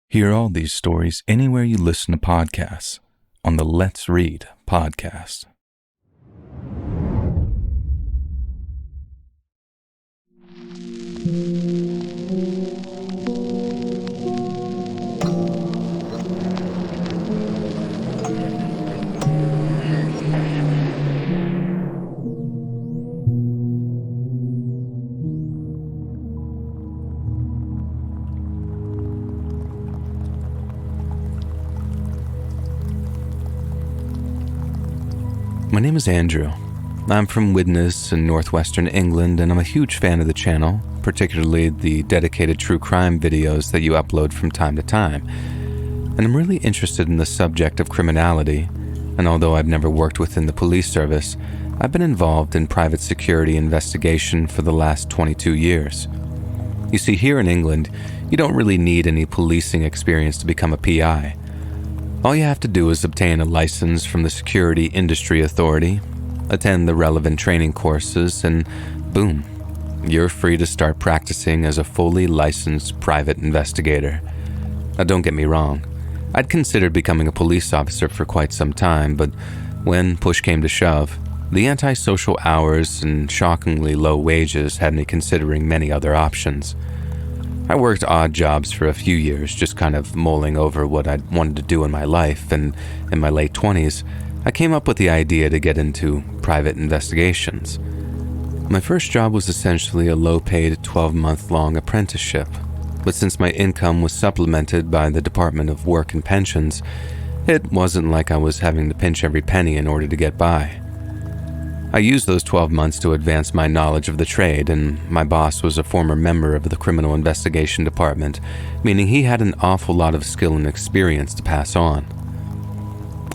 Hear all these stories anywhere you listen to podcasts on the Let's Read podcast. My name is Andrew. I'm from Widnes in northwestern England, and I'm a huge fan of the channel, particularly the dedicated true crime videos that you upload from time to time. And I'm really interested in the subject of criminality, and although I've never worked within the police service, I've been involved in private security investigation for the last 22 years. You see, here in England, you don't really need any policing experience to become a PI. All you have to do is obtain a license from the Security Industry Authority, attend the relevant training courses, and boom, you're free to start practicing as a fully licensed private investigator. Now, don't get me wrong, I'd considered becoming a police officer for quite some time, but when push came to shove, the antisocial hours and shockingly low wages had me considering many other options. I worked odd jobs for a few years, just kind of mulling over what I'd wanted to do in my life, and in my late 20s, I came up with the idea to get into private investigations. My first job was essentially a low-paid 12-month-long apprenticeship, but since my income was supplemented by the Department of Work and Pensions, it wasn't like I was having to pinch every penny in order to get by. I used those 12 months to advance my knowledge of the trade, and my boss was a former member of the Criminal Investigation Department, meaning he had an awful lot of skill and experience to pass on.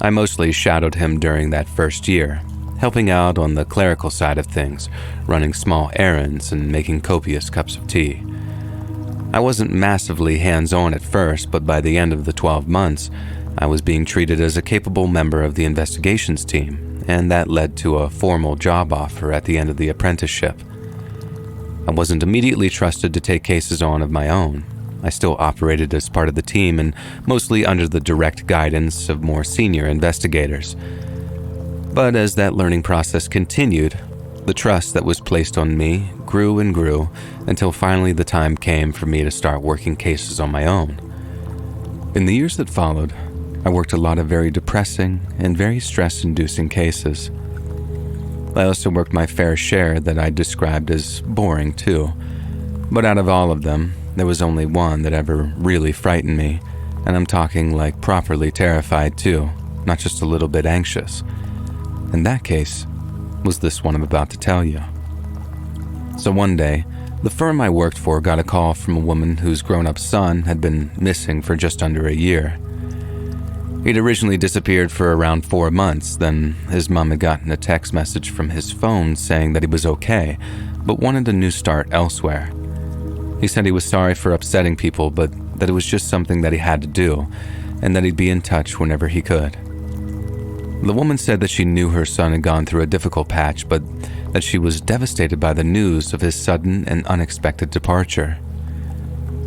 I mostly shadowed him during that first year, helping out on the clerical side of things, running small errands and making copious cups of tea. I wasn't massively hands-on at first, but by the end of the 12 months, I was being treated as a capable member of the investigations team, and that led to a formal job offer at the end of the apprenticeship. I wasn't immediately trusted to take cases on of my own. I still operated as part of the team and mostly under the direct guidance of more senior investigators. But as that learning process continued, the trust that was placed on me grew and grew until finally the time came for me to start working cases on my own. In the years that followed, I worked a lot of very depressing and very stress-inducing cases. I also worked my fair share that I described as boring too. But out of all of them, there was only one that ever really frightened me, and I'm talking like properly terrified too, not just a little bit anxious. And that case was this one I'm about to tell you. So one day, the firm I worked for got a call from a woman whose grown-up son had been missing for just under a year. He'd originally disappeared for around 4 months, then his mom had gotten a text message from his phone saying that he was okay, but wanted a new start elsewhere. He said he was sorry for upsetting people, but that it was just something that he had to do, and that he'd be in touch whenever he could. The woman said that she knew her son had gone through a difficult patch, but that she was devastated by the news of his sudden and unexpected departure.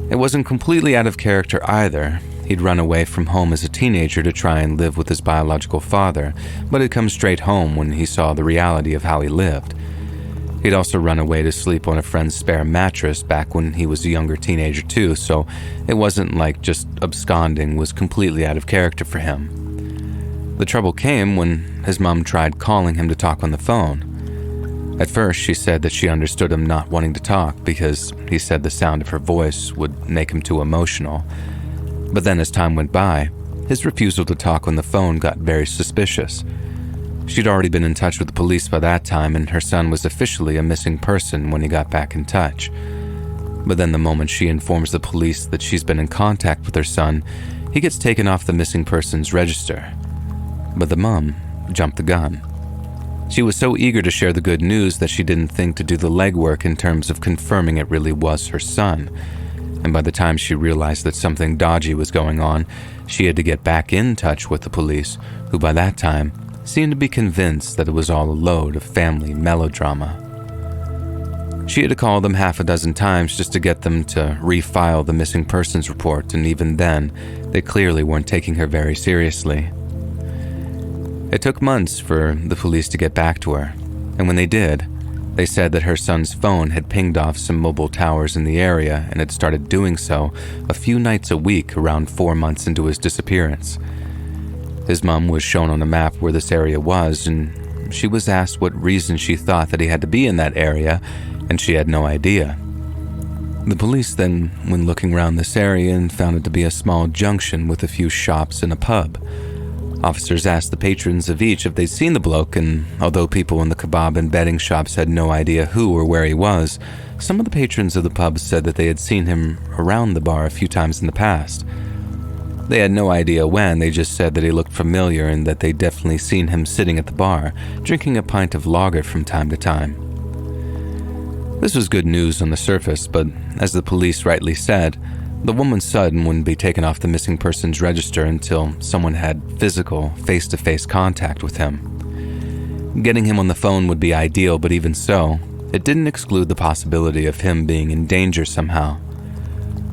It wasn't completely out of character either. He'd run away from home as a teenager to try and live with his biological father, but had come straight home when he saw the reality of how he lived. He'd also run away to sleep on a friend's spare mattress back when he was a younger teenager too, so it wasn't like just absconding was completely out of character for him. The trouble came when his mom tried calling him to talk on the phone. At first, she said that she understood him not wanting to talk because he said the sound of her voice would make him too emotional. But then as time went by, his refusal to talk on the phone got very suspicious. She'd already been in touch with the police by that time, and her son was officially a missing person when he got back in touch. But then the moment she informs the police that she's been in contact with her son, he gets taken off the missing persons register. But the mom jumped the gun. She was so eager to share the good news that she didn't think to do the legwork in terms of confirming it really was her son. And by the time she realized that something dodgy was going on, she had to get back in touch with the police, who by that time seemed to be convinced that it was all a load of family melodrama. She had to call them half a dozen times just to get them to refile the missing persons report, and even then, they clearly weren't taking her very seriously. It took months for the police to get back to her, and when they did, they said that her son's phone had pinged off some mobile towers in the area and had started doing so a few nights a week around 4 months into his disappearance. His mom was shown on a map where this area was, and she was asked what reason she thought that he had to be in that area, and she had no idea. The police then went looking around this area and found it to be a small junction with a few shops and a pub. Officers asked the patrons of each if they'd seen the bloke, and although people in the kebab and betting shops had no idea who or where he was, some of the patrons of the pub said that they had seen him around the bar a few times in the past. They had no idea when, they just said that he looked familiar and that they'd definitely seen him sitting at the bar, drinking a pint of lager from time to time. This was good news on the surface, but as the police rightly said, the woman's son wouldn't be taken off the missing persons register until someone had physical, face-to-face contact with him. Getting him on the phone would be ideal, but even so, it didn't exclude the possibility of him being in danger somehow.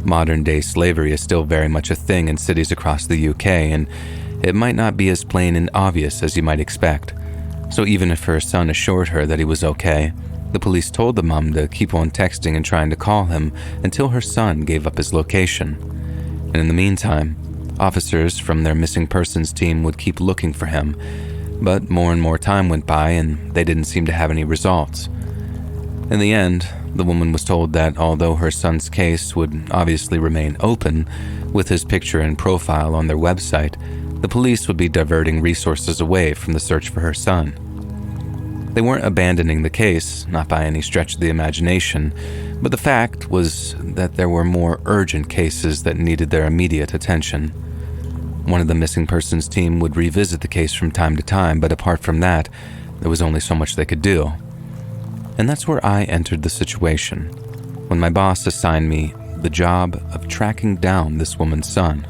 Modern-day slavery is still very much a thing in cities across the UK, and it might not be as plain and obvious as you might expect. So even if her son assured her that he was okay, the police told the mom to keep on texting and trying to call him until her son gave up his location. And in the meantime, officers from their missing persons team would keep looking for him, but more and more time went by and they didn't seem to have any results. In the end, the woman was told that although her son's case would obviously remain open, with his picture and profile on their website, the police would be diverting resources away from the search for her son. They weren't abandoning the case, not by any stretch of the imagination, but the fact was that there were more urgent cases that needed their immediate attention. One of the missing persons team would revisit the case from time to time, but apart from that, there was only so much they could do. And that's where I entered the situation, when my boss assigned me the job of tracking down this woman's son.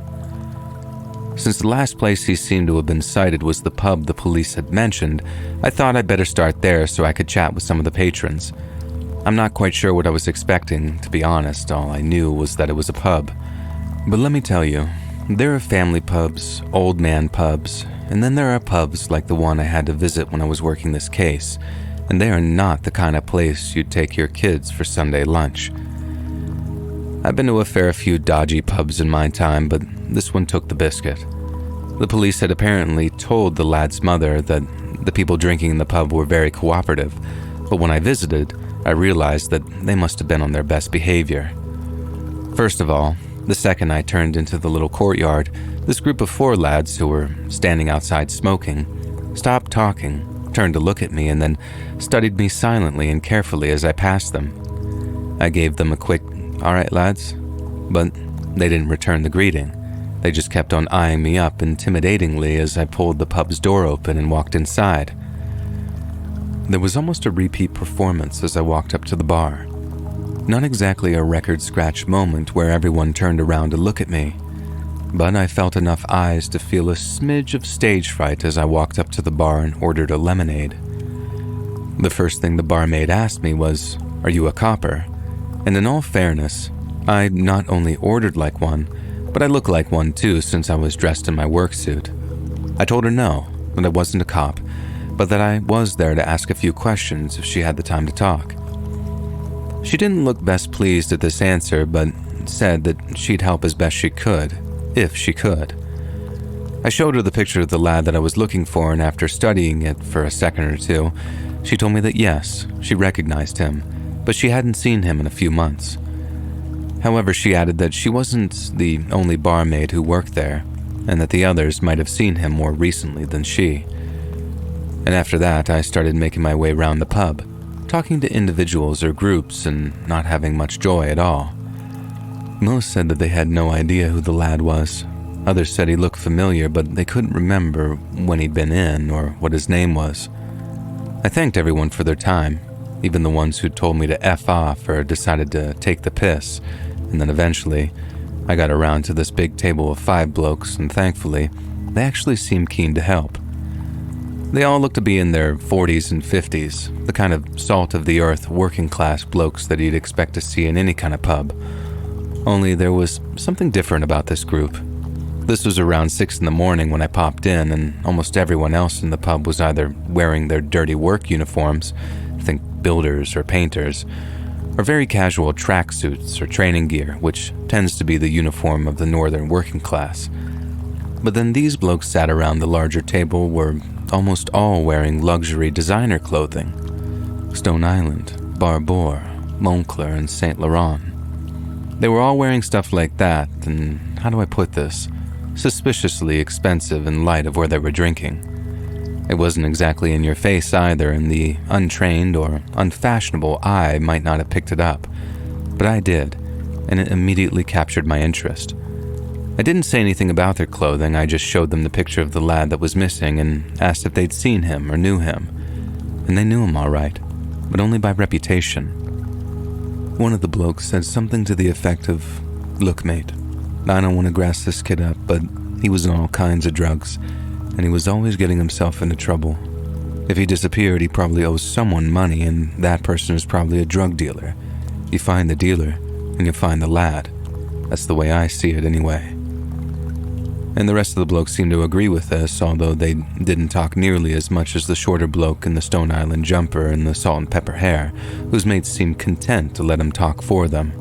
Since the last place he seemed to have been sighted was the pub the police had mentioned, I thought I'd better start there so I could chat with some of the patrons. I'm not quite sure what I was expecting, to be honest. All I knew was that it was a pub. But let me tell you, there are family pubs, old man pubs, and then there are pubs like the one I had to visit when I was working this case, and they are not the kind of place you'd take your kids for Sunday lunch. I've been to a fair few dodgy pubs in my time, but this one took the biscuit. The police had apparently told the lad's mother that the people drinking in the pub were very cooperative, but when I visited, I realized that they must have been on their best behavior. First of all, the second I turned into the little courtyard, this group of 4 lads who were standing outside smoking stopped talking, turned to look at me, and then studied me silently and carefully as I passed them. I gave them a quick, "All right, lads," but they didn't return the greeting. They just kept on eyeing me up intimidatingly as I pulled the pub's door open and walked inside. There was almost a repeat performance as I walked up to the bar. Not exactly a record scratch moment where everyone turned around to look at me, but I felt enough eyes to feel a smidge of stage fright as I walked up to the bar and ordered a lemonade. The first thing the barmaid asked me was, "Are you a copper?" And in all fairness, I not only ordered like one, but I looked like one too since I was dressed in my work suit. I told her no, that I wasn't a cop, but that I was there to ask a few questions if she had the time to talk. She didn't look best pleased at this answer, but said that she'd help as best she could, if she could. I showed her the picture of the lad that I was looking for, and after studying it for a second or two, she told me that yes, she recognized him, but she hadn't seen him in a few months. However, she added that she wasn't the only barmaid who worked there, and that the others might have seen him more recently than she. And after that, I started making my way around the pub, talking to individuals or groups and not having much joy at all. Most said that they had no idea who the lad was. Others said he looked familiar, but they couldn't remember when he'd been in or what his name was. I thanked everyone for their time, even the ones who told me to F off or decided to take the piss, and then eventually, I got around to this big table of 5 blokes, and thankfully, they actually seemed keen to help. They all looked to be in their 40s and 50s, the kind of salt-of-the-earth working-class blokes that you'd expect to see in any kind of pub. Only there was something different about this group. This was around 6 in the morning when I popped in, and almost everyone else in the pub was either wearing their dirty work uniforms, think builders or painters, or very casual tracksuits or training gear, which tends to be the uniform of the northern working class. But then these blokes sat around the larger table were almost all wearing luxury designer clothing. Stone Island, Barbour, Moncler, and Saint Laurent. They were all wearing stuff like that, and how do I put this? Suspiciously expensive in light of where they were drinking. It wasn't exactly in your face either, and the untrained or unfashionable eye might not have picked it up. But I did, and it immediately captured my interest. I didn't say anything about their clothing, I just showed them the picture of the lad that was missing and asked if they'd seen him or knew him. And they knew him all right, but only by reputation. One of the blokes said something to the effect of, "Look, mate, I don't want to grass this kid up, but he was on all kinds of drugs, and he was always getting himself into trouble. If he disappeared, he probably owes someone money, and that person is probably a drug dealer. You find the dealer, and you find the lad. That's the way I see it anyway." And the rest of the blokes seemed to agree with this, although they didn't talk nearly as much as the shorter bloke in the Stone Island jumper and the salt and pepper hair, whose mates seemed content to let him talk for them.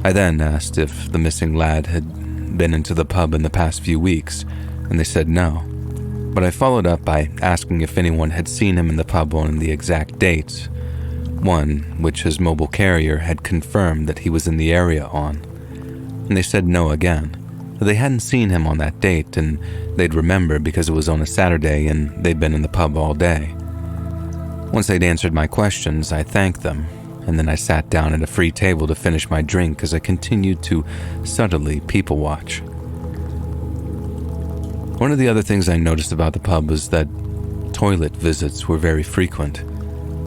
I then asked if the missing lad had been into the pub in the past few weeks, and they said no. But I followed up by asking if anyone had seen him in the pub on the exact date, one which his mobile carrier had confirmed that he was in the area on. And they said no again. They hadn't seen him on that date, and they'd remember because it was on a Saturday and they'd been in the pub all day. Once they'd answered my questions, I thanked them, and then I sat down at a free table to finish my drink as I continued to subtly people watch. One of the other things I noticed about the pub was that toilet visits were very frequent,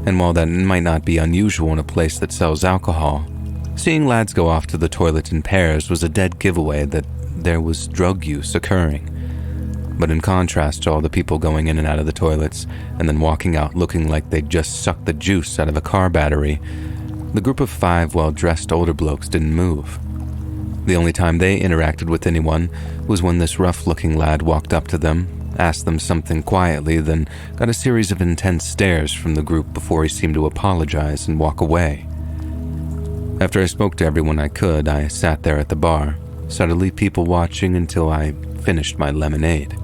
and while that might not be unusual in a place that sells alcohol, seeing lads go off to the toilet in pairs was a dead giveaway that there was drug use occurring. But in contrast to all the people going in and out of the toilets and then walking out looking like they'd just sucked the juice out of a car battery, the group of 5 well-dressed older blokes didn't move. The only time they interacted with anyone was when this rough-looking lad walked up to them, asked them something quietly, then got a series of intense stares from the group before he seemed to apologize and walk away. After I spoke to everyone I could, I sat there at the bar, subtly people watching until I finished my lemonade.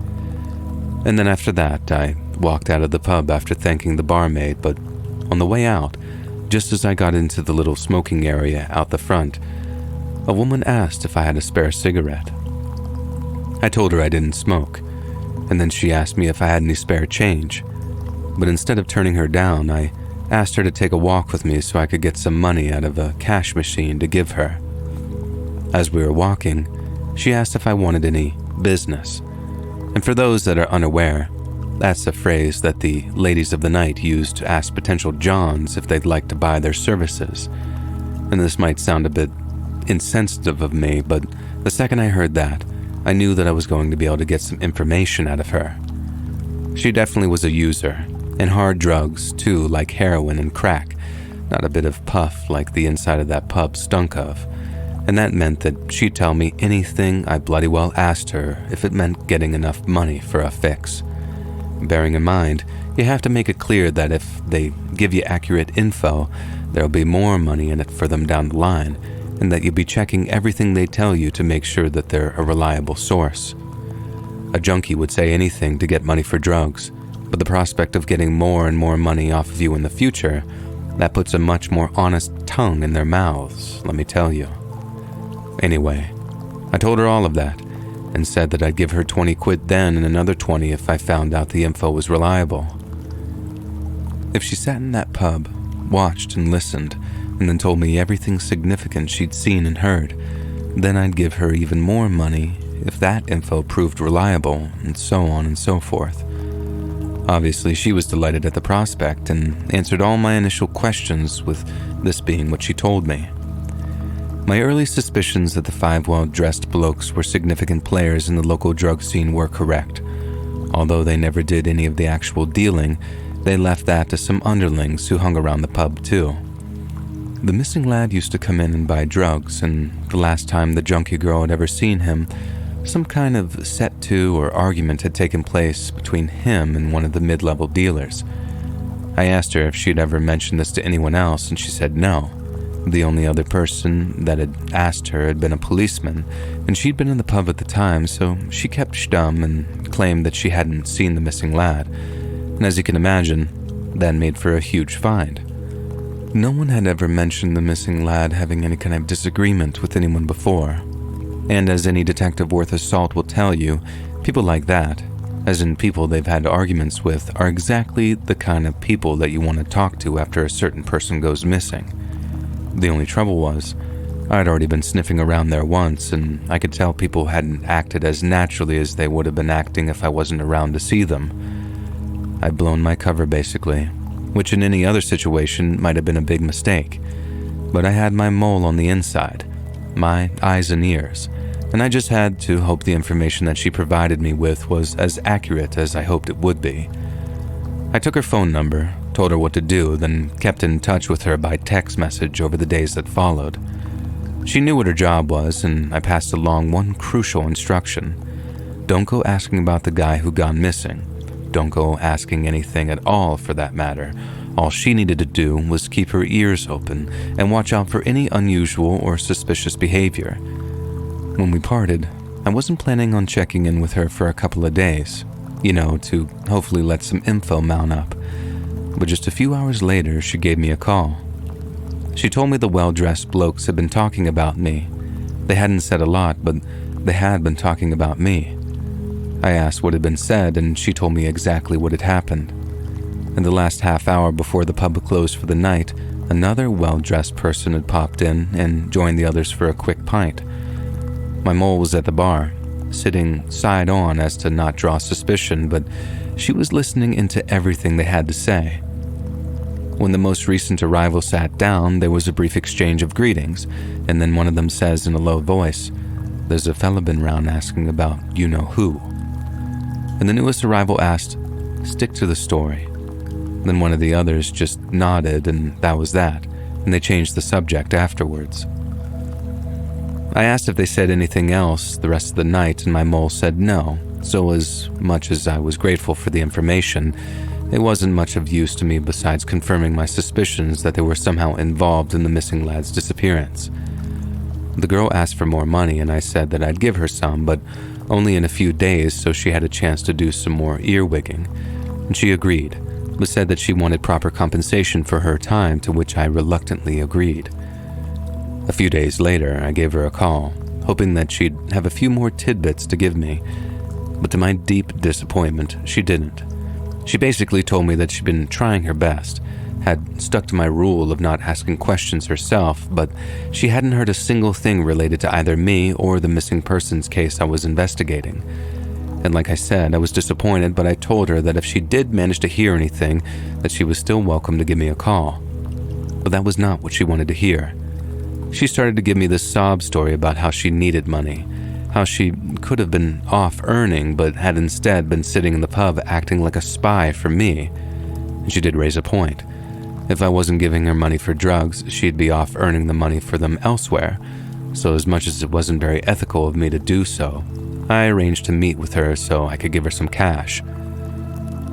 And then after that, I walked out of the pub after thanking the barmaid, but on the way out, just as I got into the little smoking area out the front, a woman asked if I had a spare cigarette. I told her I didn't smoke, and then she asked me if I had any spare change. But instead of turning her down, I asked her to take a walk with me so I could get some money out of a cash machine to give her. As we were walking, she asked if I wanted any business. And for those that are unaware, that's a phrase that the ladies of the night use to ask potential Johns if they'd like to buy their services. And this might sound a bit insensitive of me, but the second I heard that, I knew that I was going to be able to get some information out of her. She definitely was a user, and hard drugs too, like heroin and crack, not a bit of puff like the inside of that pub stunk of. And that meant that she'd tell me anything I bloody well asked her if it meant getting enough money for a fix. Bearing in mind, you have to make it clear that if they give you accurate info, there'll be more money in it for them down the line, and that you'll be checking everything they tell you to make sure that they're a reliable source. A junkie would say anything to get money for drugs, but the prospect of getting more and more money off of you in the future, that puts a much more honest tongue in their mouths, let me tell you. Anyway, I told her all of that, and said that I'd give her 20 quid then and another 20 if I found out the info was reliable. If she sat in that pub, watched and listened, and then told me everything significant she'd seen and heard, then I'd give her even more money if that info proved reliable, and so on and so forth. Obviously, she was delighted at the prospect and answered all my initial questions, with this being what she told me. My early suspicions that the 5 well-dressed blokes were significant players in the local drug scene were correct, Although they never did any of the actual dealing, they left that to some underlings who hung around the pub too. The missing lad used to come in and buy drugs, and the last time the junkie girl had ever seen him, some kind of set-to or argument had taken place between him and one of the mid-level dealers. I asked her if she'd ever mentioned this to anyone else, and she said no. The only other person that had asked her had been a policeman, and she'd been in the pub at the time, so she kept stum and claimed that she hadn't seen the missing lad. And as you can imagine, that made for a huge find. No one had ever mentioned the missing lad having any kind of disagreement with anyone before. And as any detective worth his salt will tell you, people like that, as in people they've had arguments with, are exactly the kind of people that you want to talk to after a certain person goes missing. The only trouble was, I'd already been sniffing around there once, and I could tell people hadn't acted as naturally as they would have been acting if I wasn't around to see them. I'd blown my cover basically, which in any other situation might have been a big mistake. But I had my mole on the inside, my eyes and ears, and I just had to hope the information that she provided me with was as accurate as I hoped it would be. I took her phone number, told her what to do, then kept in touch with her by text message over the days that followed. She knew what her job was, and I passed along one crucial instruction. Don't go asking about the guy who gone missing. Don't go asking anything at all for that matter. All she needed to do was keep her ears open and watch out for any unusual or suspicious behavior. When we parted, I wasn't planning on checking in with her for a couple of days, to hopefully let some info mount up. But just a few hours later, she gave me a call. She told me the well-dressed blokes had been talking about me. They hadn't said a lot, but they had been talking about me. I asked what had been said, and she told me exactly what had happened. In the last half hour before the pub closed for the night, another well-dressed person had popped in and joined the others for a quick pint. My mole was at the bar, sitting side-on as to not draw suspicion, but she was listening into everything they had to say. When the most recent arrival sat down, there was a brief exchange of greetings, and then one of them says in a low voice, "There's a fella been round asking about you-know-who." And the newest arrival asked, "Stick to the story." Then one of the others just nodded, and that was that, and they changed the subject afterwards. I asked if they said anything else the rest of the night, and my mole said no, so as much as I was grateful for the information, it wasn't much of use to me besides confirming my suspicions that they were somehow involved in the missing lad's disappearance. The girl asked for more money, and I said that I'd give her some, but only in a few days, so she had a chance to do some more earwigging. And she agreed, but said that she wanted proper compensation for her time, to which I reluctantly agreed. A few days later, I gave her a call, hoping that she'd have a few more tidbits to give me, but to my deep disappointment, she didn't. She basically told me that she'd been trying her best, had stuck to my rule of not asking questions herself, but she hadn't heard a single thing related to either me or the missing persons case I was investigating. And like I said, I was disappointed, but I told her that if she did manage to hear anything, that she was still welcome to give me a call. But that was not what she wanted to hear. She started to give me this sob story about how she needed money, how she could have been off earning, but had instead been sitting in the pub acting like a spy for me. And she did raise a point. If I wasn't giving her money for drugs, she'd be off earning the money for them elsewhere, so as much as it wasn't very ethical of me to do so, I arranged to meet with her so I could give her some cash.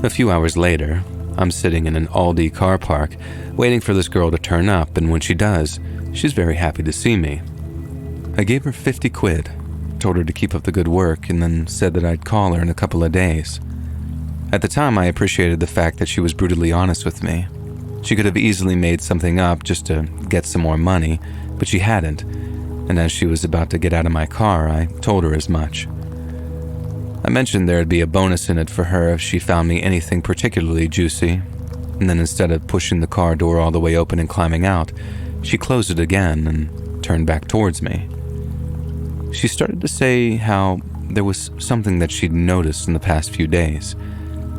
A few hours later, I'm sitting in an Aldi car park, waiting for this girl to turn up, and when she does, she's very happy to see me. I gave her 50 quid, told her to keep up the good work, and then said that I'd call her in a couple of days. At the time, I appreciated the fact that she was brutally honest with me. She could have easily made something up just to get some more money, but she hadn't, and as she was about to get out of my car, I told her as much. I mentioned there'd be a bonus in it for her if she found me anything particularly juicy, and then instead of pushing the car door all the way open and climbing out, she closed it again and turned back towards me. She started to say how there was something that she'd noticed in the past few days,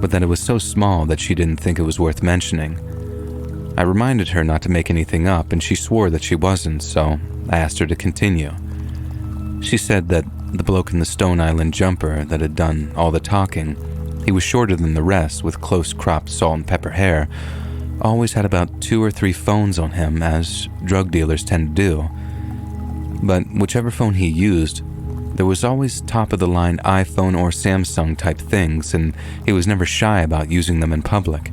but that it was so small that she didn't think it was worth mentioning. I reminded her not to make anything up, and she swore that she wasn't, so I asked her to continue. She said that the bloke in the Stone Island jumper that had done all the talking, He was shorter than the rest, with close-cropped salt and pepper hair, always had about 2 or 3 phones on him, as drug dealers tend to do. But whichever phone he used, there was always top-of-the-line iPhone or Samsung-type things, and he was never shy about using them in public.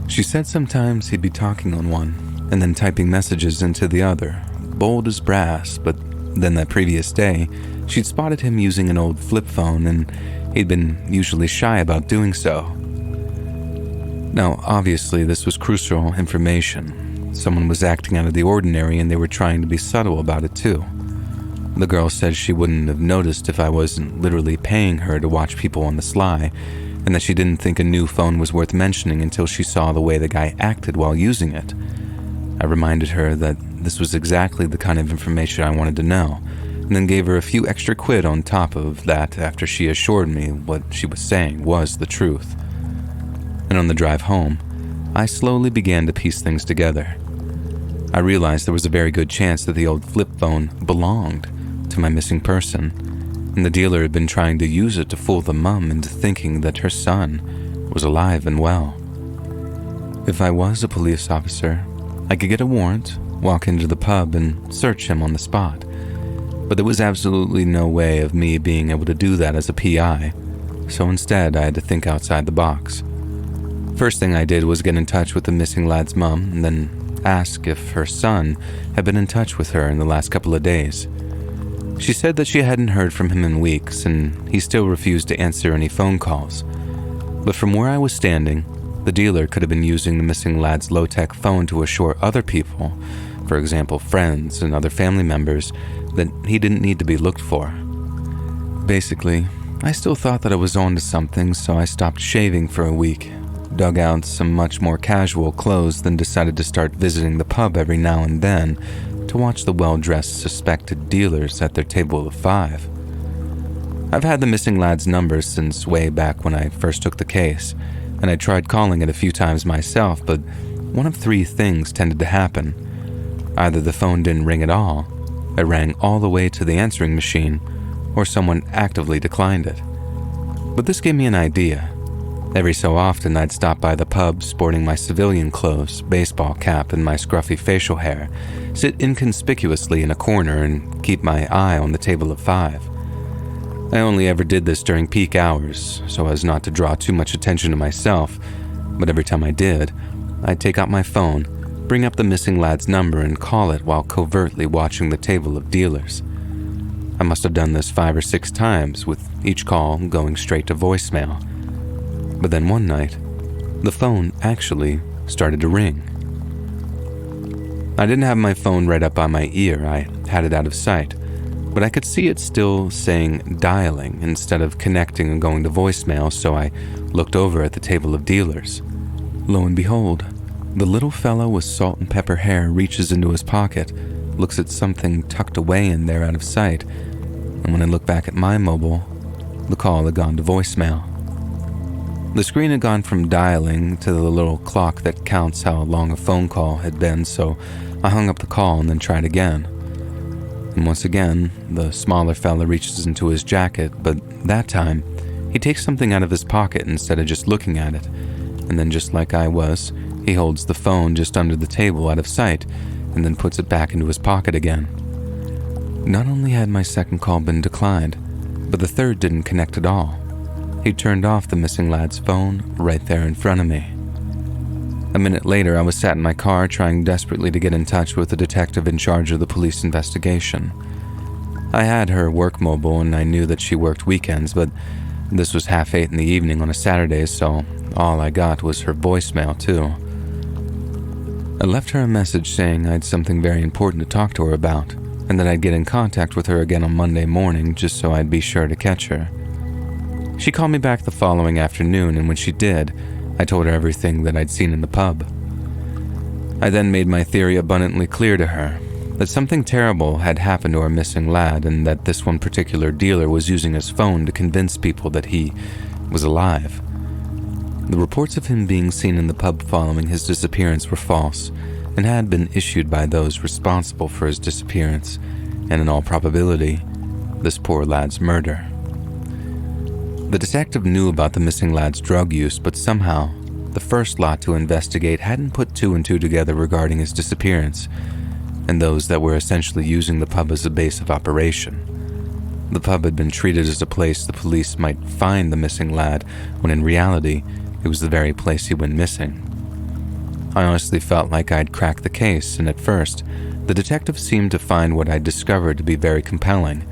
She said sometimes he'd be talking on one, and then typing messages into the other, bold as brass, but then that previous day, she'd spotted him using an old flip phone, and he'd been usually shy about doing so. Now, obviously, this was crucial information. Someone was acting out of the ordinary, and they were trying to be subtle about it too. The girl said she wouldn't have noticed if I wasn't literally paying her to watch people on the sly, and that she didn't think a new phone was worth mentioning until she saw the way the guy acted while using it. I reminded her that this was exactly the kind of information I wanted to know, and then gave her a few extra quid on top of that after she assured me what she was saying was the truth. And on the drive home, I slowly began to piece things together. I realized there was a very good chance that the old flip phone belonged to my missing person, and the dealer had been trying to use it to fool the mom into thinking that her son was alive and well. If I was a police officer, I could get a warrant, walk into the pub, and search him on the spot. But there was absolutely no way of me being able to do that as a PI, so instead I had to think outside the box. First thing I did was get in touch with the missing lad's mom, and then ask if her son had been in touch with her in the last couple of days. She said that she hadn't heard from him in weeks, and he still refused to answer any phone calls. But from where I was standing, the dealer could have been using the missing lad's low-tech phone to assure other people, for example friends and other family members, that he didn't need to be looked for. Basically, I still thought that I was on to something, so I stopped shaving for a week, dug out some much more casual clothes, then decided to start visiting the pub every now and then to watch the well-dressed suspected dealers at their table of 5. I've had the missing lad's number since way back when I first took the case, and I tried calling it a few times myself, but one of 3 things tended to happen. Either the phone didn't ring at all, it rang all the way to the answering machine, or someone actively declined it. But this gave me an idea. Every so often I'd stop by the pub sporting my civilian clothes, baseball cap, and my scruffy facial hair, sit inconspicuously in a corner and keep my eye on the table of 5. I only ever did this during peak hours, so as not to draw too much attention to myself, but every time I did, I'd take out my phone, bring up the missing lad's number, and call it while covertly watching the table of dealers. I must have done this 5 or 6 times, with each call going straight to voicemail. But then one night, the phone actually started to ring. I didn't have my phone right up by my ear, I had it out of sight, but I could see it still saying dialing instead of connecting and going to voicemail, so I looked over at the table of dealers. Lo and behold, the little fellow with salt and pepper hair reaches into his pocket, looks at something tucked away in there out of sight, and when I look back at my mobile, the call had gone to voicemail. The screen had gone from dialing to the little clock that counts how long a phone call had been, so I hung up the call and then tried again. And once again, the smaller fella reaches into his jacket, but that time, he takes something out of his pocket instead of just looking at it, and then just like I was, he holds the phone just under the table out of sight, and then puts it back into his pocket again. Not only had my second call been declined, but the third didn't connect at all. He turned off the missing lad's phone right there in front of me. A minute later, I was sat in my car trying desperately to get in touch with the detective in charge of the police investigation. I had her work mobile and I knew that she worked weekends, but this was 8:30 in the evening on a Saturday, so all I got was her voicemail too. I left her a message saying I had something very important to talk to her about, and that I'd get in contact with her again on Monday morning just so I'd be sure to catch her. She called me back the following afternoon, and when she did, I told her everything that I'd seen in the pub. I then made my theory abundantly clear to her, that something terrible had happened to our missing lad, and that this one particular dealer was using his phone to convince people that he was alive. The reports of him being seen in the pub following his disappearance were false, and had been issued by those responsible for his disappearance, and in all probability, this poor lad's murder. The detective knew about the missing lad's drug use, but somehow, the first lot to investigate hadn't put two and two together regarding his disappearance, and those that were essentially using the pub as a base of operation. The pub had been treated as a place the police might find the missing lad, when in reality, it was the very place he went missing. I honestly felt like I'd cracked the case, and at first, the detective seemed to find what I'd discovered to be very compelling.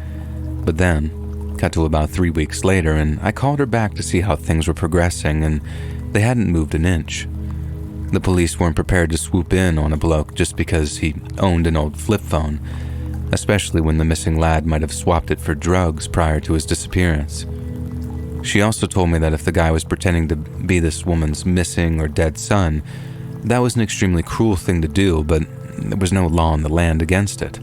But then, cut to about 3 weeks later, and I called her back to see how things were progressing, and they hadn't moved an inch. The police weren't prepared to swoop in on a bloke just because he owned an old flip phone, especially when the missing lad might have swapped it for drugs prior to his disappearance. She also told me that if the guy was pretending to be this woman's missing or dead son, that was an extremely cruel thing to do, but there was no law in the land against it.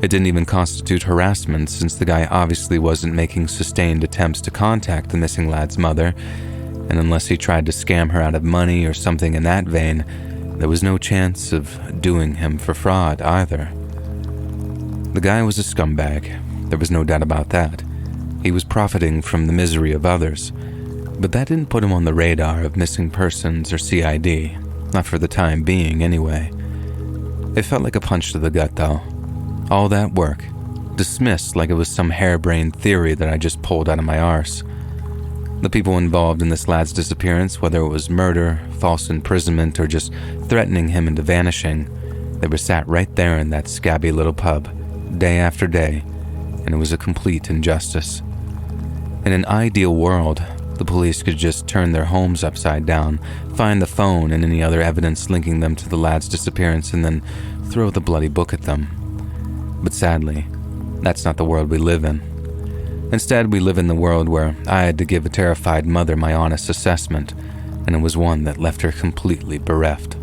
It didn't even constitute harassment, since the guy obviously wasn't making sustained attempts to contact the missing lad's mother, and unless he tried to scam her out of money or something in that vein, there was no chance of doing him for fraud either. The guy was a scumbag, there was no doubt about that. He was profiting from the misery of others, but that didn't put him on the radar of missing persons or CID, not for the time being anyway. It felt like a punch to the gut though. All that work, dismissed like it was some harebrained theory that I just pulled out of my arse. The people involved in this lad's disappearance, whether it was murder, false imprisonment, or just threatening him into vanishing, they were sat right there in that scabby little pub, day after day, and it was a complete injustice. In an ideal world, the police could just turn their homes upside down, find the phone and any other evidence linking them to the lad's disappearance, and then throw the bloody book at them. But sadly, that's not the world we live in. Instead, we live in the world where I had to give a terrified mother my honest assessment, and it was one that left her completely bereft.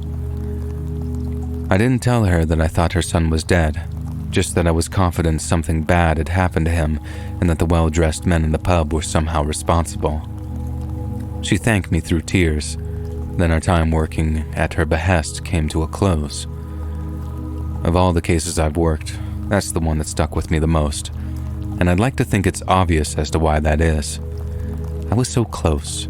I didn't tell her that I thought her son was dead, just that I was confident something bad had happened to him and that the well-dressed men in the pub were somehow responsible. She thanked me through tears. Then our time working at her behest came to a close. Of all the cases I've worked, that's the one that stuck with me the most, and I'd like to think it's obvious as to why that is. I was so close,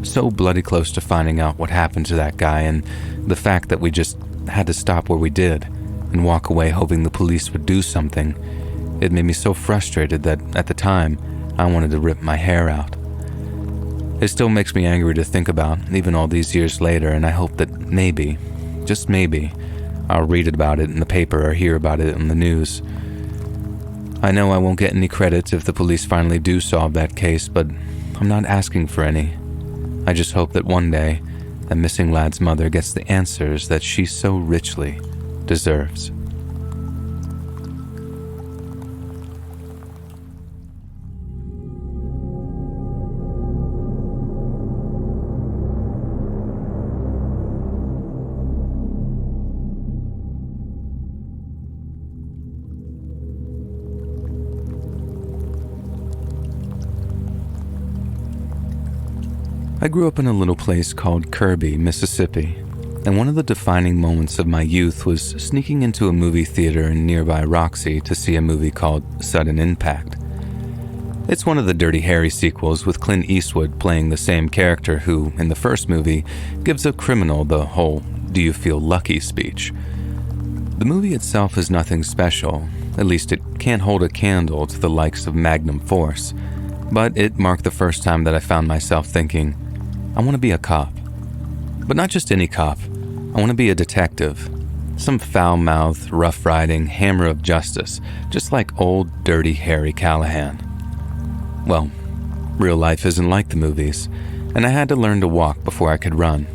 so bloody close to finding out what happened to that guy, and the fact that we just had to stop where we did and walk away hoping the police would do something, it made me so frustrated that at the time I wanted to rip my hair out. It still makes me angry to think about, even all these years later, and I hope that maybe, just maybe, I'll read about it in the paper or hear about it on the news. I know I won't get any credit if the police finally do solve that case, but I'm not asking for any. I just hope that one day, that missing lad's mother gets the answers that she so richly deserves. I grew up in a little place called Kirby, Mississippi, and one of the defining moments of my youth was sneaking into a movie theater in nearby Roxy to see a movie called Sudden Impact. It's one of the Dirty Harry sequels with Clint Eastwood playing the same character who, in the first movie, gives a criminal the whole "do you feel lucky" speech. The movie itself is nothing special, at least it can't hold a candle to the likes of Magnum Force, but it marked the first time that I found myself thinking, I want to be a cop. But not just any cop. I want to be a detective. Some foul-mouthed, rough-riding hammer of justice, just like old, dirty Harry Callahan. Well, real life isn't like the movies, and I had to learn to walk before I could run.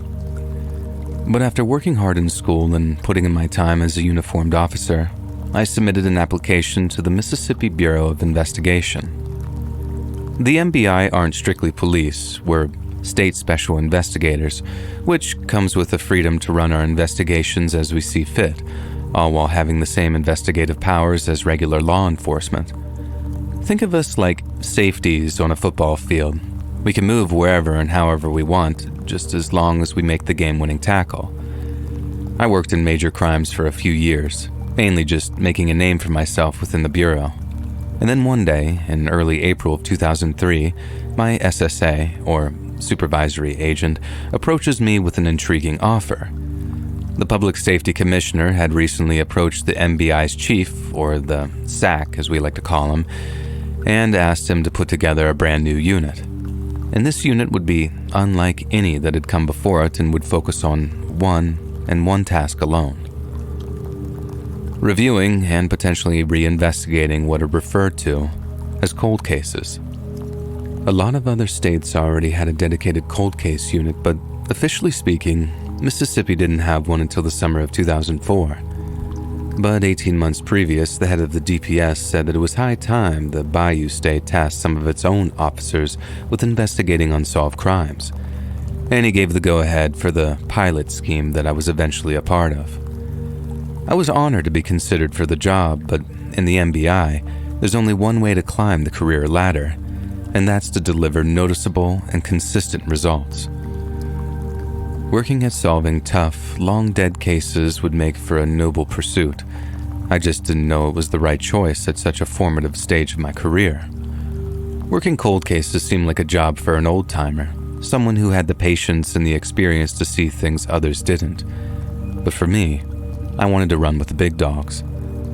But after working hard in school and putting in my time as a uniformed officer, I submitted an application to the Mississippi Bureau of Investigation. The MBI aren't strictly police, we're state special investigators, which comes with the freedom to run our investigations as we see fit, all while having the same investigative powers as regular law enforcement. Think of us like safeties on a football field. We can move wherever and however we want, just as long as we make the game-winning tackle. I worked in major crimes for a few years, mainly just making a name for myself within the Bureau. And then one day, in early April of 2003, my SSA, or supervisory agent, approaches me with an intriguing offer. The Public Safety Commissioner had recently approached the MBI's chief, or the SAC as we like to call him, and asked him to put together a brand new unit. And this unit would be unlike any that had come before it and would focus on one task alone: reviewing and potentially reinvestigating what are referred to as cold cases. A lot of other states already had a dedicated cold case unit, but officially speaking, Mississippi didn't have one until the summer of 2004. But 18 months previous, the head of the DPS said that it was high time the Bayou State tasked some of its own officers with investigating unsolved crimes. And he gave the go-ahead for the pilot scheme that I was eventually a part of. I was honored to be considered for the job, but in the MBI, there's only one way to climb the career ladder, and that's to deliver noticeable and consistent results. Working at solving tough, long-dead cases would make for a noble pursuit. I just didn't know it was the right choice at such a formative stage of my career. Working cold cases seemed like a job for an old-timer, someone who had the patience and the experience to see things others didn't. But for me, I wanted to run with the big dogs.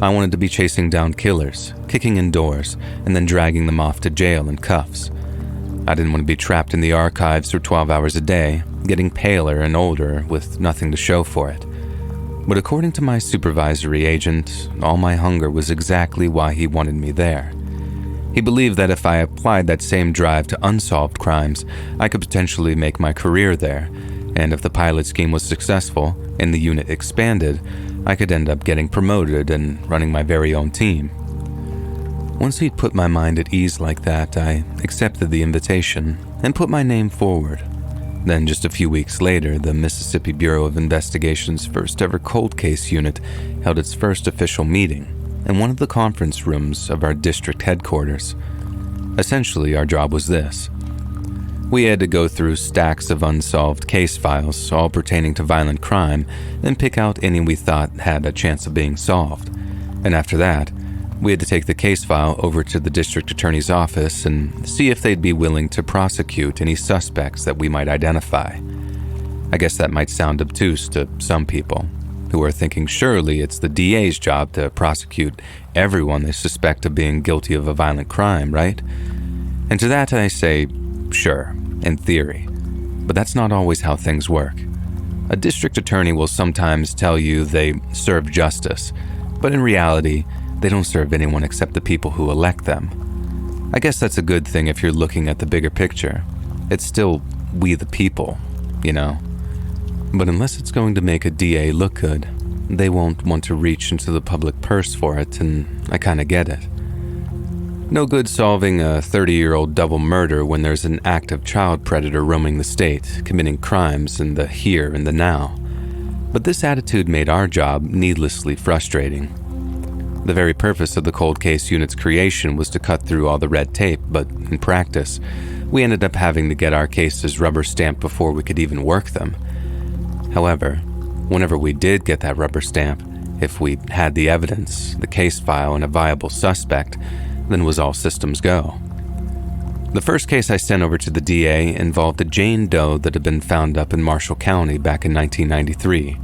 I wanted to be chasing down killers, kicking in doors, and then dragging them off to jail in cuffs. I didn't want to be trapped in the archives for 12 hours a day, getting paler and older with nothing to show for it. But according to my supervisory agent, all my hunger was exactly why he wanted me there. He believed that if I applied that same drive to unsolved crimes, I could potentially make my career there, and if the pilot scheme was successful and the unit expanded, I could end up getting promoted and running my very own team. Once he'd put my mind at ease like that, I accepted the invitation and put my name forward. Then just a few weeks later, the Mississippi Bureau of Investigation's first ever cold case unit held its first official meeting in one of the conference rooms of our district headquarters. Essentially, our job was this. We had to go through stacks of unsolved case files, all pertaining to violent crime, and pick out any we thought had a chance of being solved. And after that, we had to take the case file over to the district attorney's office and see if they'd be willing to prosecute any suspects that we might identify. I guess that might sound obtuse to some people, who are thinking surely it's the DA's job to prosecute everyone they suspect of being guilty of a violent crime, right? And to that I say, sure, in theory. But that's not always how things work. A district attorney will sometimes tell you they serve justice, but in reality, they don't serve anyone except the people who elect them. I guess that's a good thing if you're looking at the bigger picture. It's still we the people, you know? But unless it's going to make a DA look good, they won't want to reach into the public purse for it, and I kinda get it. No good solving a 30-year-old double murder when there's an active child predator roaming the state, committing crimes in the here and the now. But this attitude made our job needlessly frustrating. The very purpose of the cold case unit's creation was to cut through all the red tape, but in practice, we ended up having to get our cases rubber stamped before we could even work them. However, whenever we did get that rubber stamp, if we had the evidence, the case file, and a viable suspect, then was all systems go. The first case I sent over to the DA involved a Jane Doe that had been found up in Marshall County back in 1993.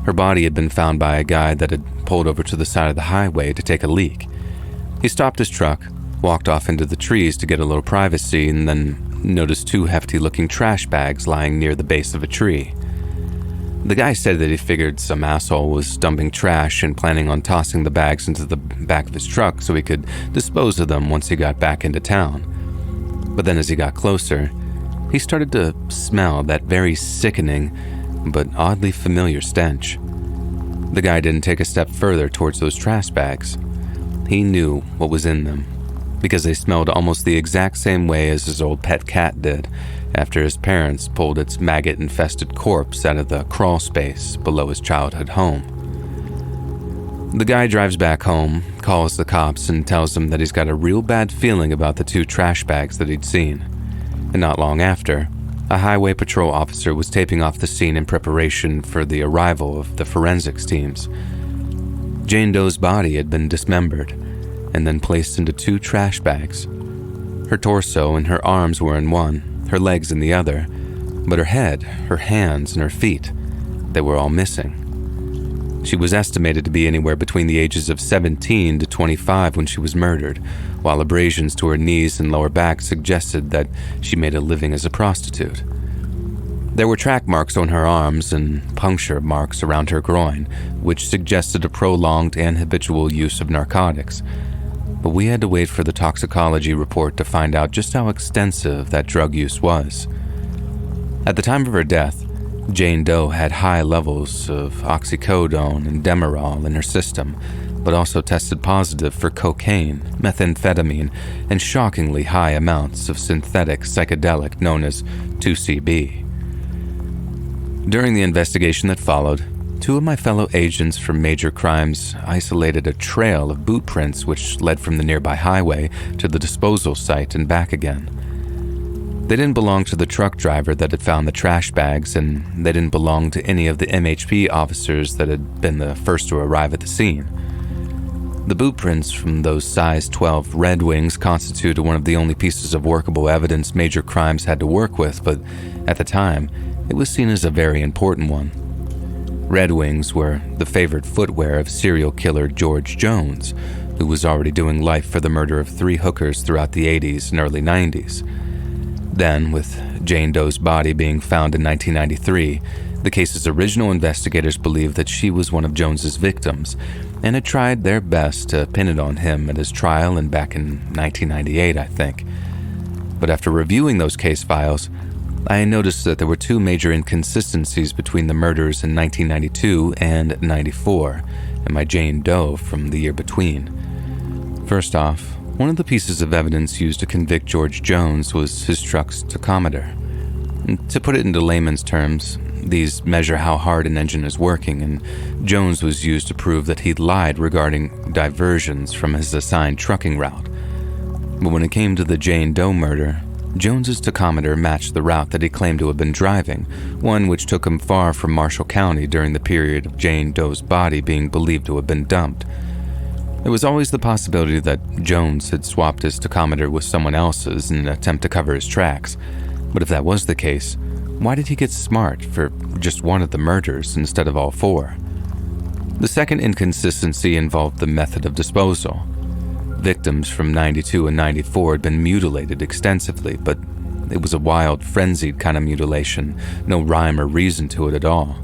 Her body had been found by a guy that had pulled over to the side of the highway to take a leak. He stopped his truck, walked off into the trees to get a little privacy, and then noticed two hefty-looking trash bags lying near the base of a tree. The guy said that he figured some asshole was dumping trash and planning on tossing the bags into the back of his truck so he could dispose of them once he got back into town. But then as he got closer, he started to smell that very sickening but oddly familiar stench. The guy didn't take a step further towards those trash bags. He knew what was in them, because they smelled almost the exact same way as his old pet cat did after his parents pulled its maggot-infested corpse out of the crawl space below his childhood home. The guy drives back home, calls the cops, and tells them that he's got a real bad feeling about the two trash bags that he'd seen. And not long after, a highway patrol officer was taping off the scene in preparation for the arrival of the forensics teams. Jane Doe's body had been dismembered, and then placed into 2 trash bags. Her torso and her arms were in one, her legs in the other, but her head, her hands, and her feet, they were all missing. She was estimated to be anywhere between the ages of 17 to 25 when she was murdered, while abrasions to her knees and lower back suggested that she made a living as a prostitute. There were track marks on her arms and puncture marks around her groin, which suggested a prolonged and habitual use of narcotics. But we had to wait for the toxicology report to find out just how extensive that drug use was. At the time of her death, Jane Doe had high levels of oxycodone and Demerol in her system, but also tested positive for cocaine, methamphetamine, and shockingly high amounts of synthetic psychedelic known as 2CB. During the investigation that followed, 2 of my fellow agents from Major Crimes isolated a trail of boot prints which led from the nearby highway to the disposal site and back again. They didn't belong to the truck driver that had found the trash bags, and they didn't belong to any of the MHP officers that had been the first to arrive at the scene. The boot prints from those size 12 Red Wings constituted one of the only pieces of workable evidence Major Crimes had to work with, but at the time, it was seen as a very important one. Red Wings were the favorite footwear of serial killer George Jones, who was already doing life for the murder of 3 hookers throughout the 80s and early 90s. Then, with Jane Doe's body being found in 1993, the case's original investigators believed that she was one of Jones's victims, and had tried their best to pin it on him at his trial and back in 1998, I think. But after reviewing those case files, I noticed that there were 2 major inconsistencies between the murders in 1992 and 94, and my Jane Doe from the year between. First off, one of the pieces of evidence used to convict George Jones was his truck's tachometer. To put it into layman's terms, these measure how hard an engine is working, and Jones was used to prove that he'd lied regarding diversions from his assigned trucking route. But when it came to the Jane Doe murder, Jones's tachometer matched the route that he claimed to have been driving, one which took him far from Marshall County during the period of Jane Doe's body being believed to have been dumped. There was always the possibility that Jones had swapped his tachometer with someone else's in an attempt to cover his tracks, but if that was the case, why did he get smart for just one of the murders instead of all 4? The second inconsistency involved the method of disposal. Victims from 92 and 94 had been mutilated extensively, but it was a wild, frenzied kind of mutilation, no rhyme or reason to it at all.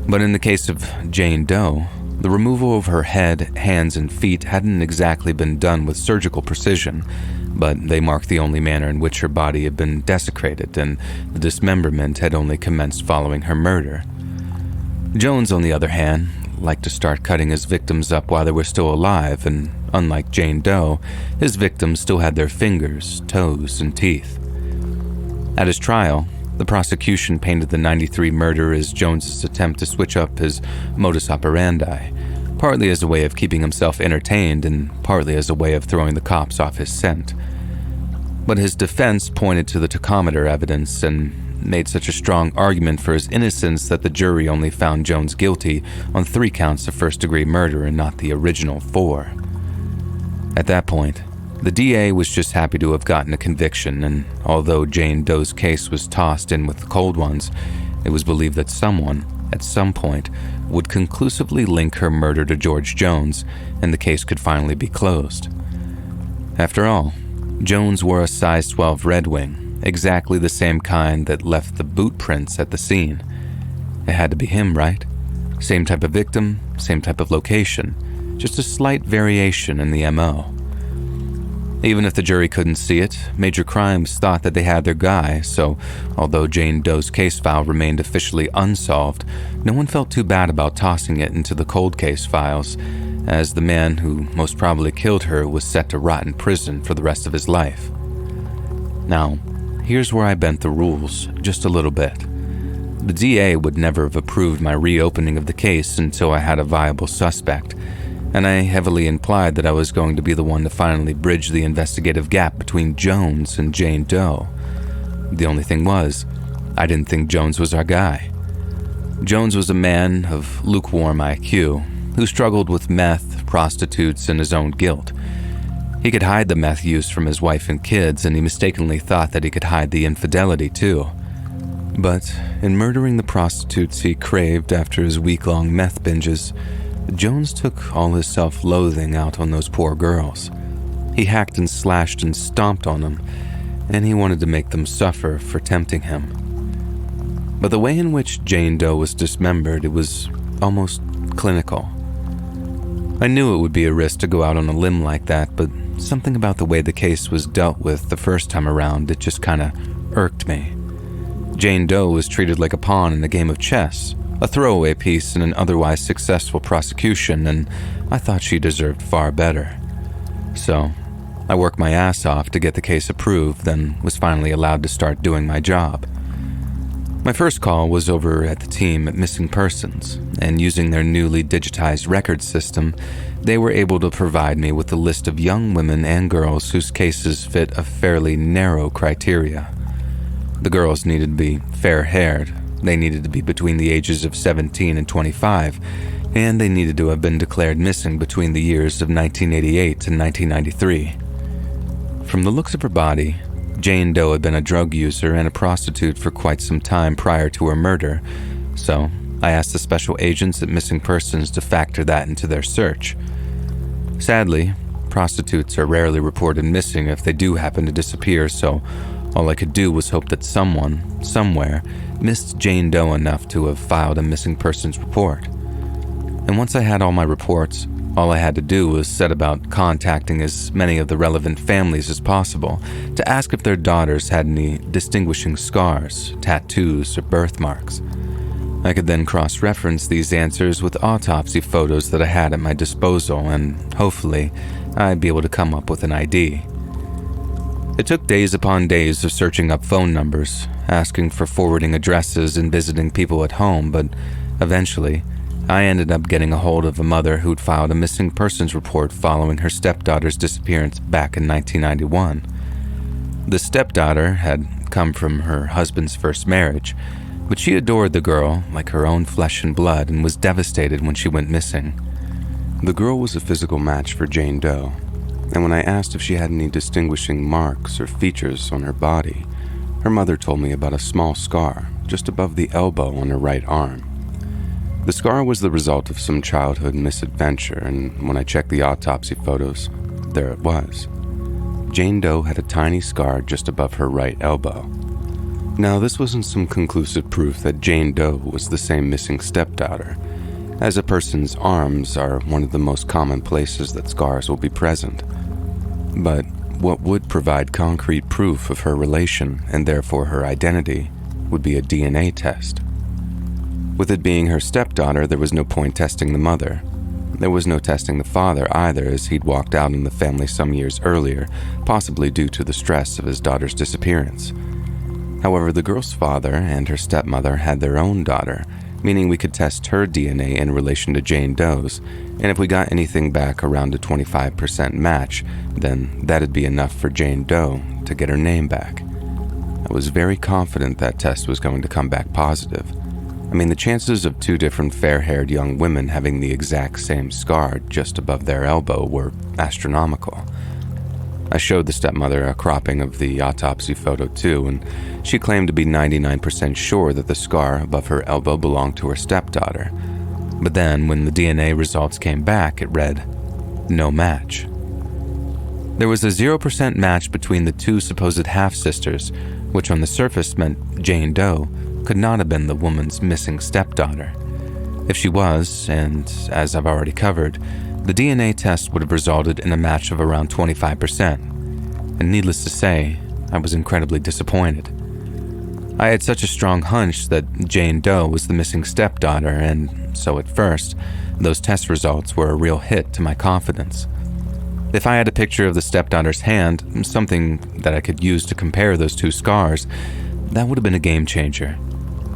But in the case of Jane Doe, the removal of her head, hands, and feet hadn't exactly been done with surgical precision, but they marked the only manner in which her body had been desecrated, and the dismemberment had only commenced following her murder. Jones, on the other hand, liked to start cutting his victims up while they were still alive, and unlike Jane Doe, his victims still had their fingers, toes, and teeth. At his trial, the prosecution painted the 93 murder as Jones's attempt to switch up his modus operandi, partly as a way of keeping himself entertained and partly as a way of throwing the cops off his scent. But his defense pointed to the tachometer evidence and made such a strong argument for his innocence that the jury only found Jones guilty on 3 counts of first-degree murder and not the original 4. At that point, the DA was just happy to have gotten a conviction, and although Jane Doe's case was tossed in with the cold ones, it was believed that someone, at some point, would conclusively link her murder to George Jones, and the case could finally be closed. After all, Jones wore a size 12 Red Wing, exactly the same kind that left the boot prints at the scene. It had to be him, right? Same type of victim, same type of location, just a slight variation in the MO. Even if the jury couldn't see it, Major Crimes thought that they had their guy, so although Jane Doe's case file remained officially unsolved, no one felt too bad about tossing it into the cold case files, as the man who most probably killed her was set to rot in prison for the rest of his life. Now, here's where I bent the rules just a little bit. The DA would never have approved my reopening of the case until I had a viable suspect, and I heavily implied that I was going to be the one to finally bridge the investigative gap between Jones and Jane Doe. The only thing was, I didn't think Jones was our guy. Jones was a man of lukewarm IQ, who struggled with meth, prostitutes, and his own guilt, He could hide the meth use from his wife and kids, and he mistakenly thought that he could hide the infidelity too. But in murdering the prostitutes he craved after his week-long meth binges, Jones took all his self-loathing out on those poor girls. He hacked and slashed and stomped on them, and he wanted to make them suffer for tempting him. But the way in which Jane Doe was dismembered, it was almost clinical. I knew it would be a risk to go out on a limb like that, but something about the way the case was dealt with the first time around, it just kinda irked me. Jane Doe was treated like a pawn in a game of chess, a throwaway piece in an otherwise successful prosecution, and I thought she deserved far better. So, I worked my ass off to get the case approved, then was finally allowed to start doing my job. My first call was over at the team at Missing Persons, and using their newly digitized record system, they were able to provide me with a list of young women and girls whose cases fit a fairly narrow criteria. The girls needed to be fair-haired, they needed to be between the ages of 17 and 25, and they needed to have been declared missing between the years of 1988 and 1993. From the looks of her body, Jane Doe had been a drug user and a prostitute for quite some time prior to her murder, so I asked the special agents at Missing Persons to factor that into their search. Sadly, prostitutes are rarely reported missing if they do happen to disappear, so all I could do was hope that someone, somewhere, missed Jane Doe enough to have filed a missing persons report. And once I had all my reports, all I had to do was set about contacting as many of the relevant families as possible to ask if their daughters had any distinguishing scars, tattoos, or birthmarks. I could then cross-reference these answers with autopsy photos that I had at my disposal, and hopefully, I'd be able to come up with an ID. It took days upon days of searching up phone numbers, asking for forwarding addresses and visiting people at home, but eventually, I ended up getting a hold of a mother who'd filed a missing persons report following her stepdaughter's disappearance back in 1991. The stepdaughter had come from her husband's first marriage, but she adored the girl like her own flesh and blood and was devastated when she went missing. The girl was a physical match for Jane Doe, and when I asked if she had any distinguishing marks or features on her body, her mother told me about a small scar just above the elbow on her right arm. The scar was the result of some childhood misadventure, and when I checked the autopsy photos, there it was. Jane Doe had a tiny scar just above her right elbow. Now, this wasn't some conclusive proof that Jane Doe was the same missing stepdaughter, as a person's arms are one of the most common places that scars will be present. But what would provide concrete proof of her relation, and therefore her identity, would be a DNA test. With it being her stepdaughter, there was no point testing the mother. There was no testing the father either, as he'd walked out on the family some years earlier, possibly due to the stress of his daughter's disappearance. However, the girl's father and her stepmother had their own daughter, meaning we could test her DNA in relation to Jane Doe's, and if we got anything back around a 25% match, then that'd be enough for Jane Doe to get her name back. I was very confident that test was going to come back positive. I mean, the chances of two different fair-haired young women having the exact same scar just above their elbow were astronomical. I showed the stepmother a cropping of the autopsy photo too, and she claimed to be 99% sure that the scar above her elbow belonged to her stepdaughter. But then, when the DNA results came back, it read, "No match." There was a 0% match between the two supposed half-sisters, which on the surface meant Jane Doe could not have been the woman's missing stepdaughter. If she was, and as I've already covered, the DNA test would have resulted in a match of around 25%, and needless to say, I was incredibly disappointed. I had such a strong hunch that Jane Doe was the missing stepdaughter, and so at first, those test results were a real hit to my confidence. If I had a picture of the stepdaughter's hand, something that I could use to compare those two scars, that would have been a game changer.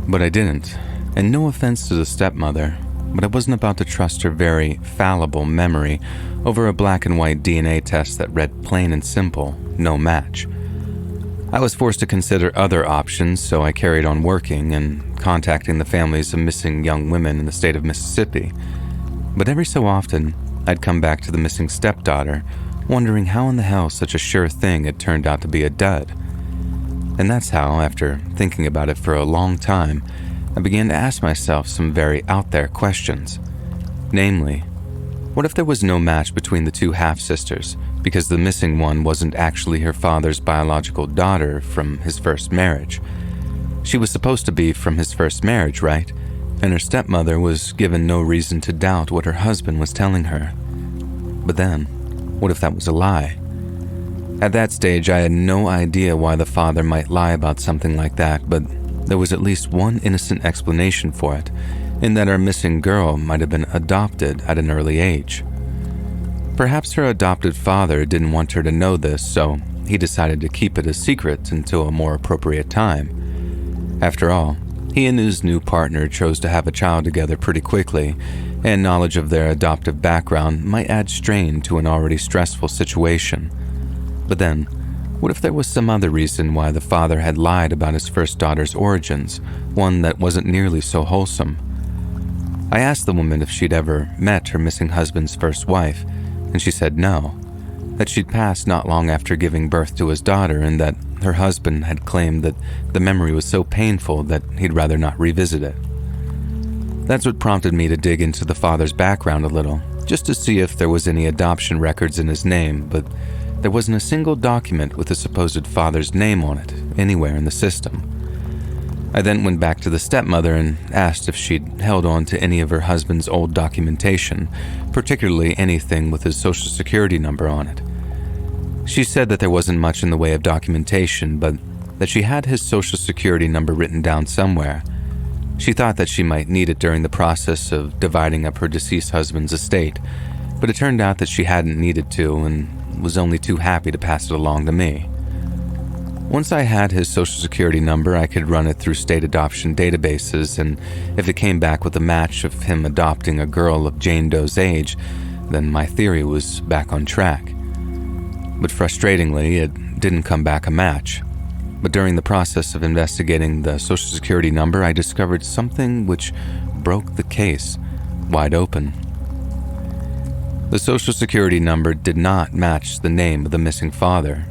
But I didn't, and no offense to the stepmother, but I wasn't about to trust her very fallible memory over a black and white DNA test that read plain and simple, no match. I was forced to consider other options, so I carried on working and contacting the families of missing young women in the state of Mississippi. But every so often, I'd come back to the missing stepdaughter, wondering how in the hell such a sure thing had turned out to be a dud. And that's how, after thinking about it for a long time, I began to ask myself some very out-there questions. Namely, what if there was no match between the two half-sisters because the missing one wasn't actually her father's biological daughter from his first marriage? She was supposed to be from his first marriage, right? And her stepmother was given no reason to doubt what her husband was telling her. But then, what if that was a lie? At that stage, I had no idea why the father might lie about something like that, but there was at least one innocent explanation for it, in that our missing girl might have been adopted at an early age. Perhaps her adopted father didn't want her to know this, so he decided to keep it a secret until a more appropriate time. After all, he and his new partner chose to have a child together pretty quickly, and knowledge of their adoptive background might add strain to an already stressful situation. But then, what if there was some other reason why the father had lied about his first daughter's origins, one that wasn't nearly so wholesome? I asked the woman if she'd ever met her missing husband's first wife, and she said no, that she'd passed not long after giving birth to his daughter, and that her husband had claimed that the memory was so painful that he'd rather not revisit it. That's what prompted me to dig into the father's background a little, just to see if there was any adoption records in his name, but there wasn't a single document with the supposed father's name on it anywhere in the system. I then went back to the stepmother and asked if she'd held on to any of her husband's old documentation, particularly anything with his social security number on it. She said that there wasn't much in the way of documentation, but that she had his social security number written down somewhere. She thought that she might need it during the process of dividing up her deceased husband's estate, but it turned out that she hadn't needed to and was only too happy to pass it along to me. Once I had his social security number, I could run it through state adoption databases, and if it came back with a match of him adopting a girl of Jane Doe's age, then my theory was back on track. But frustratingly, it didn't come back a match. But during the process of investigating the social security number, I discovered something which broke the case wide open. The social security number did not match the name of the missing father,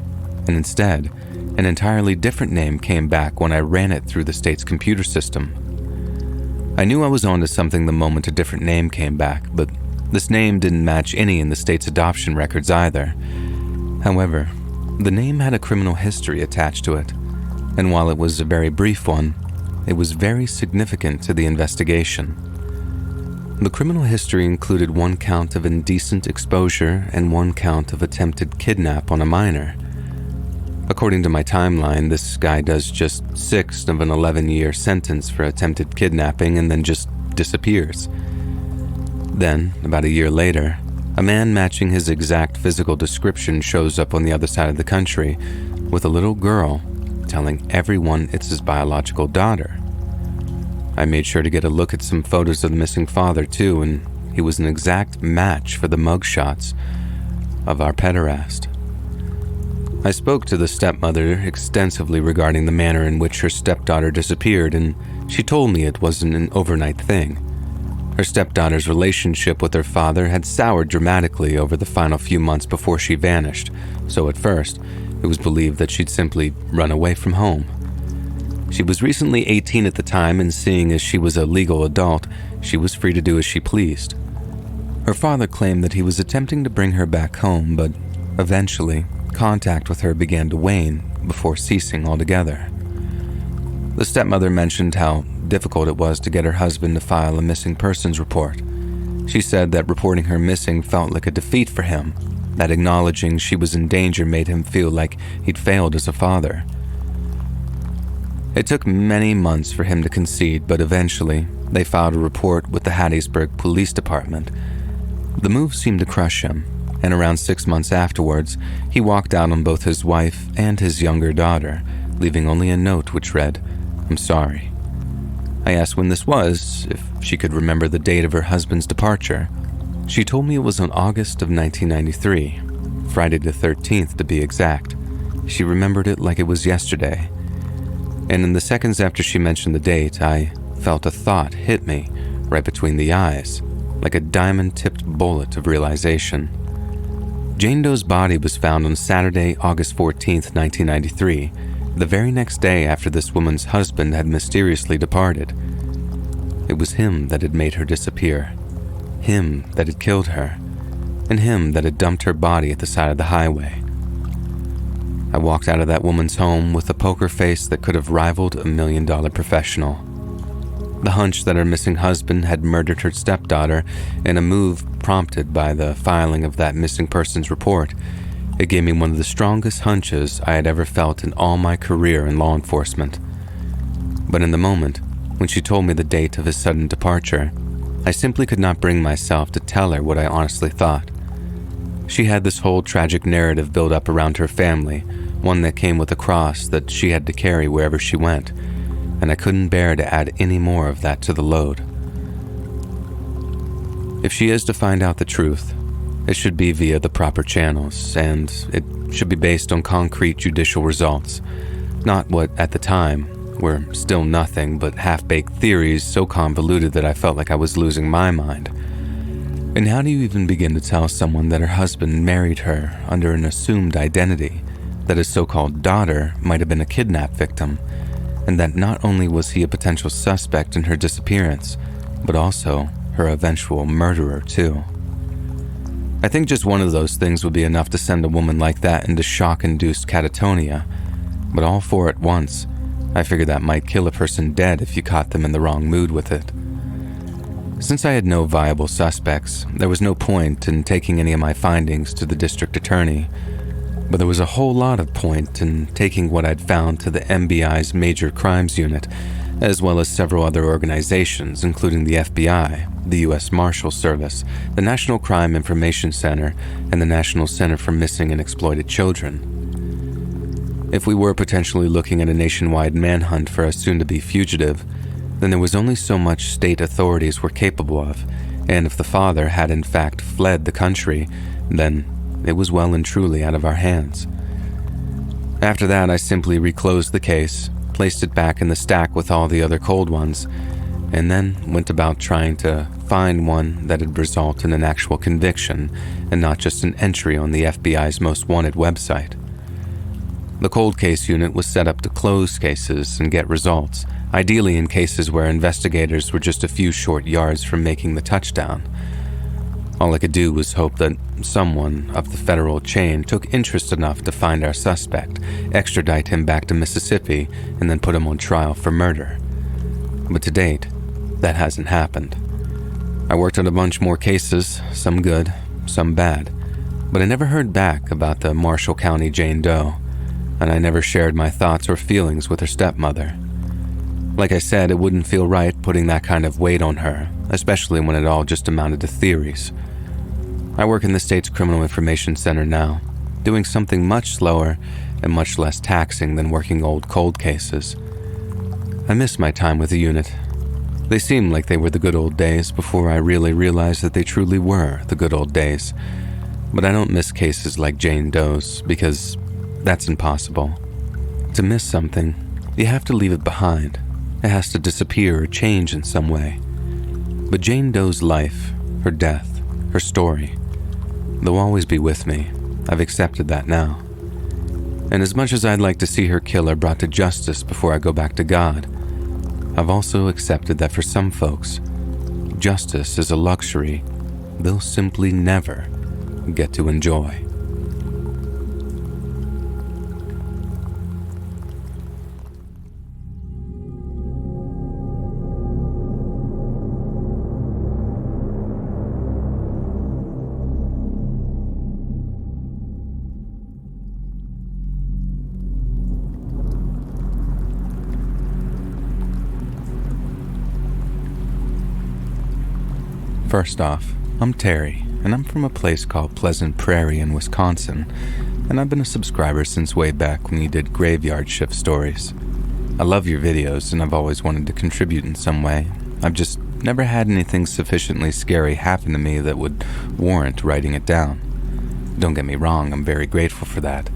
and instead, an entirely different name came back when I ran it through the state's computer system. I knew I was onto something the moment a different name came back, but this name didn't match any in the state's adoption records either. However, the name had a criminal history attached to it, and while it was a very brief one, it was very significant to the investigation. The criminal history included 1 count of indecent exposure and 1 count of attempted kidnap on a minor. According to my timeline, this guy does just 6 of an 11-year sentence for attempted kidnapping and then just disappears. Then, about a year later, a man matching his exact physical description shows up on the other side of the country with a little girl telling everyone it's his biological daughter. I made sure to get a look at some photos of the missing father too, and he was an exact match for the mugshots of our pederast. I spoke to the stepmother extensively regarding the manner in which her stepdaughter disappeared, and she told me it wasn't an overnight thing. Her stepdaughter's relationship with her father had soured dramatically over the final few months before she vanished, so at first, it was believed that she'd simply run away from home. She was recently 18 at the time, and seeing as she was a legal adult, she was free to do as she pleased. Her father claimed that he was attempting to bring her back home, but eventually, contact with her began to wane before ceasing altogether. The stepmother mentioned how difficult it was to get her husband to file a missing persons report. She said that reporting her missing felt like a defeat for him, that acknowledging she was in danger made him feel like he'd failed as a father. It took many months for him to concede, but eventually, they filed a report with the Hattiesburg Police Department. The move seemed to crush him, and around 6 months afterwards, he walked out on both his wife and his younger daughter, leaving only a note which read, "I'm sorry." I asked when this was, if she could remember the date of her husband's departure. She told me it was on August of 1993, Friday the 13th to be exact. She remembered it like it was yesterday. And in the seconds after she mentioned the date, I felt a thought hit me right between the eyes, like a diamond-tipped bullet of realization. Jane Doe's body was found on Saturday, August 14th, 1993, the very next day after this woman's husband had mysteriously departed. It was him that had made her disappear, him that had killed her, and him that had dumped her body at the side of the highway. I walked out of that woman's home with a poker face that could have rivaled a $1 million professional. The hunch that her missing husband had murdered her stepdaughter in a move prompted by the filing of that missing persons report, it gave me one of the strongest hunches I had ever felt in all my career in law enforcement. But in the moment, when she told me the date of his sudden departure, I simply could not bring myself to tell her what I honestly thought. She had this whole tragic narrative built up around her family, one that came with a cross that she had to carry wherever she went, and I couldn't bear to add any more of that to the load. If she is to find out the truth, it should be via the proper channels, and it should be based on concrete judicial results, not what, at the time, were still nothing but half-baked theories so convoluted that I felt like I was losing my mind. And how do you even begin to tell someone that her husband married her under an assumed identity, that his so-called daughter might have been a kidnap victim, and that not only was he a potential suspect in her disappearance, but also her eventual murderer too? I think just one of those things would be enough to send a woman like that into shock-induced catatonia, but all four at once, I figured that might kill a person dead if you caught them in the wrong mood with it. Since I had no viable suspects, there was no point in taking any of my findings to the district attorney, but there was a whole lot of point in taking what I'd found to the MBI's Major Crimes Unit, as well as several other organizations, including the FBI, the U.S. Marshals Service, the National Crime Information Center, and the National Center for Missing and Exploited Children. If we were potentially looking at a nationwide manhunt for a soon-to-be fugitive, then there was only so much state authorities were capable of, and if the father had in fact fled the country, then it was well and truly out of our hands. After that, I simply reclosed the case, placed it back in the stack with all the other cold ones, and then went about trying to find one that would result in an actual conviction and not just an entry on the FBI's most wanted website. The cold case unit was set up to close cases and get results, ideally in cases where investigators were just a few short yards from making the touchdown. All I could do was hope that someone up the federal chain took interest enough to find our suspect, extradite him back to Mississippi, and then put him on trial for murder. But to date, that hasn't happened. I worked on a bunch more cases, some good, some bad, but I never heard back about the Marshall County Jane Doe, and I never shared my thoughts or feelings with her stepmother. Like I said, it wouldn't feel right putting that kind of weight on her, especially when it all just amounted to theories. I work in the state's Criminal Information Center now, doing something much slower and much less taxing than working old cold cases. I miss my time with the unit. They seem like they were the good old days before I really realized that they truly were the good old days. But I don't miss cases like Jane Doe's because that's impossible. To miss something, you have to leave it behind. It has to disappear or change in some way. But Jane Doe's life, her death, her story, they'll always be with me. I've accepted that now. And as much as I'd like to see her killer brought to justice before I go back to God, I've also accepted that for some folks, justice is a luxury they'll simply never get to enjoy. First off, I'm Terry, and I'm from a place called Pleasant Prairie in Wisconsin, and I've been a subscriber since way back when you did graveyard shift stories. I love your videos, and I've always wanted to contribute in some way. I've just never had anything sufficiently scary happen to me that would warrant writing it down. Don't get me wrong, I'm very grateful for that,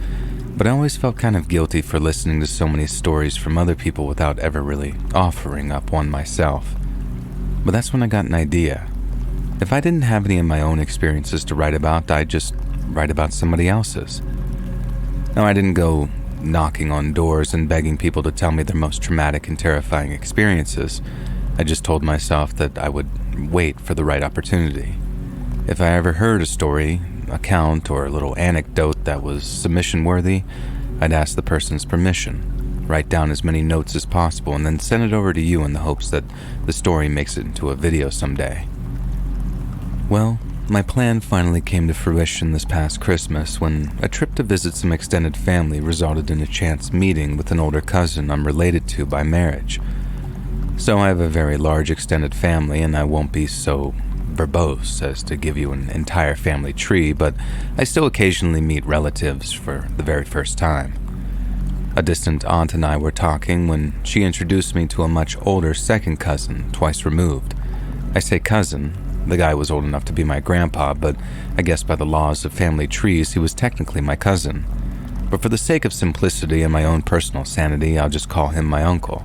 but I always felt kind of guilty for listening to so many stories from other people without ever really offering up one myself. But that's when I got an idea. If I didn't have any of my own experiences to write about, I'd just write about somebody else's. Now, I didn't go knocking on doors and begging people to tell me their most traumatic and terrifying experiences. I just told myself that I would wait for the right opportunity. If I ever heard a story, account, or a little anecdote that was submission-worthy, I'd ask the person's permission, write down as many notes as possible, and then send it over to you in the hopes that the story makes it into a video someday. Well, my plan finally came to fruition this past Christmas when a trip to visit some extended family resulted in a chance meeting with an older cousin I'm related to by marriage. So I have a very large extended family, and I won't be so verbose as to give you an entire family tree, but I still occasionally meet relatives for the very first time. A distant aunt and I were talking when she introduced me to a much older second cousin, twice removed. I say cousin. The guy was old enough to be my grandpa, but I guess by the laws of family trees, he was technically my cousin. But for the sake of simplicity and my own personal sanity, I'll just call him my uncle.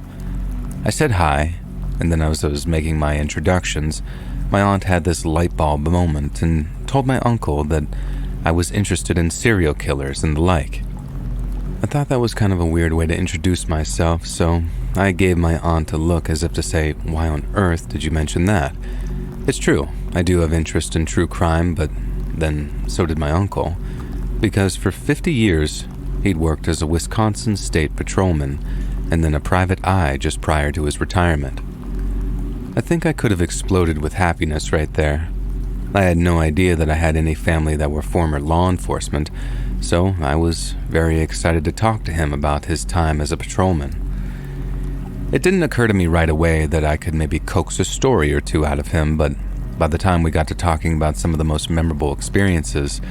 I said hi, and then as I was making my introductions, my aunt had this light bulb moment and told my uncle that I was interested in serial killers and the like. I thought that was kind of a weird way to introduce myself, so I gave my aunt a look as if to say, "Why on earth did you mention that?" It's true, I do have interest in true crime, but then so did my uncle, because for 50 years, he'd worked as a Wisconsin state patrolman and then a private eye just prior to his retirement. I think I could have exploded with happiness right there. I had no idea that I had any family that were former law enforcement, so I was very excited to talk to him about his time as a patrolman. It didn't occur to me right away that I could maybe coax a story or two out of him, but by the time we got to talking about some of the most memorable experiences,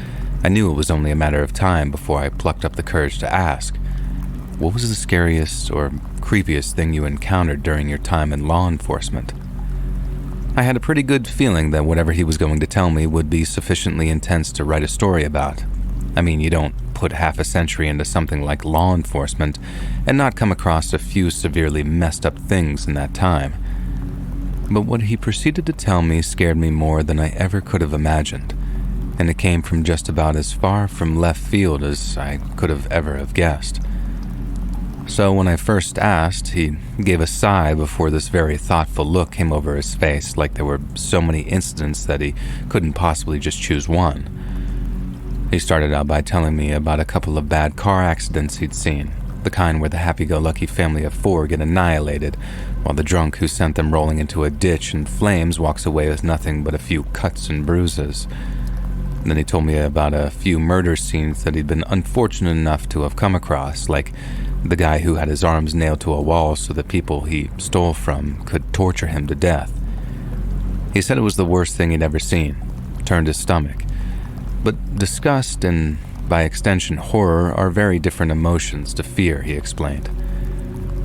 I knew it was only a matter of time before I plucked up the courage to ask, "What was the scariest or creepiest thing you encountered during your time in law enforcement?" I had a pretty good feeling that whatever he was going to tell me would be sufficiently intense to write a story about. I mean, you don't put half a century into something like law enforcement and not come across a few severely messed up things in that time. But what he proceeded to tell me scared me more than I ever could have imagined, and it came from just about as far from left field as I could have ever have guessed. So when I first asked, he gave a sigh before this very thoughtful look came over his face, like there were so many incidents that he couldn't possibly just choose one. He started out by telling me about a couple of bad car accidents he'd seen, the kind where the happy-go-lucky family of 4 get annihilated, while the drunk who sent them rolling into a ditch in flames walks away with nothing but a few cuts and bruises. Then he told me about a few murder scenes that he'd been unfortunate enough to have come across, like the guy who had his arms nailed to a wall so the people he stole from could torture him to death. He said it was the worst thing he'd ever seen, turned his stomach. But disgust and, by extension, horror are very different emotions to fear, he explained.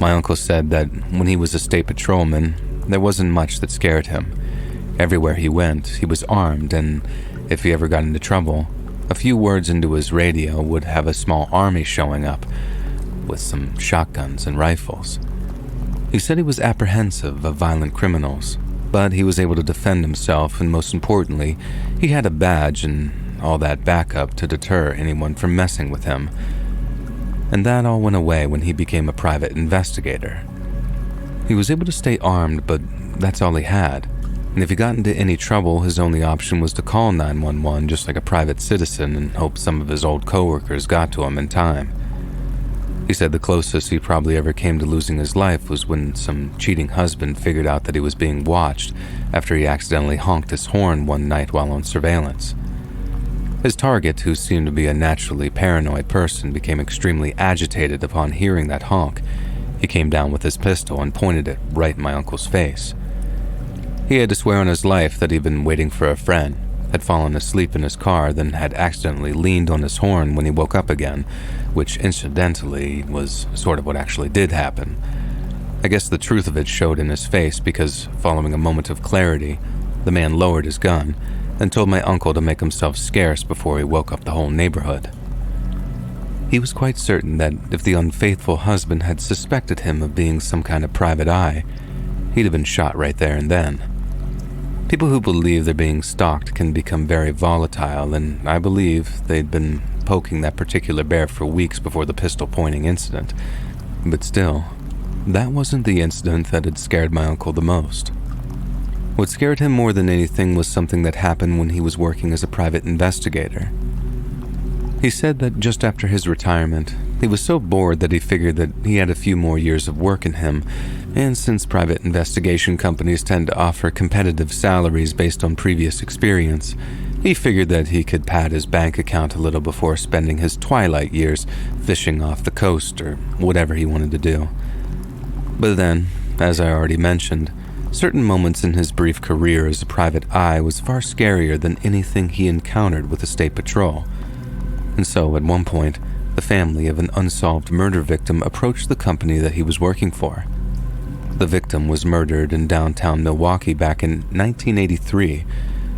My uncle said that when he was a state patrolman, there wasn't much that scared him. Everywhere he went, he was armed, and if he ever got into trouble, a few words into his radio would have a small army showing up with some shotguns and rifles. He said he was apprehensive of violent criminals, but he was able to defend himself, and most importantly, he had a badge and all that backup to deter anyone from messing with him. And that all went away when he became a private investigator. He was able to stay armed, but that's all he had. And if he got into any trouble, his only option was to call 911 just like a private citizen and hope some of his old coworkers got to him in time. He said the closest he probably ever came to losing his life was when some cheating husband figured out that he was being watched after he accidentally honked his horn one night while on surveillance. His target, who seemed to be a naturally paranoid person, became extremely agitated upon hearing that honk. He came down with his pistol and pointed it right in my uncle's face. He had to swear on his life that he'd been waiting for a friend, had fallen asleep in his car, then had accidentally leaned on his horn when he woke up again, which incidentally was sort of what actually did happen. I guess the truth of it showed in his face because, following a moment of clarity, the man lowered his gun and told my uncle to make himself scarce before he woke up the whole neighborhood. He was quite certain that if the unfaithful husband had suspected him of being some kind of private eye, he'd have been shot right there and then. People who believe they're being stalked can become very volatile, and I believe they'd been poking that particular bear for weeks before the pistol-pointing incident. But still, that wasn't the incident that had scared my uncle the most. What scared him more than anything was something that happened when he was working as a private investigator. He said that just after his retirement, he was so bored that he figured that he had a few more years of work in him, and since private investigation companies tend to offer competitive salaries based on previous experience, he figured that he could pad his bank account a little before spending his twilight years fishing off the coast or whatever he wanted to do. But then, as I already mentioned, certain moments in his brief career as a private eye was far scarier than anything he encountered with the state patrol. And so, at one point, the family of an unsolved murder victim approached the company that he was working for. The victim was murdered in downtown Milwaukee back in 1983,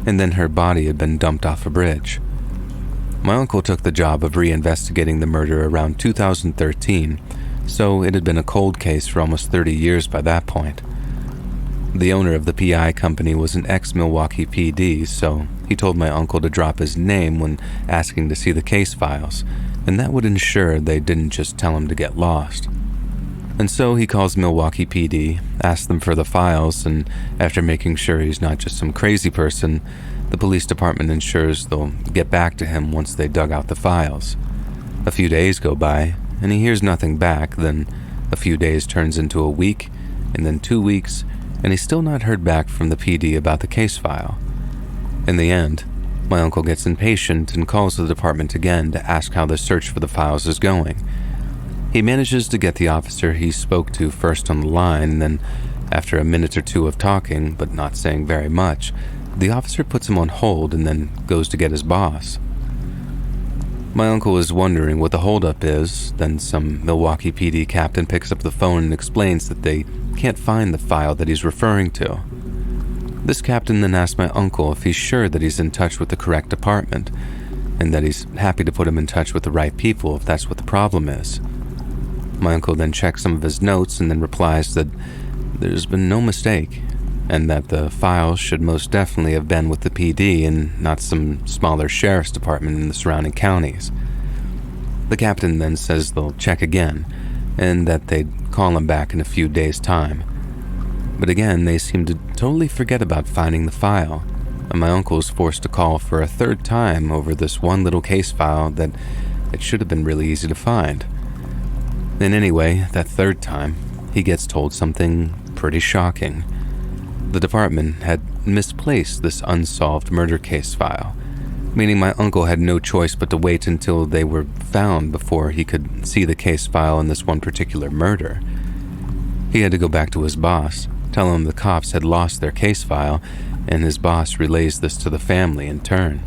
and then her body had been dumped off a bridge. My uncle took the job of reinvestigating the murder around 2013, so it had been a cold case for almost 30 years by that point. The owner of the PI company was an ex-Milwaukee PD, so he told my uncle to drop his name when asking to see the case files, and that would ensure they didn't just tell him to get lost. And so he calls Milwaukee PD, asks them for the files, and after making sure he's not just some crazy person, the police department ensures they'll get back to him once they dug out the files. A few days go by, and he hears nothing back. Then a few days turns into a week, and then 2 weeks, and he's still not heard back from the PD about the case file. In the end, my uncle gets impatient and calls the department again to ask how the search for the files is going. He manages to get the officer he spoke to first on the line, and then, after a minute or two of talking, but not saying very much, the officer puts him on hold and then goes to get his boss. My uncle is wondering what the holdup is, then some Milwaukee PD captain picks up the phone and explains that they can't find the file that he's referring to. This captain then asks my uncle if he's sure that he's in touch with the correct department, and that he's happy to put him in touch with the right people if that's what the problem is. My uncle then checks some of his notes and then replies that there's been no mistake, and that the files should most definitely have been with the PD and not some smaller sheriff's department in the surrounding counties. The captain then says they'll check again, and that they'd call him back in a few days' time. But again, they seem to totally forget about finding the file, and my uncle is forced to call for a third time over this one little case file that it should have been really easy to find. And anyway, that third time, he gets told something pretty shocking. The department had misplaced this unsolved murder case file, meaning my uncle had no choice but to wait until they were found before he could see the case file in this one particular murder. He had to go back to his boss, tell him the cops had lost their case file, and his boss relays this to the family in turn.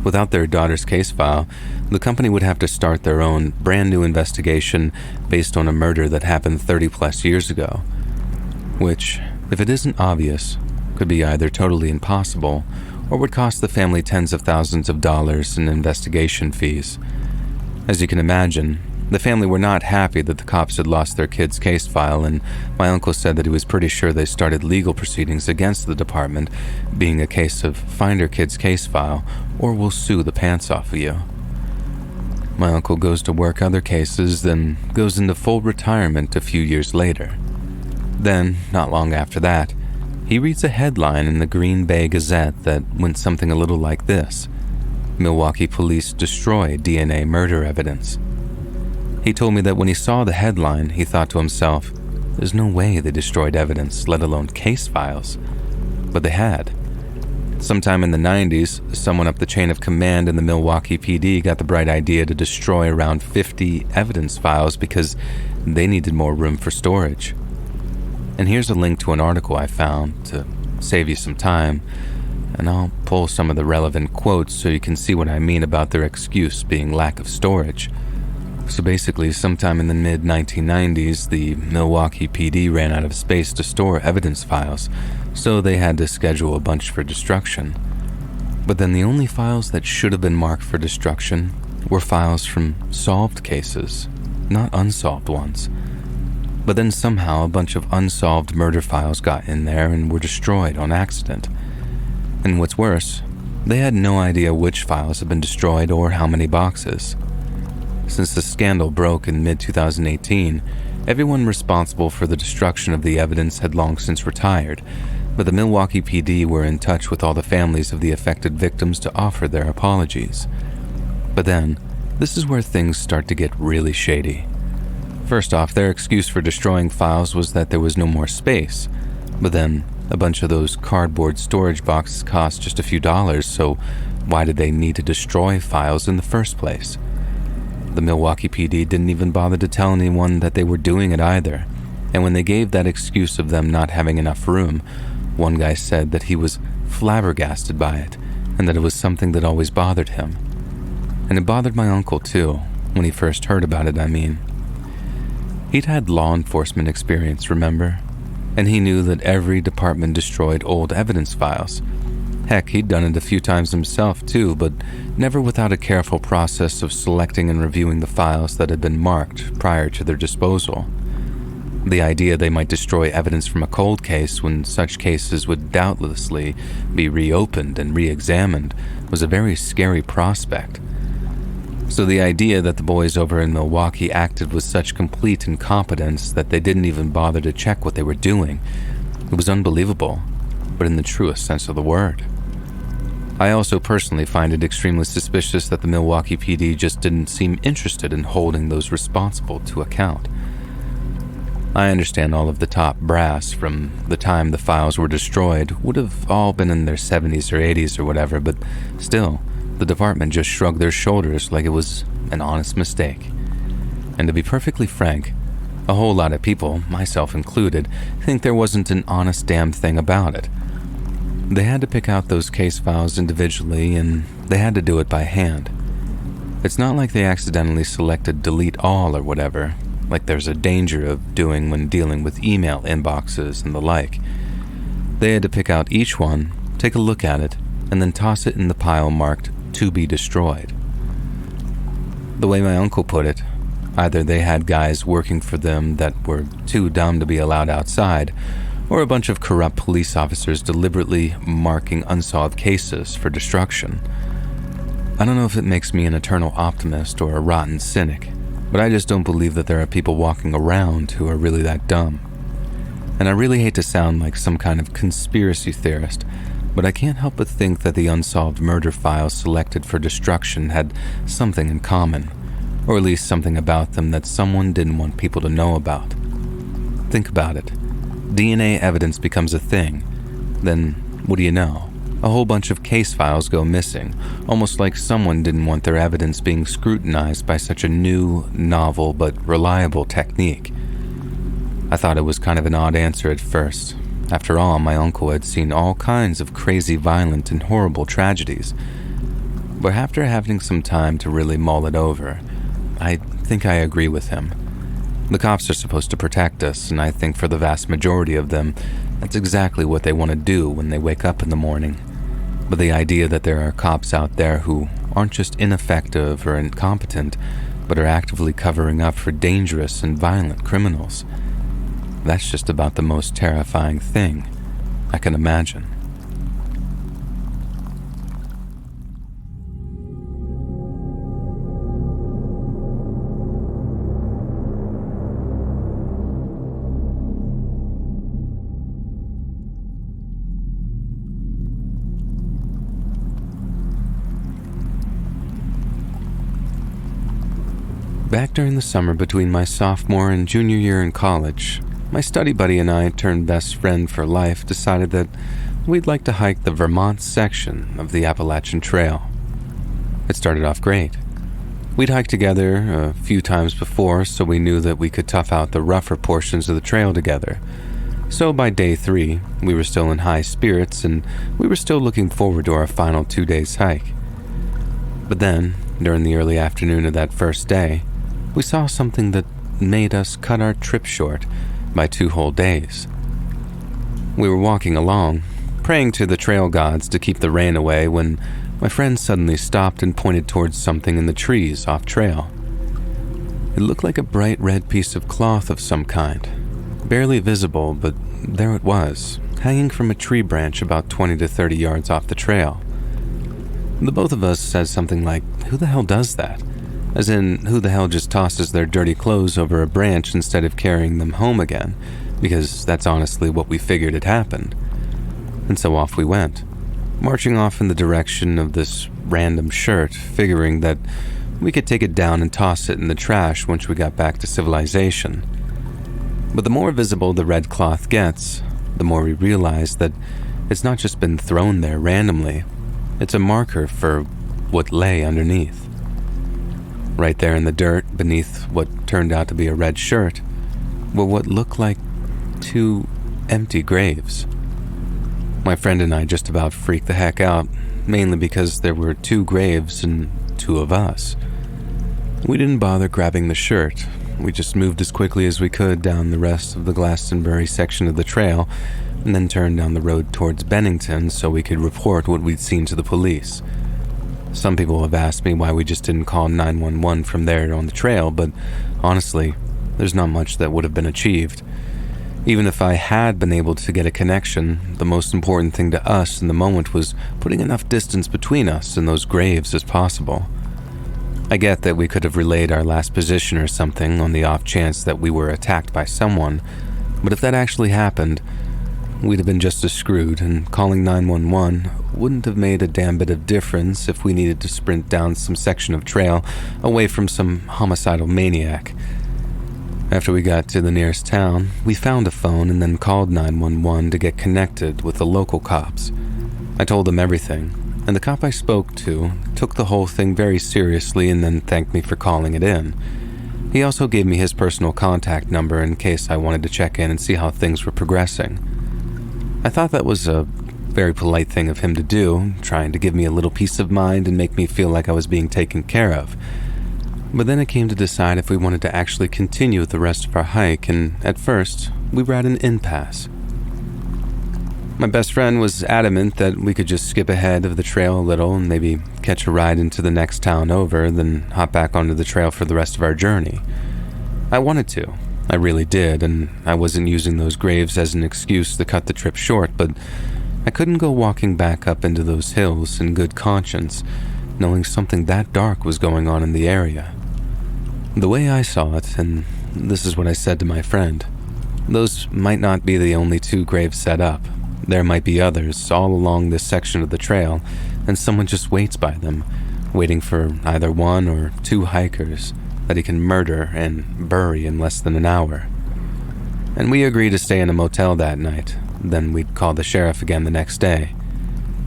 Without their daughter's case file, the company would have to start their own brand new investigation based on a murder that happened 30 plus years ago, which, if it isn't obvious, could be either totally impossible or would cost the family tens of thousands of dollars in investigation fees. As you can imagine, the family were not happy that the cops had lost their kid's case file, and my uncle said that he was pretty sure they started legal proceedings against the department, being a case of find your kid's case file or we'll sue the pants off of you. My uncle goes to work other cases, then goes into full retirement a few years later. Then, not long after that, he reads a headline in the Green Bay Gazette that went something a little like this: Milwaukee police destroy DNA murder evidence. He told me that when he saw the headline, he thought to himself, there's no way they destroyed evidence, let alone case files. But they had. Sometime in the 90s, someone up the chain of command in the Milwaukee PD got the bright idea to destroy around 50 evidence files because they needed more room for storage. And here's a link to an article I found to save you some time, and I'll pull some of the relevant quotes so you can see what I mean about their excuse being lack of storage. So basically, sometime in the mid-1990s, the Milwaukee PD ran out of space to store evidence files, so they had to schedule a bunch for destruction. But then the only files that should have been marked for destruction were files from solved cases, not unsolved ones. But then somehow a bunch of unsolved murder files got in there and were destroyed on accident. And what's worse, they had no idea which files had been destroyed or how many boxes. Since the scandal broke in mid-2018, everyone responsible for the destruction of the evidence had long since retired, but the Milwaukee PD were in touch with all the families of the affected victims to offer their apologies. But then, this is where things start to get really shady. First off, their excuse for destroying files was that there was no more space, but then a bunch of those cardboard storage boxes cost just a few dollars, so why did they need to destroy files in the first place? The Milwaukee PD didn't even bother to tell anyone that they were doing it either, and when they gave that excuse of them not having enough room, one guy said that he was flabbergasted by it, and that it was something that always bothered him. And it bothered my uncle too, when he first heard about it, I mean. He'd had law enforcement experience, remember? And he knew that every department destroyed old evidence files. Heck, he'd done it a few times himself too, but never without a careful process of selecting and reviewing the files that had been marked prior to their disposal. The idea they might destroy evidence from a cold case when such cases would doubtlessly be reopened and re-examined was a very scary prospect. So the idea that the boys over in Milwaukee acted with such complete incompetence that they didn't even bother to check what they were doing, it was unbelievable, but in the truest sense of the word. I also personally find it extremely suspicious that the Milwaukee PD just didn't seem interested in holding those responsible to account. I understand all of the top brass from the time the files were destroyed would have all been in their 70s or 80s or whatever, but still, the department just shrugged their shoulders like it was an honest mistake. And to be perfectly frank, a whole lot of people, myself included, think there wasn't an honest damn thing about it. They had to pick out those case files individually, and they had to do it by hand. It's not like they accidentally selected delete all or whatever, like there's a danger of doing when dealing with email inboxes and the like. They had to pick out each one, take a look at it, and then toss it in the pile marked to be destroyed. The way my uncle put it, either they had guys working for them that were too dumb to be allowed outside, or a bunch of corrupt police officers deliberately marking unsolved cases for destruction. I don't know if it makes me an eternal optimist or a rotten cynic, but I just don't believe that there are people walking around who are really that dumb. And I really hate to sound like some kind of conspiracy theorist, but I can't help but think that the unsolved murder files selected for destruction had something in common, or at least something about them that someone didn't want people to know about. Think about it. DNA evidence becomes a thing. Then, what do you know? A whole bunch of case files go missing, almost like someone didn't want their evidence being scrutinized by such a new, novel, but reliable technique. I thought it was kind of an odd answer at first. After all, my uncle had seen all kinds of crazy, violent, and horrible tragedies. But after having some time to really mull it over, I think I agree with him. The cops are supposed to protect us, and I think for the vast majority of them, that's exactly what they want to do when they wake up in the morning. But the idea that there are cops out there who aren't just ineffective or incompetent, but are actively covering up for dangerous and violent criminals, that's just about the most terrifying thing I can imagine. Back during the summer between my sophomore and junior year in college, my study buddy and I, turned best friend for life, decided that we'd like to hike the Vermont section of the Appalachian Trail. It started off great. We'd hiked together a few times before, so we knew that we could tough out the rougher portions of the trail together. So by day 3, we were still in high spirits, and we were still looking forward to our final 2 days hike. But then, during the early afternoon of that first day, we saw something that made us cut our trip short by 2 whole days. We were walking along, praying to the trail gods to keep the rain away, when my friend suddenly stopped and pointed towards something in the trees off trail. It looked like a bright red piece of cloth of some kind, Barely visible, but there it was, hanging from a tree branch about 20 to 30 yards off the trail. The both of us said something like, "Who the hell does that?" As in, who the hell just tosses their dirty clothes over a branch instead of carrying them home again, because that's honestly what we figured had happened. And so off we went, marching off in the direction of this random shirt, figuring that we could take it down and toss it in the trash once we got back to civilization. But the more visible the red cloth gets, the more we realize that it's not just been thrown there randomly. It's a marker for what lay underneath. Right there in the dirt, beneath what turned out to be a red shirt, were what looked like 2 empty graves. My friend and I just about freaked the heck out, mainly because there were 2 graves and 2 of us. We didn't bother grabbing the shirt. We just moved as quickly as we could down the rest of the Glastonbury section of the trail, and then turned down the road towards Bennington so we could report what we'd seen to the police. Some people have asked me why we just didn't call 911 from there on the trail, but honestly, there's not much that would have been achieved. Even if I had been able to get a connection, the most important thing to us in the moment was putting enough distance between us and those graves as possible. I get that we could have relayed our last position or something on the off chance that we were attacked by someone, but if that actually happened, we'd have been just as screwed, and calling 911 wouldn't have made a damn bit of difference if we needed to sprint down some section of trail away from some homicidal maniac. After we got to the nearest town, we found a phone and then called 911 to get connected with the local cops. I told them everything, and the cop I spoke to took the whole thing very seriously and then thanked me for calling it in. He also gave me his personal contact number in case I wanted to check in and see how things were progressing. I thought that was a very polite thing of him to do, trying to give me a little peace of mind and make me feel like I was being taken care of. But then it came to decide if we wanted to actually continue the rest of our hike, and at first, we were at an impasse. My best friend was adamant that we could just skip ahead of the trail a little and maybe catch a ride into the next town over, then hop back onto the trail for the rest of our journey. I wanted to. I really did, and I wasn't using those graves as an excuse to cut the trip short, but I couldn't go walking back up into those hills in good conscience, knowing something that dark was going on in the area. The way I saw it, and this is what I said to my friend, those might not be the only 2 graves set up. There might be others all along this section of the trail, and someone just waits by them, waiting for either 1 or 2 hikers that he can murder and bury in less than an hour. And we agreed to stay in a motel that night, then we'd call the sheriff again the next day.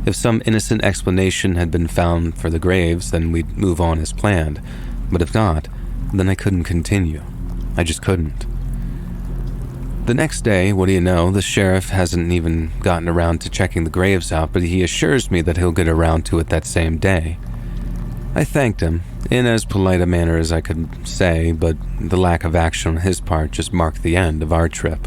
If some innocent explanation had been found for the graves, then we'd move on as planned, but if not, then I couldn't continue. I just couldn't. The next day, what do you know, the sheriff hasn't even gotten around to checking the graves out, but he assures me that he'll get around to it that same day. I thanked him, in as polite a manner as I could say, but the lack of action on his part just marked the end of our trip.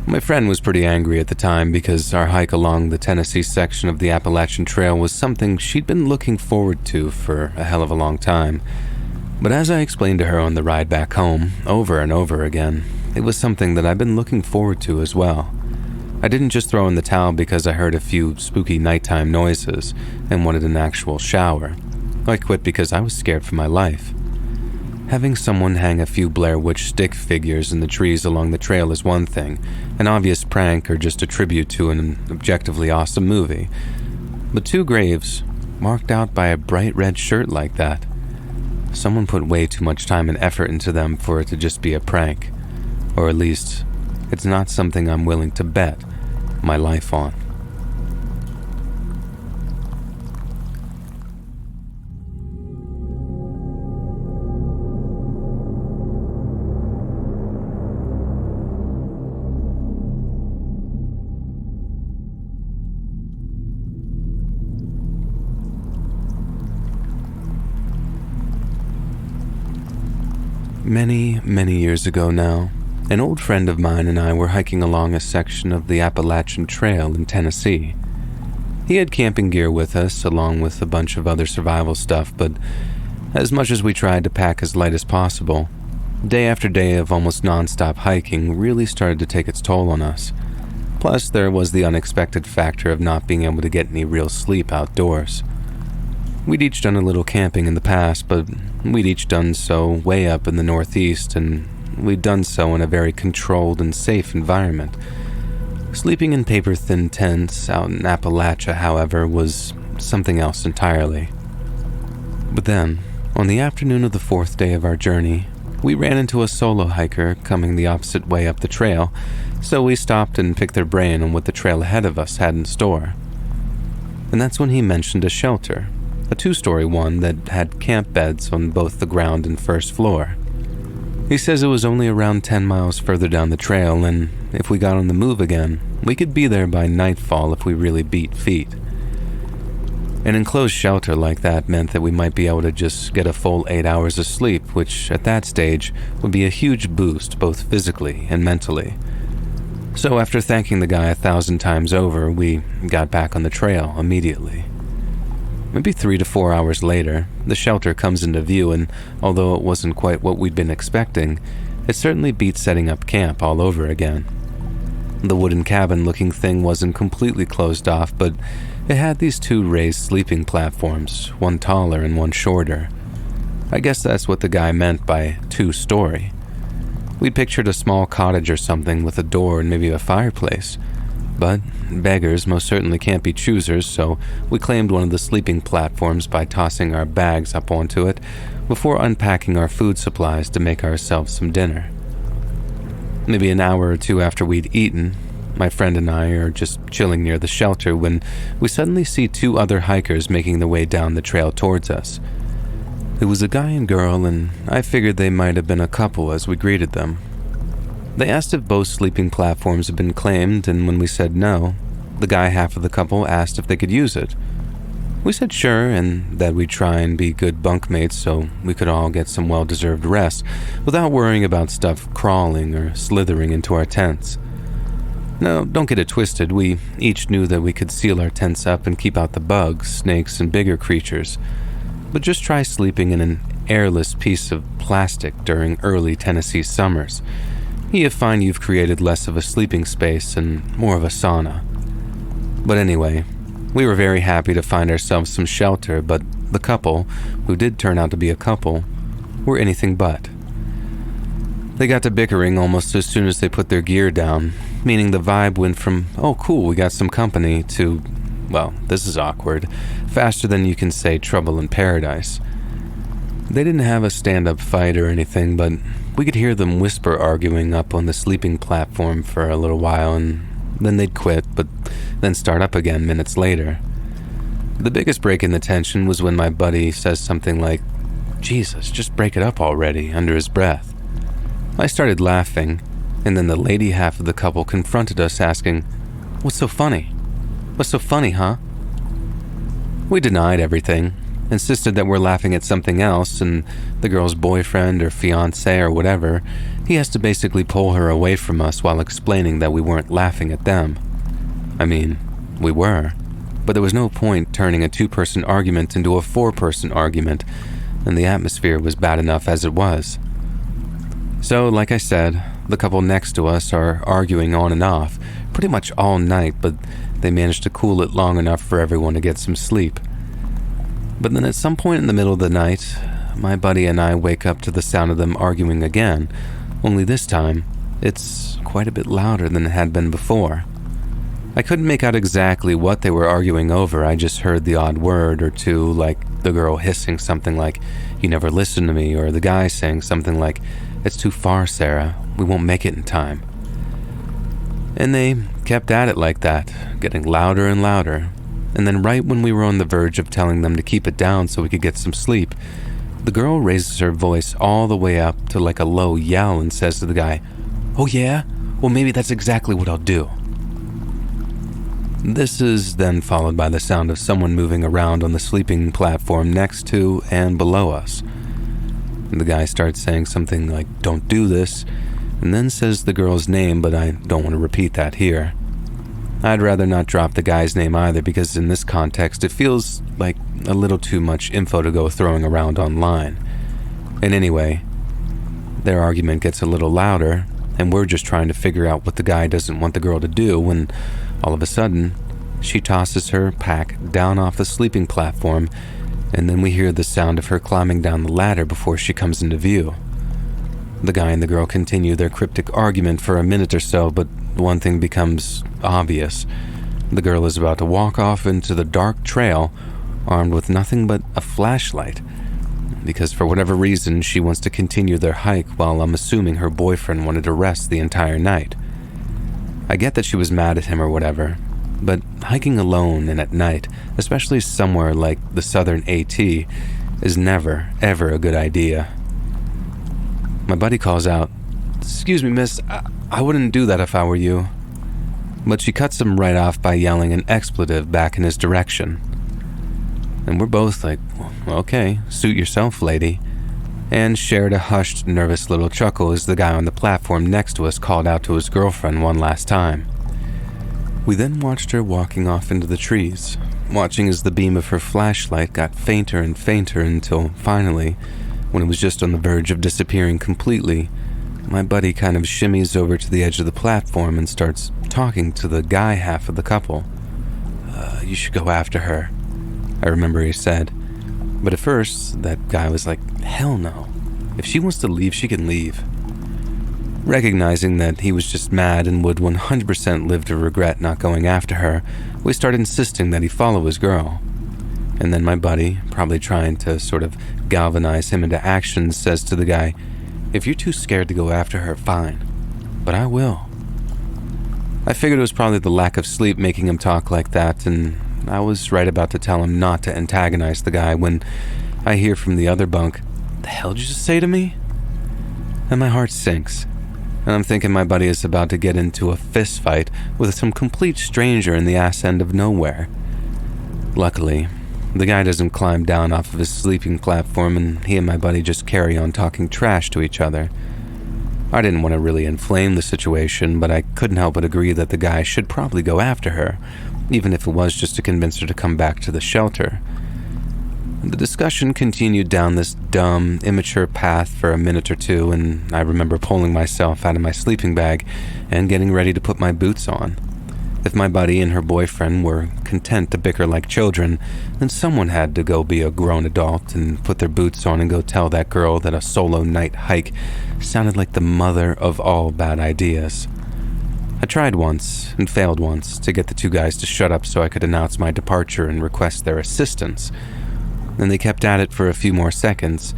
My friend was pretty angry at the time because our hike along the Tennessee section of the Appalachian Trail was something she'd been looking forward to for a hell of a long time. But as I explained to her on the ride back home, over and over again, it was something that I'd been looking forward to as well. I didn't just throw in the towel because I heard a few spooky nighttime noises and wanted an actual shower. I quit because I was scared for my life. Having someone hang a few Blair Witch stick figures in the trees along the trail is one thing, an obvious prank or just a tribute to an objectively awesome movie. But 2 graves, marked out by a bright red shirt like that, someone put way too much time and effort into them for it to just be a prank. Or at least, it's not something I'm willing to bet my life on. Many years ago now, an old friend of mine and I were hiking along a section of the Appalachian Trail in Tennessee. He had camping gear with us, along with a bunch of other survival stuff, but as much as we tried to pack as light as possible, Day after day of almost non-stop hiking really started to take its toll on us. Plus, there was the unexpected factor of not being able to get any real sleep outdoors. We'd each done a little camping in the past, but we'd each done so way up in the Northeast, and we'd done so in a very controlled and safe environment. Sleeping in paper-thin tents out in Appalachia, however, was something else entirely. But then, on the afternoon of the 4th day of our journey, we ran into a solo hiker coming the opposite way up the trail, so we stopped and picked their brain on what the trail ahead of us had in store. And that's when he mentioned a shelter, a 2-story one that had camp beds on both the ground and first floor. He says it was only around 10 miles further down the trail, and if we got on the move again, we could be there by nightfall if we really beat feet. An enclosed shelter like that meant that we might be able to just get a full 8 hours of sleep, which at that stage would be a huge boost both physically and mentally. So after thanking the guy 1,000 times over, we got back on the trail immediately. Maybe 3 to 4 hours later, the shelter comes into view, and although it wasn't quite what we'd been expecting, it certainly beat setting up camp all over again. The wooden cabin-looking thing wasn't completely closed off, but it had these 2 raised sleeping platforms, one taller and one shorter. I guess that's what the guy meant by 2-story. We pictured a small cottage or something with a door and maybe a fireplace. But beggars most certainly can't be choosers, so we claimed one of the sleeping platforms by tossing our bags up onto it before unpacking our food supplies to make ourselves some dinner. Maybe an hour or 2 after we'd eaten, my friend and I are just chilling near the shelter when we suddenly see 2 other hikers making their way down the trail towards us. It was a guy and girl, and I figured they might have been a couple as we greeted them. They asked if both sleeping platforms had been claimed, and when we said no, the guy half of the couple asked if they could use it. We said sure, and that we'd try and be good bunkmates so we could all get some well-deserved rest without worrying about stuff crawling or slithering into our tents. Now, don't get it twisted, we each knew that we could seal our tents up and keep out the bugs, snakes, and bigger creatures. But just try sleeping in an airless piece of plastic during early Tennessee summers. You find you've created less of a sleeping space and more of a sauna. But anyway, we were very happy to find ourselves some shelter, but the couple, who did turn out to be a couple, were anything but. They got to bickering almost as soon as they put their gear down, meaning the vibe went from, oh cool, we got some company, to, well, this is awkward, faster than you can say trouble in paradise. They didn't have a stand-up fight or anything, but we could hear them whisper arguing up on the sleeping platform for a little while, and then they'd quit, but then start up again minutes later. The biggest break in the tension was when my buddy says something like, "Jesus, just break it up already," under his breath. I started laughing, and then the lady half of the couple confronted us asking, "What's so funny? What's so funny, huh?" We denied everything, insisted that we're laughing at something else, and the girl's boyfriend or fiancé or whatever, he has to basically pull her away from us while explaining that we weren't laughing at them. I mean, we were, but there was no point turning a 2-person argument into a 4-person argument, and the atmosphere was bad enough as it was. So, like I said, the couple next to us are arguing on and off, pretty much all night, but they managed to cool it long enough for everyone to get some sleep. But then at some point in the middle of the night, my buddy and I wake up to the sound of them arguing again, only this time, it's quite a bit louder than it had been before. I couldn't make out exactly what they were arguing over, I just heard the odd word or two, like the girl hissing something like, "You never listen to me," or the guy saying something like, "It's too far, Sarah, we won't make it in time." And they kept at it like that, getting louder and louder. And then right when we were on the verge of telling them to keep it down so we could get some sleep, the girl raises her voice all the way up to like a low yell and says to the guy, "Oh yeah? Well, maybe that's exactly what I'll do." This is then followed by the sound of someone moving around on the sleeping platform next to and below us. The guy starts saying something like, "Don't do this," and then says the girl's name, but I don't want to repeat that here. I'd rather not drop the guy's name either, because in this context it feels like a little too much info to go throwing around online. And anyway, Their argument gets a little louder, and we're just trying to figure out what the guy doesn't want the girl to do when, all of a sudden, she tosses her pack down off the sleeping platform, and then we hear the sound of her climbing down the ladder before she comes into view. The guy and the girl continue their cryptic argument for a minute or so, but one thing becomes obvious. The girl is about to walk off into the dark trail, armed with nothing but a flashlight, because for whatever reason she wants to continue their hike while I'm assuming her boyfriend wanted to rest the entire night. I get that she was mad at him or whatever, but hiking alone and at night, especially somewhere like the southern AT, is never, ever a good idea. My buddy calls out, "Excuse me, miss, I wouldn't do that if I were you." But she cuts him right off by yelling an expletive back in his direction. And we're both like, well, okay, suit yourself, lady, and shared a hushed, nervous little chuckle as the guy on the platform next to us called out to his girlfriend one last time. We then watched her walking off into the trees, watching as the beam of her flashlight got fainter and fainter until finally, when it was just on the verge of disappearing completely, my buddy kind of shimmies over to the edge of the platform and starts talking to the guy half of the couple. You should go after her," I remember he said. But at first, that guy was like, hell no. If she wants to leave, she can leave. Recognizing that he was just mad and would 100% live to regret not going after her, we started insisting that he follow his girl. And then my buddy, probably trying to sort of galvanize him into action, says to the guy, "If you're too scared to go after her, fine, but I will." I figured it was probably the lack of sleep making him talk like that, and I was right about to tell him not to antagonize the guy when I hear from the other bunk, "The hell did you just say to me?" And my heart sinks, and I'm thinking my buddy is about to get into a fist fight with some complete stranger in the ass end of nowhere. Luckily, the guy doesn't climb down off of his sleeping platform, and he and my buddy just carry on talking trash to each other. I didn't want to really inflame the situation, but I couldn't help but agree that the guy should probably go after her, even if it was just to convince her to come back to the shelter. The discussion continued down this dumb, immature path for a minute or two, and I remember pulling myself out of my sleeping bag and getting ready to put my boots on. If my buddy and her boyfriend were content to bicker like children, then someone had to go be a grown adult and put their boots on and go tell that girl that a solo night hike sounded like the mother of all bad ideas. I tried once, and failed once, to get the two guys to shut up so I could announce my departure and request their assistance. Then they kept at it for a few more seconds,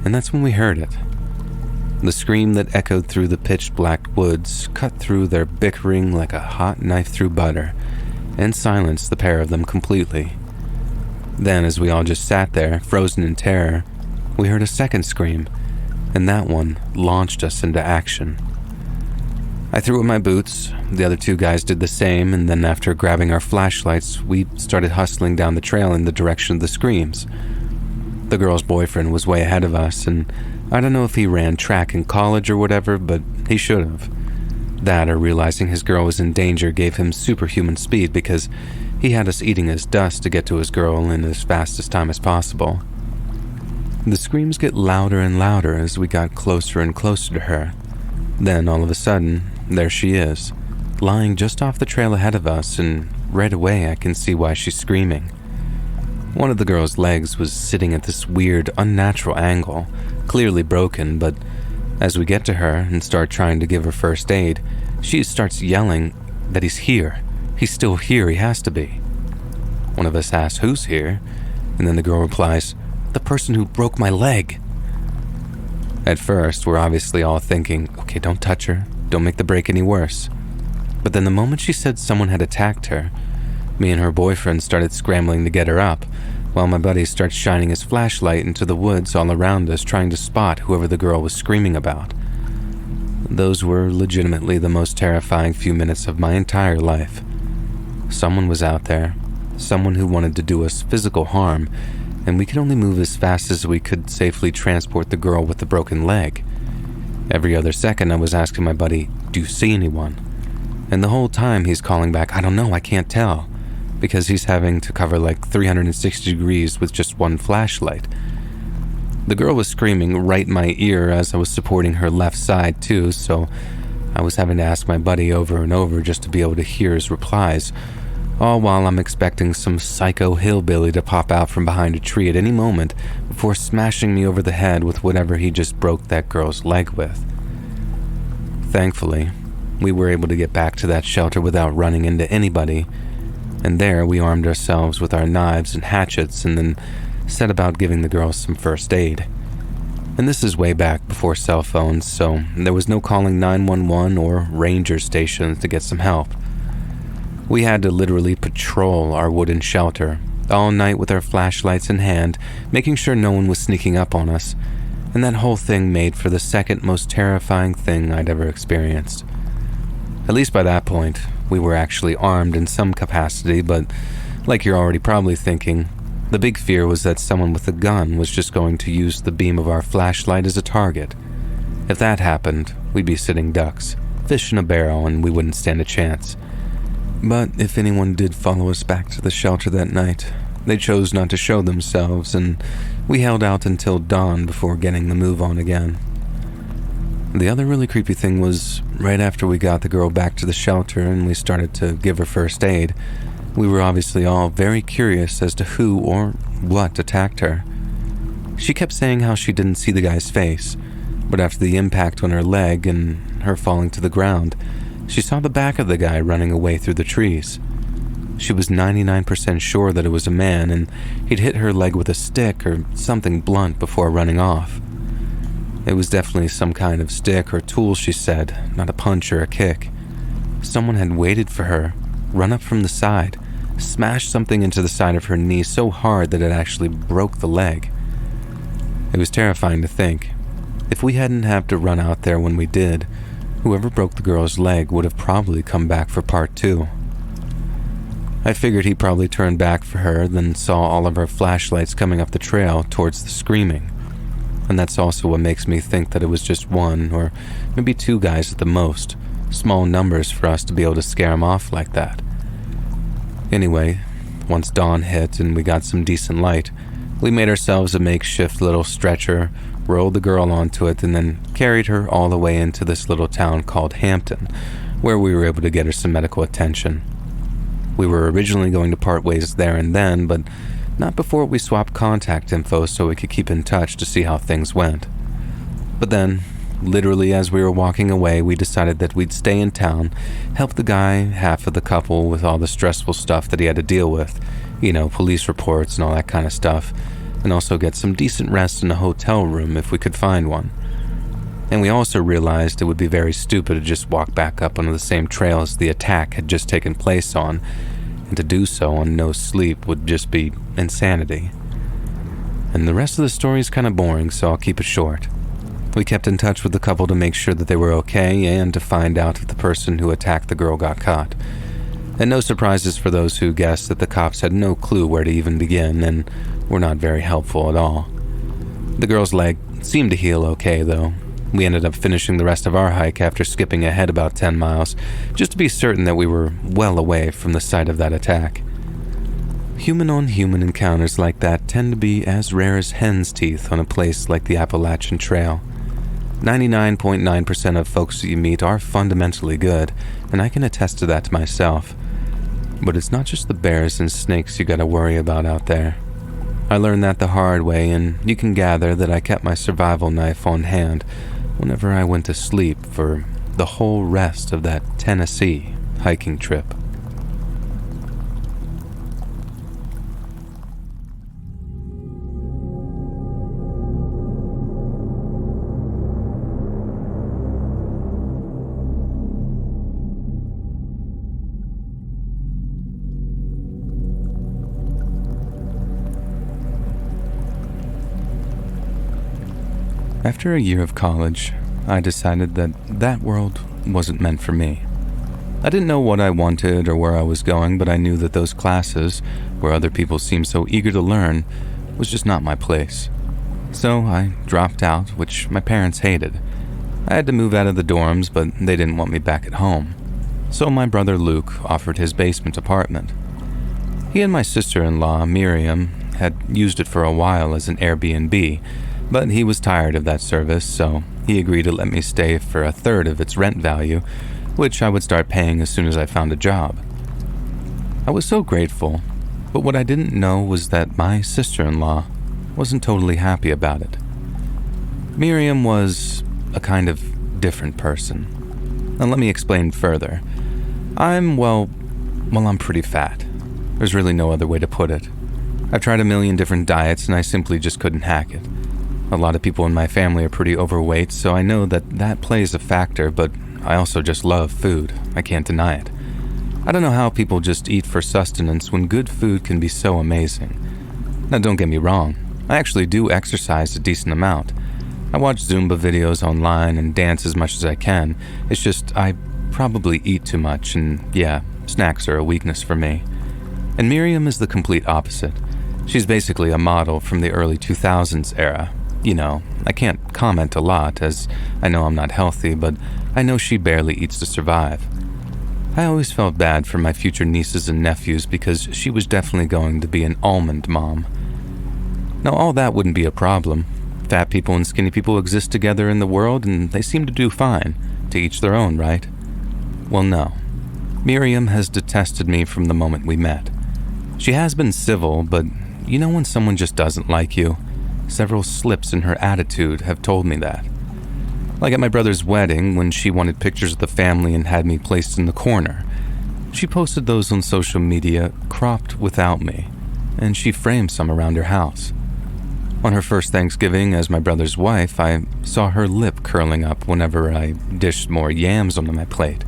and that's when we heard it. The scream that echoed through the pitch-black woods cut through their bickering like a hot knife through butter, and silenced the pair of them completely. Then, as we all just sat there, frozen in terror, we heard a second scream, and that one launched us into action. I threw up my boots, the other two guys did the same, and then after grabbing our flashlights, we started hustling down the trail in the direction of the screams. The girl's boyfriend was way ahead of us, and I don't know if he ran track in college or whatever, but he should have. That or realizing his girl was in danger gave him superhuman speed because he had us eating his dust to get to his girl in as fast as time as possible. The screams get louder and louder as we got closer and closer to her. Then, all of a sudden, there she is, lying just off the trail ahead of us, and right away I can see why she's screaming. One of the girl's legs was sitting at this weird, unnatural angle, clearly broken, but as we get to her and start trying to give her first aid, she starts yelling that he's here. He's still here, he has to be. One of us asks, "Who's here?" And then the girl replies, "The person who broke my leg." At first, we're obviously all thinking, okay, don't touch her, don't make the break any worse. But then the moment she said someone had attacked her, me and her boyfriend started scrambling to get her up, while my buddy starts shining his flashlight into the woods all around us trying to spot whoever the girl was screaming about. Those were legitimately the most terrifying few minutes of my entire life. Someone was out there, someone who wanted to do us physical harm, and we could only move as fast as we could safely transport the girl with the broken leg. Every other second I was asking my buddy, "Do you see anyone?" And the whole time he's calling back, "I don't know, I can't tell," because he's having to cover like 360 degrees with just one flashlight. The girl was screaming right in my ear as I was supporting her left side too, so I was having to ask my buddy over and over just to be able to hear his replies, all while I'm expecting some psycho hillbilly to pop out from behind a tree at any moment before smashing me over the head with whatever he just broke that girl's leg with. Thankfully, we were able to get back to that shelter without running into anybody, and there we armed ourselves with our knives and hatchets and then set about giving the girls some first aid. And this is way back before cell phones, so there was no calling 911 or ranger stations to get some help. We had to literally patrol our wooden shelter all night with our flashlights in hand, making sure no one was sneaking up on us, and that whole thing made for the second most terrifying thing I'd ever experienced. At least by that point, we were actually armed in some capacity, but like you're already probably thinking, the big fear was that someone with a gun was just going to use the beam of our flashlight as a target. If that happened, we'd be sitting ducks, fish in a barrel, and we wouldn't stand a chance. But if anyone did follow us back to the shelter that night, they chose not to show themselves, and we held out until dawn before getting the move on again. The other really creepy thing was, right after we got the girl back to the shelter and we started to give her first aid, we were obviously all very curious as to who or what attacked her. She kept saying how she didn't see the guy's face, but after the impact on her leg and her falling to the ground, she saw the back of the guy running away through the trees. She was 99% sure that it was a man and he'd hit her leg with a stick or something blunt before running off. It was definitely some kind of stick or tool, she said, not a punch or a kick. Someone had waited for her, run up from the side, smashed something into the side of her knee so hard that it actually broke the leg. It was terrifying to think. If we hadn't had to run out there when we did, whoever broke the girl's leg would have probably come back for part 2. I figured he probably turned back for her, then saw all of our flashlights coming up the trail towards the screaming. And that's also what makes me think that it was just one or maybe 2 guys at the most, small numbers for us to be able to scare him off like that. Anyway, once dawn hit and we got some decent light, we made ourselves a makeshift little stretcher, rolled the girl onto it, and then carried her all the way into this little town called Hampton, where we were able to get her some medical attention. We were originally going to part ways there and then, but not before we swapped contact info so we could keep in touch to see how things went. But then, literally as we were walking away, we decided that we'd stay in town, help the guy, half of the couple, with all the stressful stuff that he had to deal with, police reports and all that kind of stuff, and also get some decent rest in a hotel room if we could find one. And we also realized it would be very stupid to just walk back up onto the same trail as the attack had just taken place on, and to do so on no sleep would just be insanity. And the rest of the story is kind of boring, so I'll keep it short. We kept in touch with the couple to make sure that they were okay and to find out if the person who attacked the girl got caught. And no surprises for those who guessed that the cops had no clue where to even begin and were not very helpful at all. The girl's leg seemed to heal okay, though. We ended up finishing the rest of our hike after skipping ahead about 10 miles, just to be certain that we were well away from the site of that attack. Human-on-human encounters like that tend to be as rare as hen's teeth on a place like the Appalachian Trail. 99.9% of folks that you meet are fundamentally good, and I can attest to that myself. But it's not just the bears and snakes you gotta worry about out there. I learned that the hard way, and you can gather that I kept my survival knife on hand whenever I went to sleep for the whole rest of that Tennessee hiking trip. After a year of college, I decided that that world wasn't meant for me. I didn't know what I wanted or where I was going, but I knew that those classes, where other people seemed so eager to learn, was just not my place. So I dropped out, which my parents hated. I had to move out of the dorms, but they didn't want me back at home. So my brother Luke offered his basement apartment. He and my sister-in-law, Miriam, had used it for a while as an Airbnb, But he was tired of that service, so he agreed to let me stay for a third of its rent value, which I would start paying as soon as I found a job. I was so grateful, but what I didn't know was that my sister-in-law wasn't totally happy about it. Miriam was a kind of different person. And let me explain further. I'm pretty fat. There's really no other way to put it. I've tried a million different diets and I simply just couldn't hack it. A lot of people in my family are pretty overweight, so I know that plays a factor, but I also just love food. I can't deny it. I don't know how people just eat for sustenance when good food can be so amazing. Now don't get me wrong, I actually do exercise a decent amount. I watch Zumba videos online and dance as much as I can. It's just I probably eat too much, and yeah, snacks are a weakness for me. And Miriam is the complete opposite. She's basically a model from the early 2000s era. You know, I can't comment a lot as I know I'm not healthy, but I know she barely eats to survive. I always felt bad for my future nieces and nephews because she was definitely going to be an almond mom. Now, all that wouldn't be a problem. Fat people and skinny people exist together in the world and they seem to do fine, to each their own, right? Well, no. Miriam has detested me from the moment we met. She has been civil, but you know when someone just doesn't like you? Several slips in her attitude have told me that. Like at my brother's wedding, when she wanted pictures of the family and had me placed in the corner. She posted those on social media, cropped without me, and she framed some around her house. On her first Thanksgiving as my brother's wife, I saw her lip curling up whenever I dished more yams onto my plate.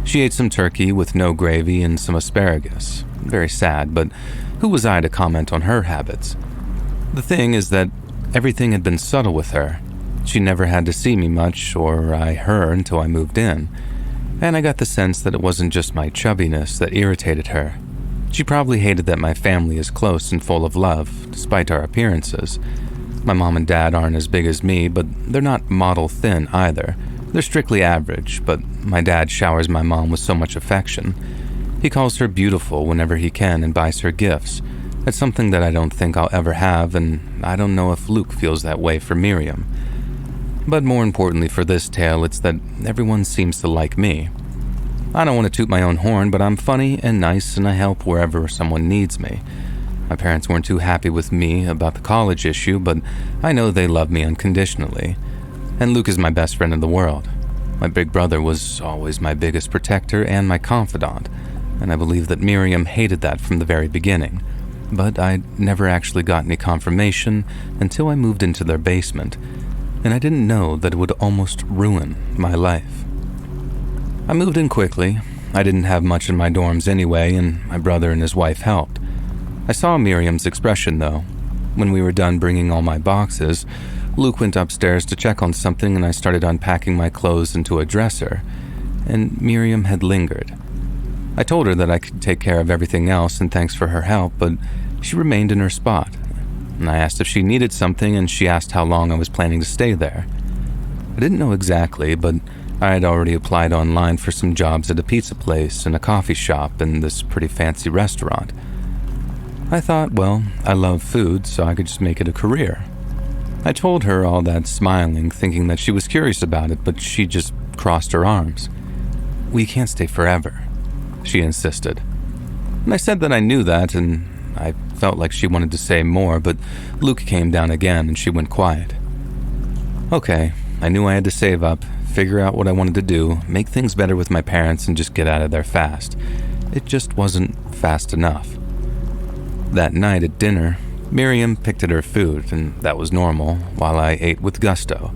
She ate some turkey with no gravy and some asparagus. Very sad, but who was I to comment on her habits? The thing is that everything had been subtle with her. She never had to see me much, or I her until I moved in. And I got the sense that it wasn't just my chubbiness that irritated her. She probably hated that my family is close and full of love, despite our appearances. My mom and dad aren't as big as me, but they're not model thin either. They're strictly average, but my dad showers my mom with so much affection. He calls her beautiful whenever he can and buys her gifts. It's something that I don't think I'll ever have, and I don't know if Luke feels that way for Miriam. But more importantly for this tale, it's that everyone seems to like me. I don't want to toot my own horn, but I'm funny and nice and I help wherever someone needs me. My parents weren't too happy with me about the college issue, but I know they love me unconditionally. And Luke is my best friend in the world. My big brother was always my biggest protector and my confidant, and I believe that Miriam hated that from the very beginning. But I never actually got any confirmation until I moved into their basement, and I didn't know that it would almost ruin my life. I moved in quickly. I didn't have much in my dorms anyway, and my brother and his wife helped. I saw Miriam's expression, though. When we were done bringing all my boxes, Luke went upstairs to check on something and I started unpacking my clothes into a dresser, and Miriam had lingered. I told her that I could take care of everything else and thanks for her help, but she remained in her spot. And I asked if she needed something and she asked how long I was planning to stay there. I didn't know exactly, but I had already applied online for some jobs at a pizza place and a coffee shop and this pretty fancy restaurant. I thought, well, I love food, so I could just make it a career. I told her all that smiling, thinking that she was curious about it, but she just crossed her arms. "We can't stay forever," she insisted. And I said that I knew that, and I felt like she wanted to say more, but Luke came down again and she went quiet. Okay, I knew I had to save up, figure out what I wanted to do, make things better with my parents, and just get out of there fast. It just wasn't fast enough. That night at dinner, Miriam picked at her food, and that was normal, while I ate with gusto.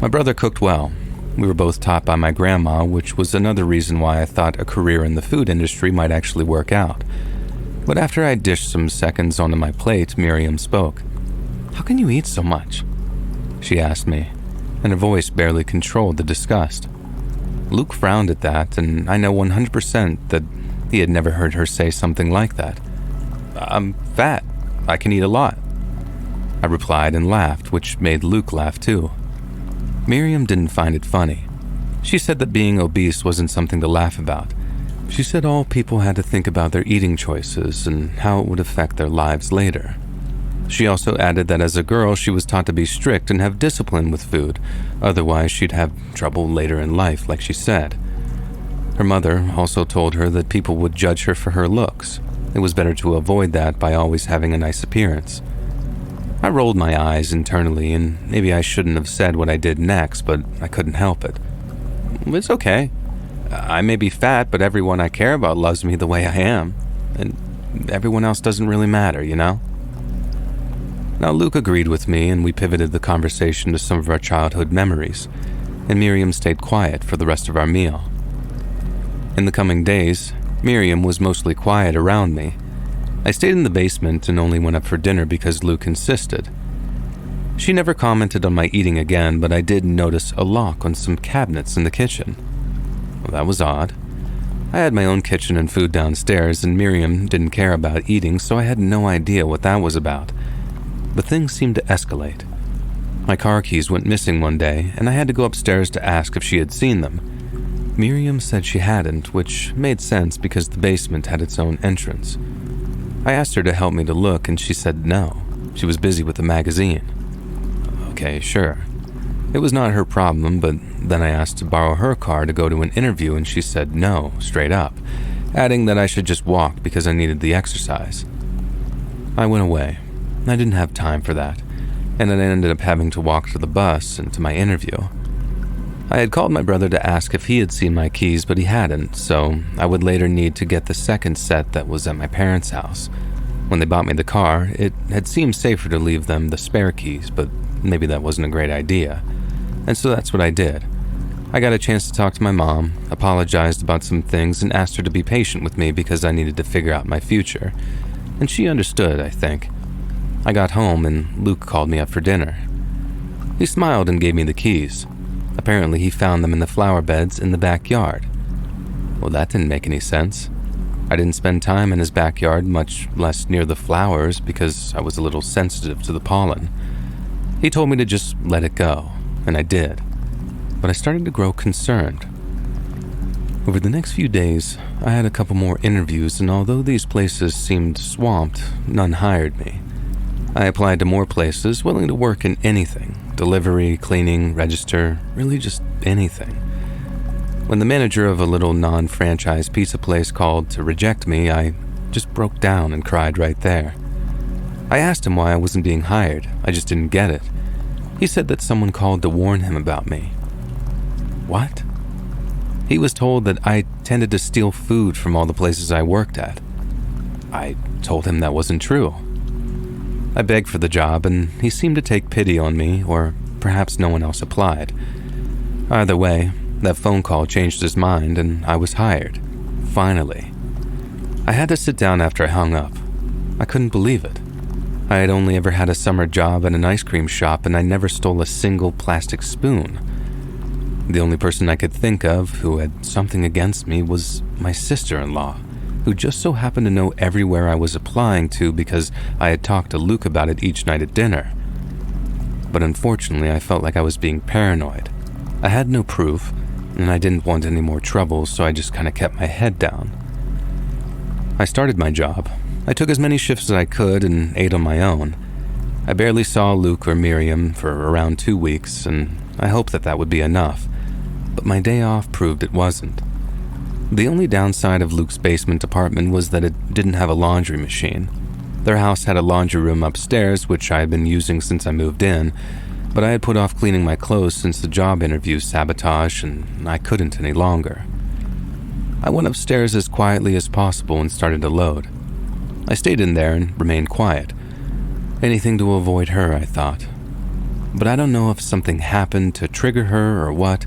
My brother cooked well. We were both taught by my grandma, which was another reason why I thought a career in the food industry might actually work out. But after I dished some seconds onto my plate, Miriam spoke. "How can you eat so much?" she asked me, and her voice barely controlled the disgust. Luke frowned at that, and I know 100% that he had never heard her say something like that. "I'm fat. I can eat a lot," I replied and laughed, which made Luke laugh too. Miriam didn't find it funny. She said that being obese wasn't something to laugh about. She said all people had to think about their eating choices and how it would affect their lives later. She also added that as a girl, she was taught to be strict and have discipline with food, otherwise she'd have trouble later in life, like she said. Her mother also told her that people would judge her for her looks. It was better to avoid that by always having a nice appearance. I rolled my eyes internally, and maybe I shouldn't have said what I did next, but I couldn't help it. It's okay. I may be fat, but everyone I care about loves me the way I am, and everyone else doesn't really matter, you know? Now, Luke agreed with me, and we pivoted the conversation to some of our childhood memories, and Miriam stayed quiet for the rest of our meal. In the coming days, Miriam was mostly quiet around me. I stayed in the basement and only went up for dinner because Luke insisted. She never commented on my eating again, but I did notice a lock on some cabinets in the kitchen. Well, that was odd. I had my own kitchen and food downstairs, and Miriam didn't care about eating, so I had no idea what that was about. But things seemed to escalate. My car keys went missing one day, and I had to go upstairs to ask if she had seen them. Miriam said she hadn't, which made sense because the basement had its own entrance. I asked her to help me to look, and she said no. She was busy with a magazine. Okay, sure. It was not her problem, but then I asked to borrow her car to go to an interview, and she said no, straight up, adding that I should just walk because I needed the exercise. I went away. I didn't have time for that, and then I ended up having to walk to the bus and to my interview. I had called my brother to ask if he had seen my keys, but he hadn't, so I would later need to get the second set that was at my parents' house. When they bought me the car, it had seemed safer to leave them the spare keys, but maybe that wasn't a great idea. And so that's what I did. I got a chance to talk to my mom, apologized about some things, and asked her to be patient with me because I needed to figure out my future. And she understood, I think. I got home and Luke called me up for dinner. He smiled and gave me the keys. Apparently he found them in the flower beds in the backyard. Well, that didn't make any sense. I didn't spend time in his backyard, much less near the flowers, because I was a little sensitive to the pollen. He told me to just let it go, and I did. But I started to grow concerned. Over the next few days, I had a couple more interviews, and although these places seemed swamped, none hired me. I applied to more places, willing to work in anything. Delivery, cleaning, register, really just anything. When the manager of a little non-franchise pizza place called to reject me, I just broke down and cried right there. I asked him why I wasn't being hired. I just didn't get it. He said that someone called to warn him about me. What? He was told that I tended to steal food from all the places I worked at. I told him that wasn't true. I begged for the job, and he seemed to take pity on me, or perhaps no one else applied. Either way, that phone call changed his mind, and I was hired. Finally. I had to sit down after I hung up. I couldn't believe it. I had only ever had a summer job at an ice cream shop, and I never stole a single plastic spoon. The only person I could think of who had something against me was my sister-in-law, who just so happened to know everywhere I was applying to because I had talked to Luke about it each night at dinner. But unfortunately, I felt like I was being paranoid. I had no proof, and I didn't want any more trouble, so I just kind of kept my head down. I started my job. I took as many shifts as I could and ate on my own. I barely saw Luke or Miriam for around 2 weeks, and I hoped that that would be enough. But my day off proved it wasn't. The only downside of Luke's basement apartment was that it didn't have a laundry machine. Their house had a laundry room upstairs, which I had been using since I moved in, but I had put off cleaning my clothes since the job interview sabotage, and I couldn't any longer. I went upstairs as quietly as possible and started to load. I stayed in there and remained quiet. Anything to avoid her, I thought. But I don't know if something happened to trigger her or what,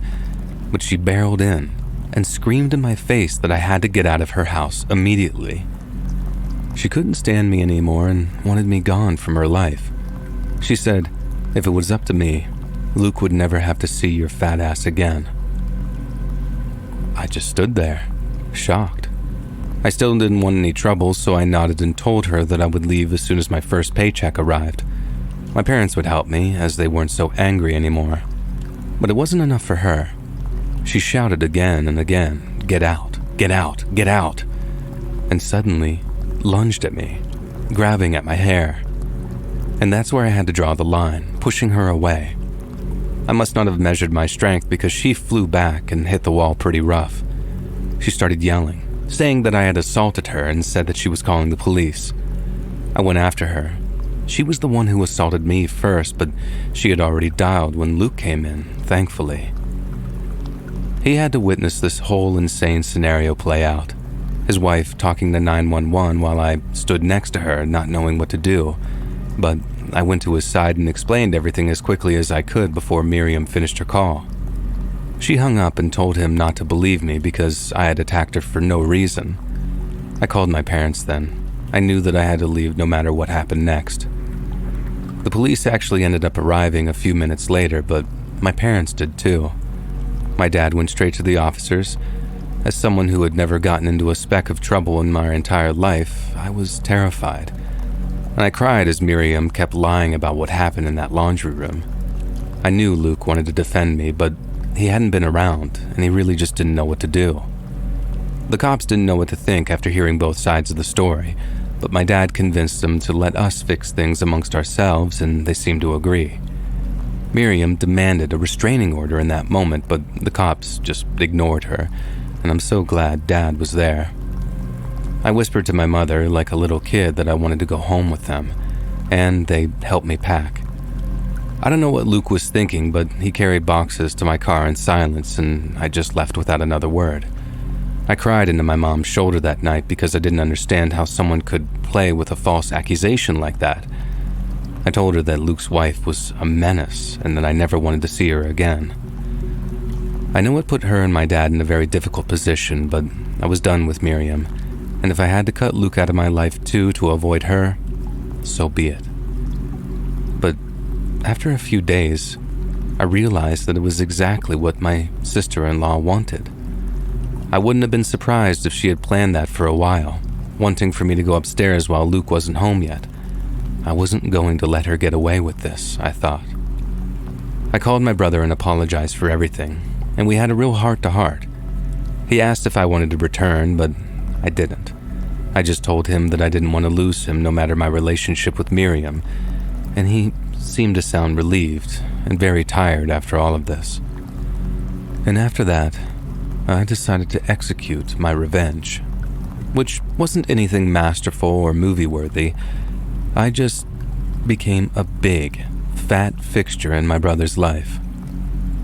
but she barreled in and screamed in my face that I had to get out of her house immediately. She couldn't stand me anymore and wanted me gone from her life. She said, if it was up to me, Luke would never have to see your fat ass again. I just stood there, shocked. I still didn't want any trouble, so I nodded and told her that I would leave as soon as my first paycheck arrived. My parents would help me, as they weren't so angry anymore. But it wasn't enough for her. She shouted again and again, "Get out, get out, get out," and suddenly lunged at me, grabbing at my hair. And that's where I had to draw the line, pushing her away. I must not have measured my strength because she flew back and hit the wall pretty rough. She started yelling, saying that I had assaulted her and said that she was calling the police. I went after her. She was the one who assaulted me first, but she had already dialed when Luke came in, thankfully. He had to witness this whole insane scenario play out. His wife talking to 911 while I stood next to her, not knowing what to do. But I went to his side and explained everything as quickly as I could before Miriam finished her call. She hung up and told him not to believe me because I had attacked her for no reason. I called my parents then. I knew that I had to leave no matter what happened next. The police actually ended up arriving a few minutes later, but my parents did too. My dad went straight to the officers. As someone who had never gotten into a speck of trouble in my entire life, I was terrified. And I cried as Miriam kept lying about what happened in that laundry room. I knew Luke wanted to defend me, but he hadn't been around, and he really just didn't know what to do. The cops didn't know what to think after hearing both sides of the story, but my dad convinced them to let us fix things amongst ourselves, and they seemed to agree. Miriam demanded a restraining order in that moment, but the cops just ignored her, and I'm so glad Dad was there. I whispered to my mother like a little kid that I wanted to go home with them, and they helped me pack. I don't know what Luke was thinking, but he carried boxes to my car in silence, and I just left without another word. I cried into my mom's shoulder that night because I didn't understand how someone could play with a false accusation like that. I told her that Luke's wife was a menace and that I never wanted to see her again. I know it put her and my dad in a very difficult position, but I was done with Miriam, and if I had to cut Luke out of my life too to avoid her, so be it. But after a few days, I realized that it was exactly what my sister-in-law wanted. I wouldn't have been surprised if she had planned that for a while, wanting for me to go upstairs while Luke wasn't home yet. I wasn't going to let her get away with this, I thought. I called my brother and apologized for everything, and we had a real heart-to-heart. He asked if I wanted to return, but I didn't. I just told him that I didn't want to lose him no matter my relationship with Miriam, and he seemed to sound relieved and very tired after all of this. And after that, I decided to execute my revenge, which wasn't anything masterful or movie-worthy. I just became a big, fat fixture in my brother's life.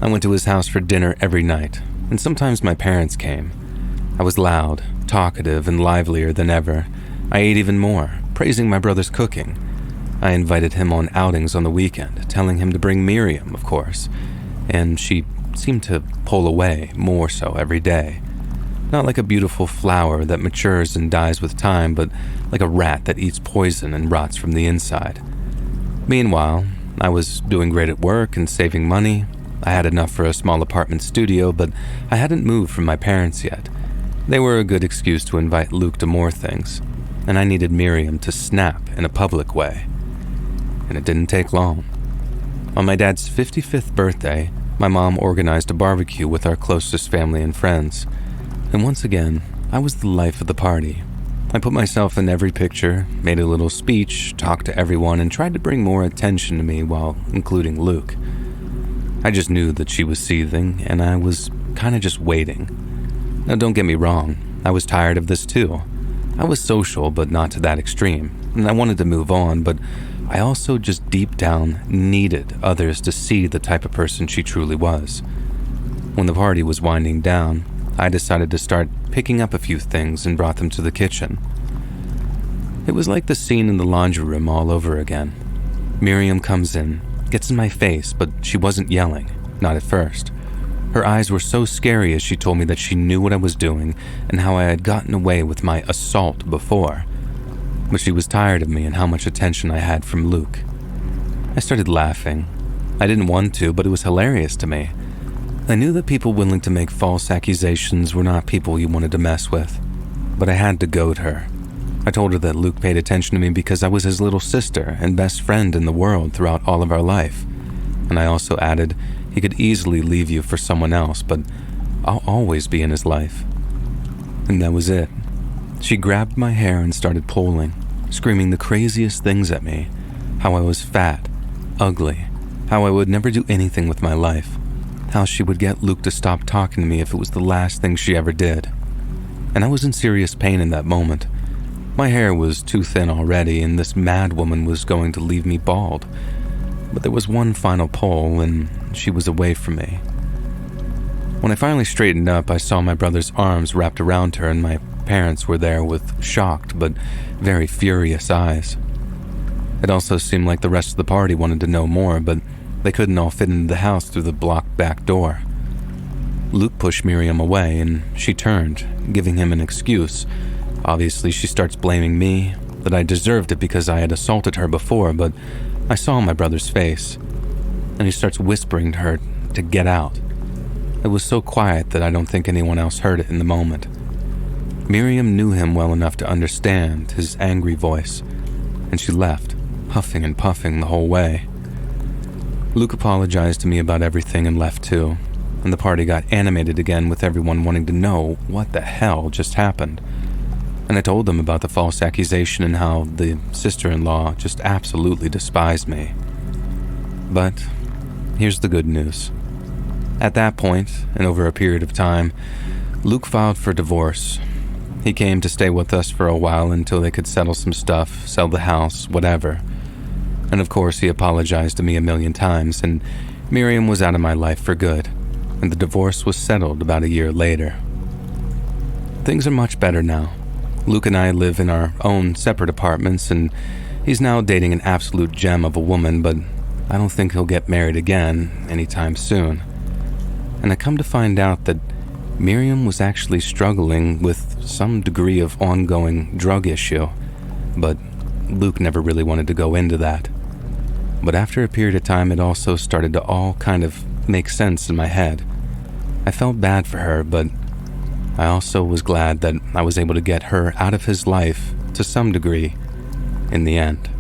I went to his house for dinner every night, and sometimes my parents came. I was loud, talkative, and livelier than ever. I ate even more, praising my brother's cooking. I invited him on outings on the weekend, telling him to bring Miriam, of course, and she seemed to pull away more so every day. Not like a beautiful flower that matures and dies with time, but like a rat that eats poison and rots from the inside. Meanwhile, I was doing great at work and saving money. I had enough for a small apartment studio, but I hadn't moved from my parents yet. They were a good excuse to invite Luke to more things, and I needed Miriam to snap in a public way. And it didn't take long. On my dad's 55th birthday, my mom organized a barbecue with our closest family and friends. And once again, I was the life of the party. I put myself in every picture, made a little speech, talked to everyone, and tried to bring more attention to me while including Luke. I just knew that she was seething, and I was kind of just waiting. Now don't get me wrong, I was tired of this too. I was social, but not to that extreme, and I wanted to move on, but I also just deep down needed others to see the type of person she truly was. When the party was winding down, I decided to start picking up a few things and brought them to the kitchen. It was like the scene in the laundry room all over again. Miriam comes in, gets in my face, but she wasn't yelling, not at first. Her eyes were so scary as she told me that she knew what I was doing and how I had gotten away with my assault before. But she was tired of me and how much attention I had from Luke. I started laughing. I didn't want to, but it was hilarious to me. I knew that people willing to make false accusations were not people you wanted to mess with, but I had to goad her. I told her that Luke paid attention to me because I was his little sister and best friend in the world throughout all of our life. And I also added, he could easily leave you for someone else, but I'll always be in his life. And that was it. She grabbed my hair and started pulling, screaming the craziest things at me. How I was fat, ugly, how I would never do anything with my life, how she would get Luke to stop talking to me if it was the last thing she ever did. And I was in serious pain in that moment. My hair was too thin already, and this mad woman was going to leave me bald. But there was one final pull, and she was away from me. When I finally straightened up, I saw my brother's arms wrapped around her, and my parents were there with shocked but very furious eyes. It also seemed like the rest of the party wanted to know more, but they couldn't all fit into the house through the blocked back door. Luke pushed Miriam away, and she turned, giving him an excuse. Obviously, she starts blaming me, that I deserved it because I had assaulted her before, but I saw my brother's face, and he starts whispering to her to get out. It was so quiet that I don't think anyone else heard it in the moment. Miriam knew him well enough to understand his angry voice, and she left, huffing and puffing the whole way. Luke apologized to me about everything and left too, and the party got animated again with everyone wanting to know what the hell just happened. And I told them about the false accusation and how the sister-in-law just absolutely despised me. But here's the good news. At that point, and over a period of time, Luke filed for divorce. He came to stay with us for a while until they could settle some stuff, sell the house, whatever. And of course, he apologized to me a million times, and Miriam was out of my life for good, and the divorce was settled about a year later. Things are much better now. Luke and I live in our own separate apartments, and he's now dating an absolute gem of a woman, but I don't think he'll get married again anytime soon. And I come to find out that Miriam was actually struggling with some degree of ongoing drug issue, but Luke never really wanted to go into that. But after a period of time, it also started to all kind of make sense in my head. I felt bad for her, but I also was glad that I was able to get her out of his life to some degree in the end.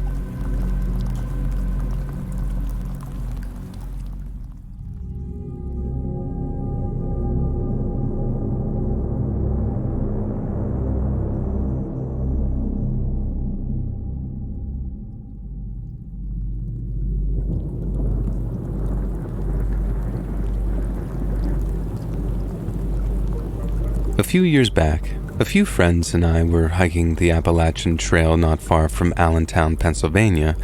A few years back, a few friends and I were hiking the Appalachian Trail not far from Allentown, Pennsylvania,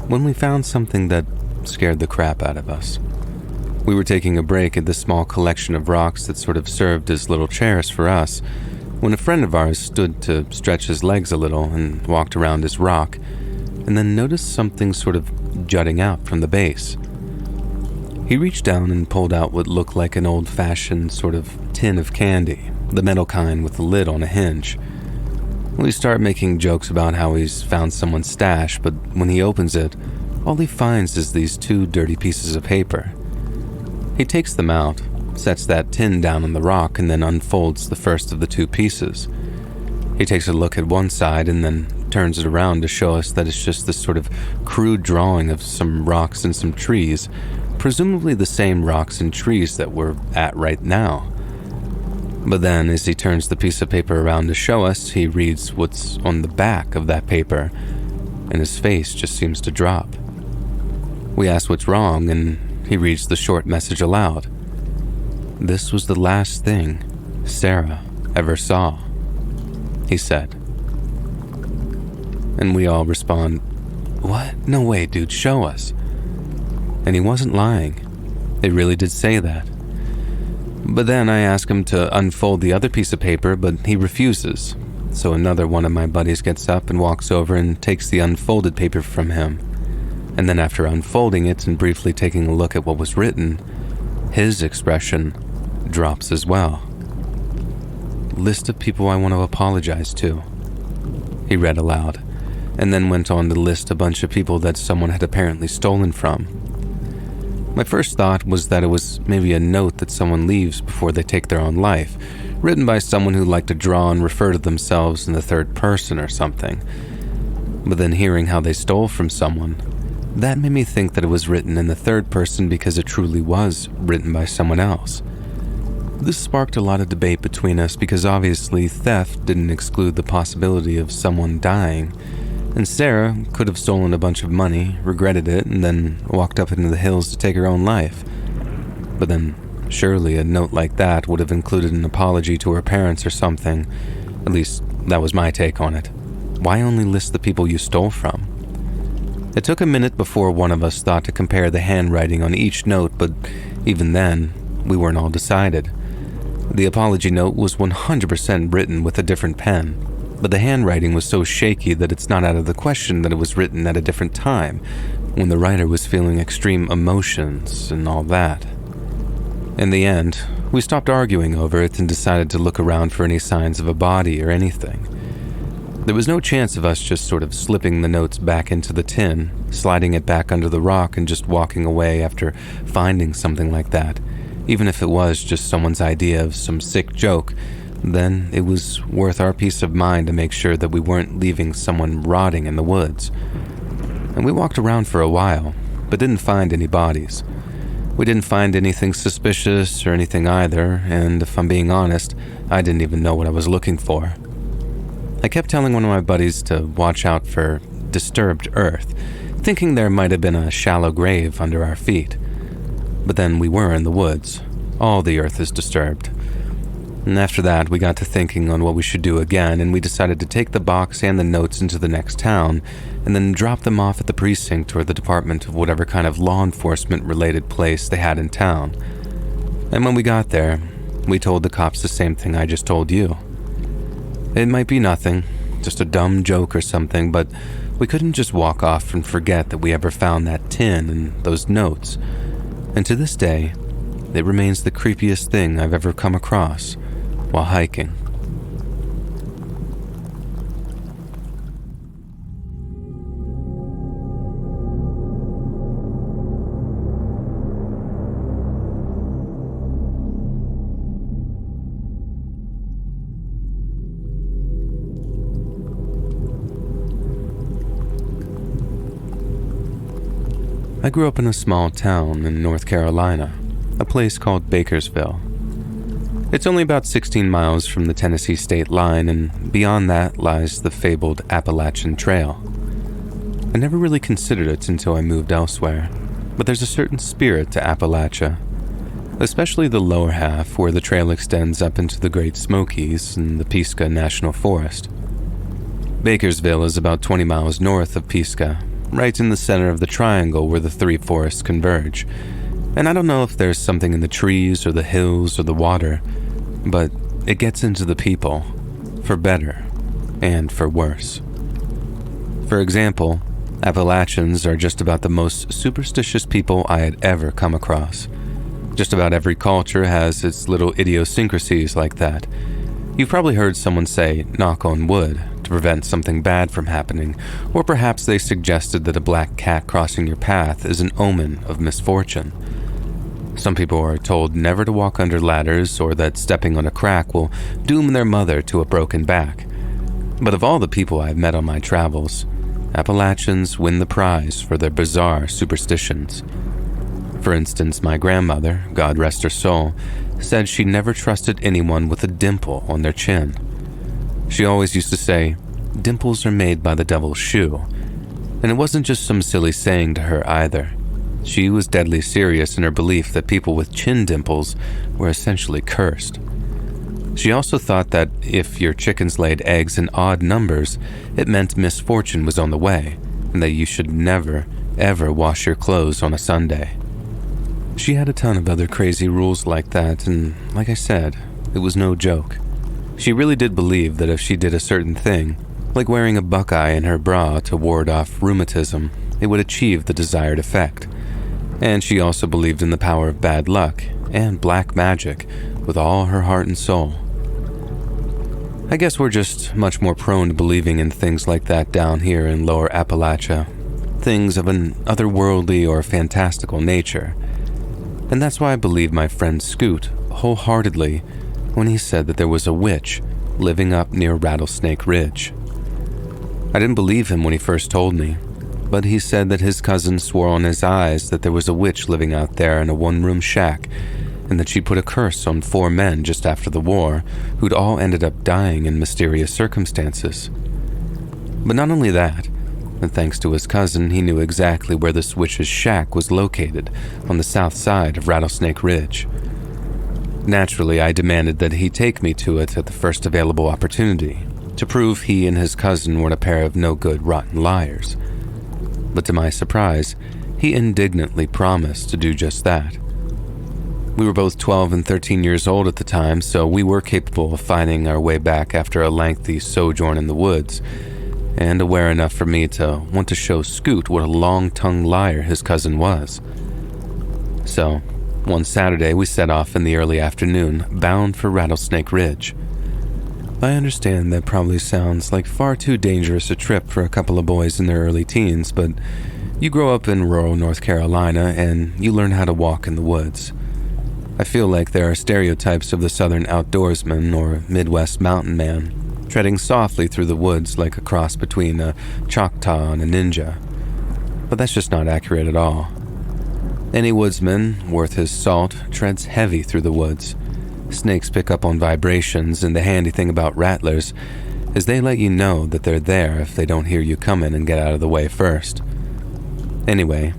when we found something that scared the crap out of us. We were taking a break at this small collection of rocks that sort of served as little chairs for us, when a friend of ours stood to stretch his legs a little and walked around his rock, and then noticed something sort of jutting out from the base. He reached down and pulled out what looked like an old-fashioned sort of tin of candy, the metal kind with the lid on a hinge. We start making jokes about how he's found someone's stash, but when he opens it, all he finds is these two dirty pieces of paper. He takes them out, sets that tin down on the rock, and then unfolds the first of the two pieces. He takes a look at one side and then turns it around to show us that it's just this sort of crude drawing of some rocks and some trees, presumably the same rocks and trees that we're at right now. But then, as he turns the piece of paper around to show us, he reads what's on the back of that paper, and his face just seems to drop. We ask what's wrong, and he reads the short message aloud. "This was the last thing Sarah ever saw," he said. And we all respond, "What? No way, dude, show us." And he wasn't lying. They really did say that. But then I ask him to unfold the other piece of paper, but he refuses. So another one of my buddies gets up and walks over and takes the unfolded paper from him. And then after unfolding it and briefly taking a look at what was written, his expression drops as well. "List of people I want to apologize to," he read aloud, and then went on to list a bunch of people that someone had apparently stolen from. My first thought was that it was maybe a note that someone leaves before they take their own life, written by someone who liked to draw and refer to themselves in the third person or something. But then hearing how they stole from someone, that made me think that it was written in the third person because it truly was written by someone else. This sparked a lot of debate between us because obviously theft didn't exclude the possibility of someone dying, And Sarah could have stolen a bunch of money, regretted it, and then walked up into the hills to take her own life. But then, surely a note like that would have included an apology to her parents or something. At least, that was my take on it. Why only list the people you stole from? It took a minute before one of us thought to compare the handwriting on each note, but even then, we weren't all decided. The apology note was 100% written with a different pen, but the handwriting was so shaky that it's not out of the question that it was written at a different time, when the writer was feeling extreme emotions and all that. In the end, we stopped arguing over it and decided to look around for any signs of a body or anything. There was no chance of us just sort of slipping the notes back into the tin, sliding it back under the rock, and just walking away after finding something like that. Even if it was just someone's idea of some sick joke, then it was worth our peace of mind to make sure that we weren't leaving someone rotting in the woods. And we walked around for a while, but didn't find any bodies. We didn't find anything suspicious or anything either, and if I'm being honest, I didn't even know what I was looking for. I kept telling one of my buddies to watch out for disturbed earth, thinking there might have been a shallow grave under our feet. But then we were in the woods. All the earth is disturbed. And after that, we got to thinking on what we should do again, and we decided to take the box and the notes into the next town, and then drop them off at the precinct or the department of whatever kind of law enforcement-related place they had in town. And when we got there, we told the cops the same thing I just told you. It might be nothing, just a dumb joke or something, but we couldn't just walk off and forget that we ever found that tin and those notes. And to this day, it remains the creepiest thing I've ever come across while hiking. I grew up in a small town in North Carolina, a place called Bakersville. It's only about 16 miles from the Tennessee state line, and beyond that lies the fabled Appalachian Trail. I never really considered it until I moved elsewhere, but there's a certain spirit to Appalachia, especially the lower half where the trail extends up into the Great Smokies and the Pisgah National Forest. Bakersville is about 20 miles north of Pisgah, right in the center of the triangle where the three forests converge. And I don't know if there's something in the trees or the hills or the water, but it gets into the people, for better and for worse. For example, Appalachians are just about the most superstitious people I had ever come across. Just about every culture has its little idiosyncrasies like that. You've probably heard someone say, "knock on wood," to prevent something bad from happening, or perhaps they suggested that a black cat crossing your path is an omen of misfortune. Some people are told never to walk under ladders, or that stepping on a crack will doom their mother to a broken back. But of all the people I've met on my travels, Appalachians win the prize for their bizarre superstitions. For instance, my grandmother, God rest her soul, said she never trusted anyone with a dimple on their chin. She always used to say, "Dimples are made by the devil's shoe." And it wasn't just some silly saying to her either. She was deadly serious in her belief that people with chin dimples were essentially cursed. She also thought that if your chickens laid eggs in odd numbers, it meant misfortune was on the way, and that you should never, ever wash your clothes on a Sunday. She had a ton of other crazy rules like that, and like I said, it was no joke. She really did believe that if she did a certain thing, like wearing a buckeye in her bra to ward off rheumatism, it would achieve the desired effect. And she also believed in the power of bad luck and black magic with all her heart and soul. I guess we're just much more prone to believing in things like that down here in Lower Appalachia, things of an otherworldly or fantastical nature. And that's why I believe my friend Scoot wholeheartedly when he said that there was a witch living up near Rattlesnake Ridge. I didn't believe him when he first told me, but he said that his cousin swore on his eyes that there was a witch living out there in a one-room shack, and that she put a curse on 4 men just after the war, who'd all ended up dying in mysterious circumstances. But not only that, and thanks to his cousin, he knew exactly where this witch's shack was located on the south side of Rattlesnake Ridge. Naturally, I demanded that he take me to it at the first available opportunity, to prove he and his cousin weren't a pair of no-good, rotten liars. But to my surprise, he indignantly promised to do just that. We were both 12 and 13 years old at the time, so we were capable of finding our way back after a lengthy sojourn in the woods, and aware enough for me to want to show Scoot what a long-tongued liar his cousin was. So, one Saturday we set off in the early afternoon, bound for Rattlesnake Ridge. I understand that probably sounds like far too dangerous a trip for a couple of boys in their early teens, but you grow up in rural North Carolina and you learn how to walk in the woods. I feel like there are stereotypes of the southern outdoorsman or Midwest mountain man, treading softly through the woods like a cross between a Choctaw and a ninja. But that's just not accurate at all. Any woodsman worth his salt treads heavy through the woods. Snakes pick up on vibrations, and the handy thing about rattlers is they let you know that they're there if they don't hear you coming and get out of the way first. Anyway,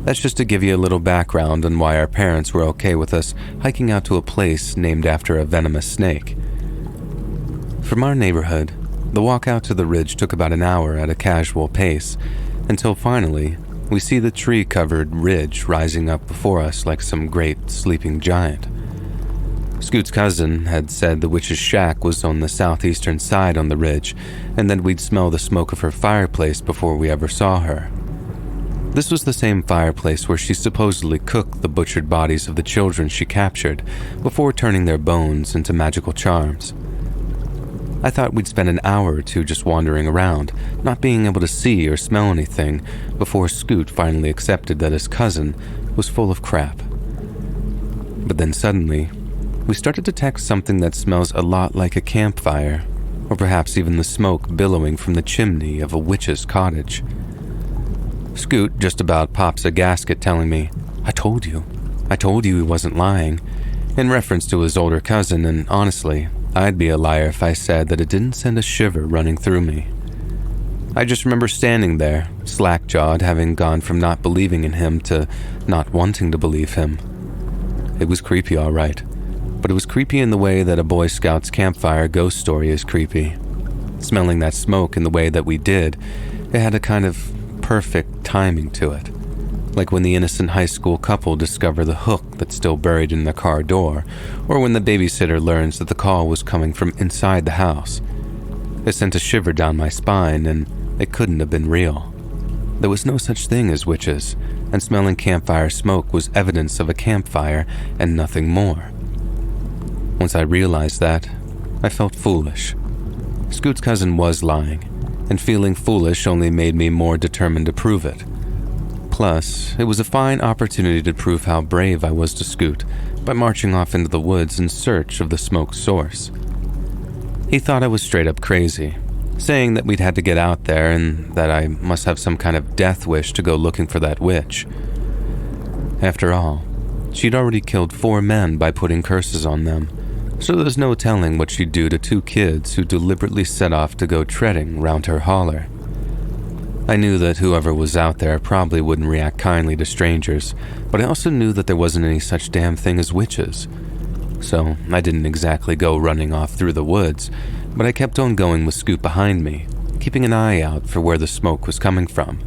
that's just to give you a little background on why our parents were okay with us hiking out to a place named after a venomous snake. From our neighborhood, the walk out to the ridge took about an hour at a casual pace, until finally, we see the tree-covered ridge rising up before us like some great sleeping giant. Scoot's cousin had said the witch's shack was on the southeastern side on the ridge, and that we'd smell the smoke of her fireplace before we ever saw her. This was the same fireplace where she supposedly cooked the butchered bodies of the children she captured before turning their bones into magical charms. I thought we'd spend an hour or two just wandering around, not being able to see or smell anything, before Scoot finally accepted that his cousin was full of crap. But then suddenly, we started to detect something that smells a lot like a campfire, or perhaps even the smoke billowing from the chimney of a witch's cottage. Scoot just about pops a gasket telling me, I told you he wasn't lying," in reference to his older cousin, and honestly, I'd be a liar if I said that it didn't send a shiver running through me. I just remember standing there, slack-jawed, having gone from not believing in him to not wanting to believe him. It was creepy, all right, but it was creepy in the way that a Boy Scout's campfire ghost story is creepy. Smelling that smoke in the way that we did, it had a kind of perfect timing to it. Like when the innocent high school couple discover the hook that's still buried in the car door, or when the babysitter learns that the call was coming from inside the house. It sent a shiver down my spine, and it couldn't have been real. There was no such thing as witches, and smelling campfire smoke was evidence of a campfire and nothing more. Once I realized that, I felt foolish. Scoot's cousin was lying, and feeling foolish only made me more determined to prove it. Plus, it was a fine opportunity to prove how brave I was to Scoot by marching off into the woods in search of the smoke's source. He thought I was straight up crazy, saying that we'd had to get out there and that I must have some kind of death wish to go looking for that witch. After all, she'd already killed 4 men by putting curses on them, so there's no telling what she'd do to 2 kids who deliberately set off to go treading round her holler. I knew that whoever was out there probably wouldn't react kindly to strangers, but I also knew that there wasn't any such damn thing as witches. So I didn't exactly go running off through the woods, but I kept on going with Scoot behind me, keeping an eye out for where the smoke was coming from.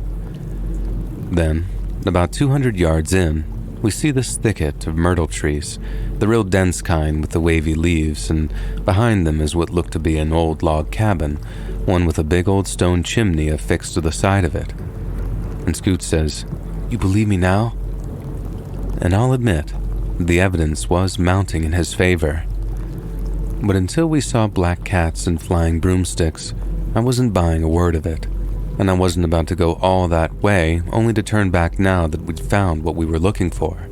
Then, about 200 yards in, we see this thicket of myrtle trees, the real dense kind with the wavy leaves, and behind them is what looked to be an old log cabin, one with a big old stone chimney affixed to the side of it. And Scoot says, "You believe me now?" And I'll admit, the evidence was mounting in his favor. But until we saw black cats and flying broomsticks, I wasn't buying a word of it, and I wasn't about to go all that way only to turn back now that we'd found what we were looking for.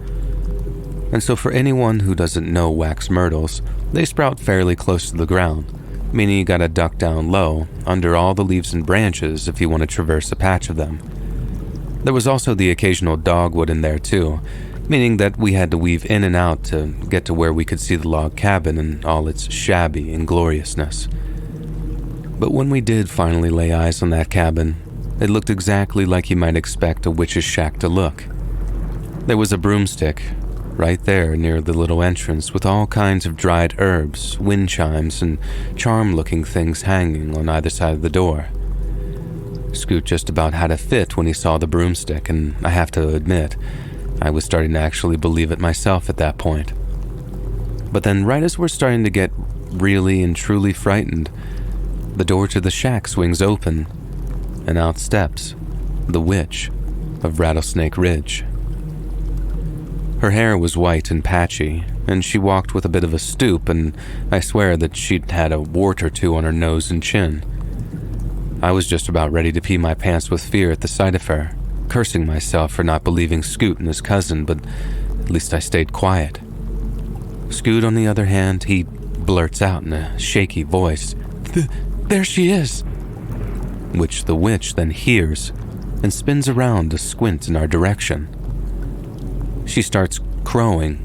And so for anyone who doesn't know wax myrtles, they sprout fairly close to the ground, meaning you gotta duck down low, under all the leaves and branches if you want to traverse a patch of them. There was also the occasional dogwood in there too, meaning that we had to weave in and out to get to where we could see the log cabin in all its shabby ingloriousness. But when we did finally lay eyes on that cabin, It looked exactly like you might expect a witch's shack to look. There was a broomstick right there near the little entrance with all kinds of dried herbs, wind chimes, and charm-looking things hanging on either side of the door. Scoot just about had a fit when he saw the broomstick, and I have to admit, I was starting to actually believe it myself at that point. But then right as we're starting to get really and truly frightened, the door to the shack swings open, and out steps the witch of Rattlesnake Ridge. Her hair was white and patchy, and she walked with a bit of a stoop, and I swear that she'd had a wart or two on her nose and chin. I was just about ready to pee my pants with fear at the sight of her, cursing myself for not believing Scoot and his cousin, but at least I stayed quiet. Scoot, on the other hand, he blurts out in a shaky voice, "There she is," which the witch then hears and spins around to squint in our direction. She starts crowing,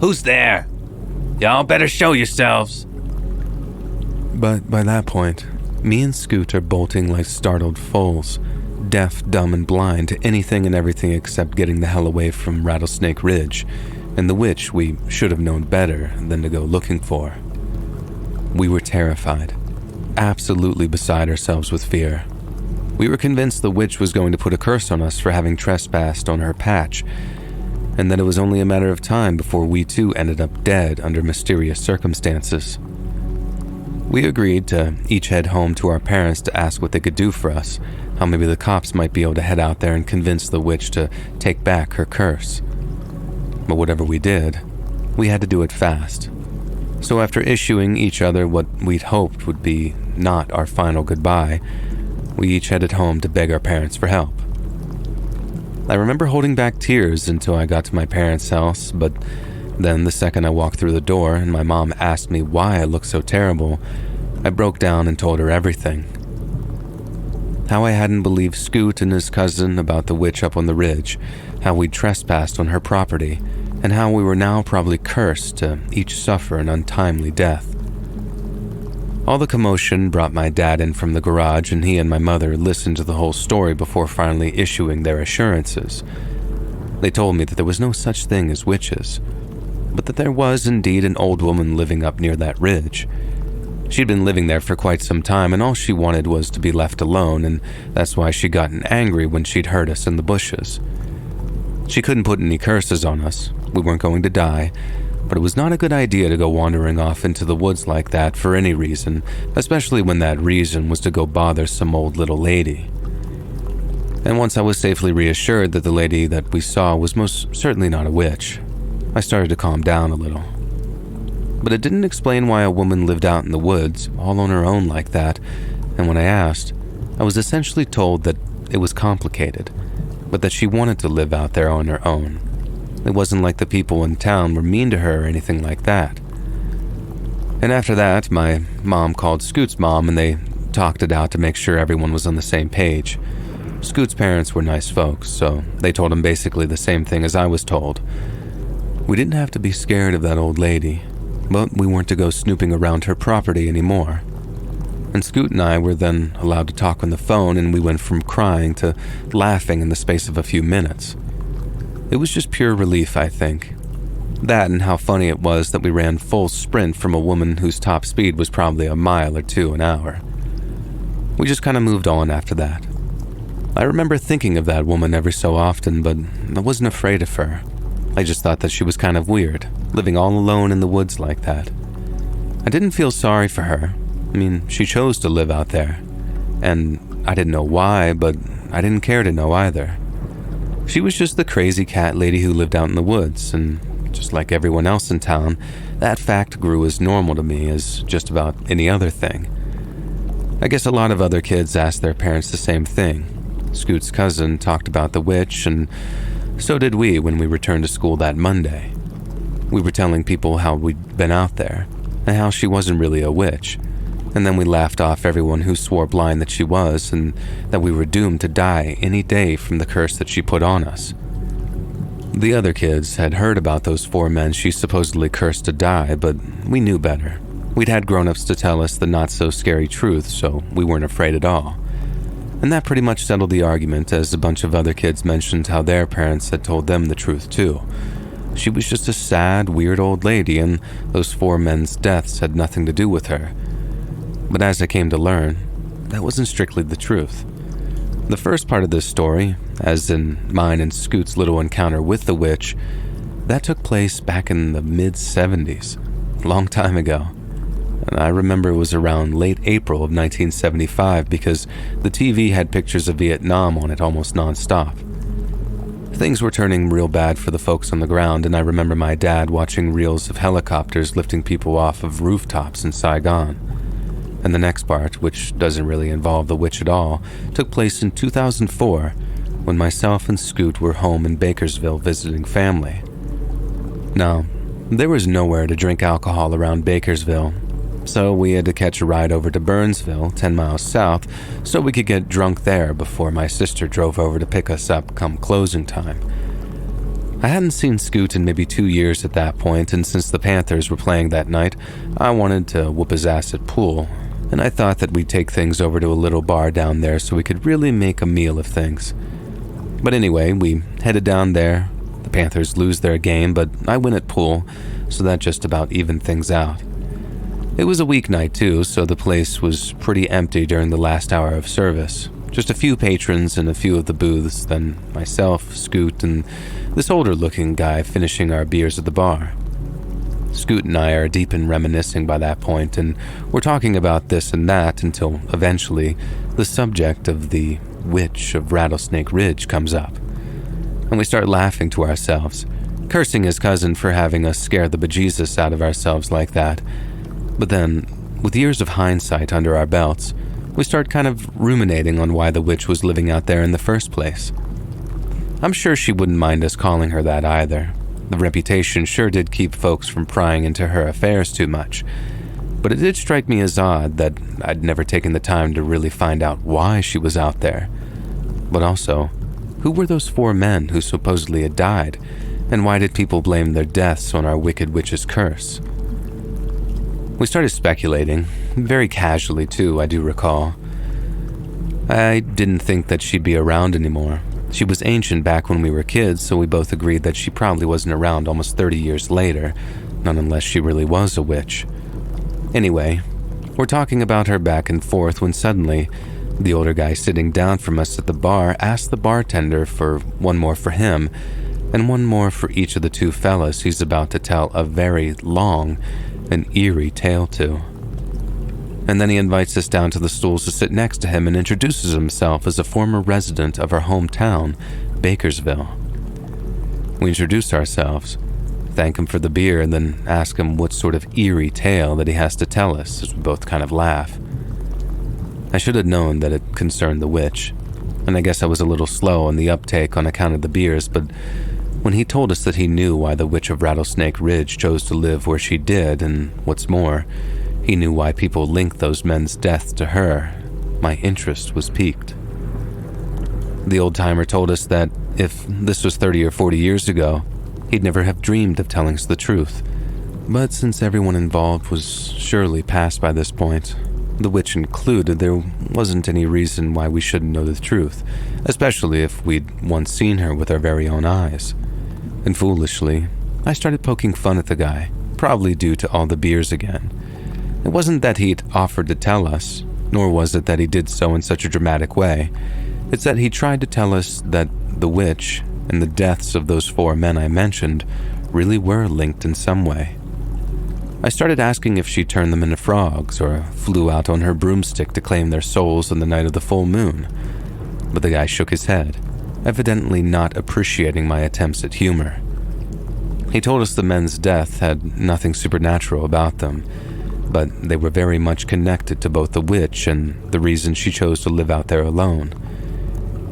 "Who's there? Y'all better show yourselves." But by that point, me and Scoot are bolting like startled foals, deaf, dumb, and blind to anything and everything except getting the hell away from Rattlesnake Ridge, and the witch we should have known better than to go looking for. We were terrified, absolutely beside ourselves with fear. We were convinced the witch was going to put a curse on us for having trespassed on her patch, and that it was only a matter of time before we too ended up dead under mysterious circumstances. We agreed to each head home to our parents to ask what they could do for us, how maybe the cops might be able to head out there and convince the witch to take back her curse. But whatever we did, we had to do it fast. So after issuing each other what we'd hoped would be not our final goodbye, we each headed home to beg our parents for help. I remember holding back tears until I got to my parents' house, but then the second I walked through the door and my mom asked me why I looked so terrible, I broke down and told her everything. How I hadn't believed Scoot and his cousin about the witch up on the ridge, how we'd trespassed on her property, and how we were now probably cursed to each suffer an untimely death. All the commotion brought my dad in from the garage, and he and my mother listened to the whole story before finally issuing their assurances. They told me that there was no such thing as witches, but that there was indeed an old woman living up near that ridge. She'd been living there for quite some time, and all she wanted was to be left alone, and that's why she'd gotten angry when she'd heard us in the bushes. She couldn't put any curses on us. We weren't going to die, but it was not a good idea to go wandering off into the woods like that for any reason, especially when that reason was to go bother some old little lady. And once I was safely reassured that the lady that we saw was most certainly not a witch, I started to calm down a little. But it didn't explain why a woman lived out in the woods, all on her own like that, and when I asked, I was essentially told that it was complicated, but that she wanted to live out there on her own. It wasn't like the people in town were mean to her or anything like that. And after that, my mom called Scoot's mom and they talked it out to make sure everyone was on the same page. Scoot's parents were nice folks, so they told him basically the same thing as I was told. We didn't have to be scared of that old lady, but we weren't to go snooping around her property anymore. And Scoot and I were then allowed to talk on the phone, and we went from crying to laughing in the space of a few minutes. It was just pure relief, I think. That and how funny it was that we ran full sprint from a woman whose top speed was probably a mile or two an hour. We just kind of moved on after that. I remember thinking of that woman every so often, but I wasn't afraid of her. I just thought that she was kind of weird, living all alone in the woods like that. I didn't feel sorry for her. I mean, she chose to live out there. And I didn't know why, but I didn't care to know either. She was just the crazy cat lady who lived out in the woods, and just like everyone else in town, that fact grew as normal to me as just about any other thing. I guess a lot of other kids asked their parents the same thing. Scoot's cousin talked about the witch, and so did we when we returned to school that Monday. We were telling people how we'd been out there, and how she wasn't really a witch, and then we laughed off everyone who swore blind that she was, and that we were doomed to die any day from the curse that she put on us. The other kids had heard about those 4 men she supposedly cursed to die, but we knew better. We'd had grown-ups to tell us the not-so-scary truth, so we weren't afraid at all. And that pretty much settled the argument, as a bunch of other kids mentioned how their parents had told them the truth too. She was just a sad, weird old lady, and those 4 men's deaths had nothing to do with her. But as I came to learn, that wasn't strictly the truth. The first part of this story, as in mine and Scoot's little encounter with the witch, that took place back in the mid-70s, a long time ago. And I remember it was around late April of 1975 because the TV had pictures of Vietnam on it almost nonstop. Things were turning real bad for the folks on the ground, and I remember my dad watching reels of helicopters lifting people off of rooftops in Saigon. And the next part, which doesn't really involve the witch at all, took place in 2004 when myself and Scoot were home in Bakersville visiting family. Now, there was nowhere to drink alcohol around Bakersville, so we had to catch a ride over to Burnsville, 10 miles south, so we could get drunk there before my sister drove over to pick us up come closing time. I hadn't seen Scoot in maybe 2 years at that point, and since the Panthers were playing that night, I wanted to whoop his ass at pool, and I thought that we'd take things over to a little bar down there so we could really make a meal of things. But anyway, we headed down there. The Panthers lose their game, but I win at pool, so that just about evened things out. It was a weeknight too, so the place was pretty empty during the last hour of service. Just a few patrons in a few of the booths, then myself, Scoot, and this older-looking guy finishing our beers at the bar. Scoot and I are deep in reminiscing by that point, and we're talking about this and that until eventually the subject of the witch of Rattlesnake Ridge comes up. And we start laughing to ourselves, cursing his cousin for having us scare the bejesus out of ourselves like that. But then, with years of hindsight under our belts, we start kind of ruminating on why the witch was living out there in the first place. I'm sure she wouldn't mind us calling her that either. The reputation sure did keep folks from prying into her affairs too much. But it did strike me as odd that I'd never taken the time to really find out why she was out there. But also, who were those 4 men who supposedly had died, and why did people blame their deaths on our wicked witch's curse? We started speculating, very casually too, I do recall. I didn't think that she'd be around anymore. She was ancient back when we were kids, so we both agreed that she probably wasn't around almost 30 years later, not unless she really was a witch. Anyway, we're talking about her back and forth when suddenly, the older guy sitting down from us at the bar asked the bartender for one more for him, and one more for each of the 2 fellas he's about to tell a very long and eerie tale to. And then he invites us down to the stools to sit next to him and introduces himself as a former resident of our hometown, Bakersville. We introduce ourselves, thank him for the beer, and then ask him what sort of eerie tale that he has to tell us, as we both kind of laugh. I should have known that it concerned the witch, and I guess I was a little slow on the uptake on account of the beers, but when he told us that he knew why the witch of Rattlesnake Ridge chose to live where she did, and what's more, he knew why people linked those men's deaths to her, my interest was piqued. The old-timer told us that if this was 30 or 40 years ago, he'd never have dreamed of telling us the truth. But since everyone involved was surely past by this point, the witch included, there wasn't any reason why we shouldn't know the truth, especially if we'd once seen her with our very own eyes. And foolishly, I started poking fun at the guy, probably due to all the beers again. It wasn't that he'd offered to tell us, nor was it that he did so in such a dramatic way. It's that he tried to tell us that the witch and the deaths of those 4 men I mentioned really were linked in some way. I started asking if she turned them into frogs or flew out on her broomstick to claim their souls on the night of the full moon. But the guy shook his head, evidently not appreciating my attempts at humor. He told us the men's death had nothing supernatural about them, but they were very much connected to both the witch and the reason she chose to live out there alone.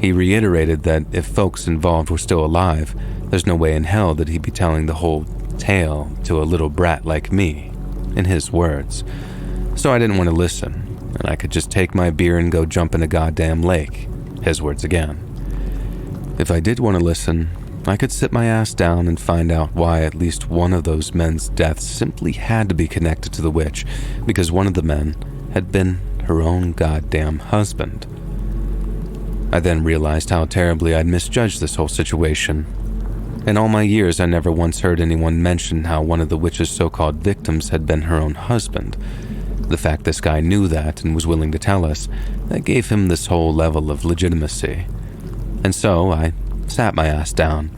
He reiterated that if folks involved were still alive, there's no way in hell that he'd be telling the whole tale to a little brat like me, in his words. So I didn't want to listen, and I could just take my beer and go jump in a goddamn lake, his words again. If I did want to listen, I could sit my ass down and find out why at least one of those men's deaths simply had to be connected to the witch, because one of the men had been her own goddamn husband. I then realized how terribly I'd misjudged this whole situation. In all my years, I never once heard anyone mention how one of the witch's so-called victims had been her own husband. The fact this guy knew that and was willing to tell us, that gave him this whole level of legitimacy. And so I sat my ass down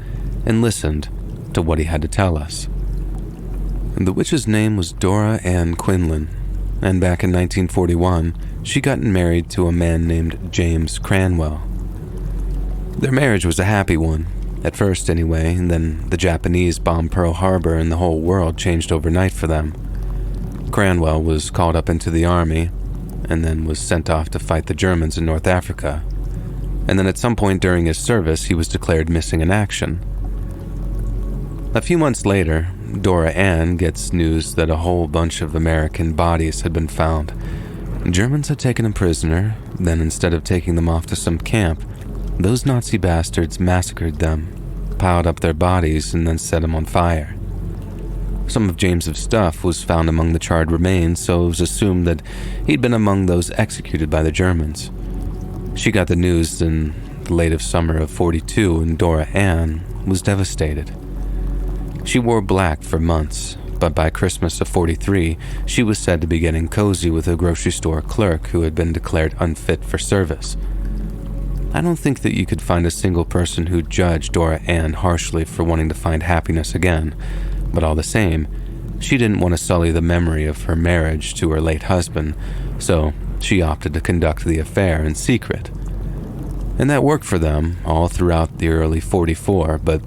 and listened to what he had to tell us. The witch's name was Dora Ann Quinlan, and back in 1941, she got married to a man named James Cranwell. Their marriage was a happy one, at first anyway, and then the Japanese bombed Pearl Harbor and the whole world changed overnight for them. Cranwell was called up into the army, and then was sent off to fight the Germans in North Africa. And then at some point during his service, he was declared missing in action. A few months later, Dora Ann gets news that a whole bunch of American bodies had been found. Germans had taken him prisoner, then instead of taking them off to some camp, those Nazi bastards massacred them, piled up their bodies, and then set them on fire. Some of James's stuff was found among the charred remains, so it was assumed that he'd been among those executed by the Germans. She got the news in the late of summer of 42, and Dora Ann was devastated. She wore black for months, but by Christmas of 43, she was said to be getting cozy with a grocery store clerk who had been declared unfit for service. I don't think that you could find a single person who judged Dora Ann harshly for wanting to find happiness again, but all the same, she didn't want to sully the memory of her marriage to her late husband, so she opted to conduct the affair in secret. And that worked for them all throughout the early 44, but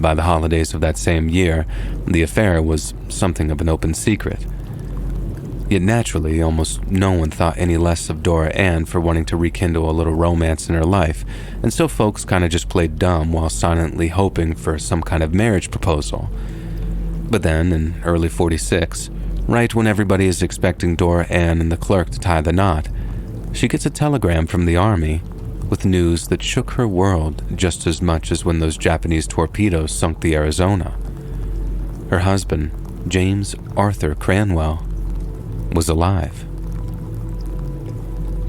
by the holidays of that same year, the affair was something of an open secret. Yet naturally, almost no one thought any less of Dora Ann for wanting to rekindle a little romance in her life, and so folks kind of just played dumb while silently hoping for some kind of marriage proposal. But then, in early 46, right when everybody is expecting Dora Ann and the clerk to tie the knot, she gets a telegram from the army with news that shook her world just as much as when those Japanese torpedoes sunk the Arizona. Her husband, James Arthur Cranwell, was alive.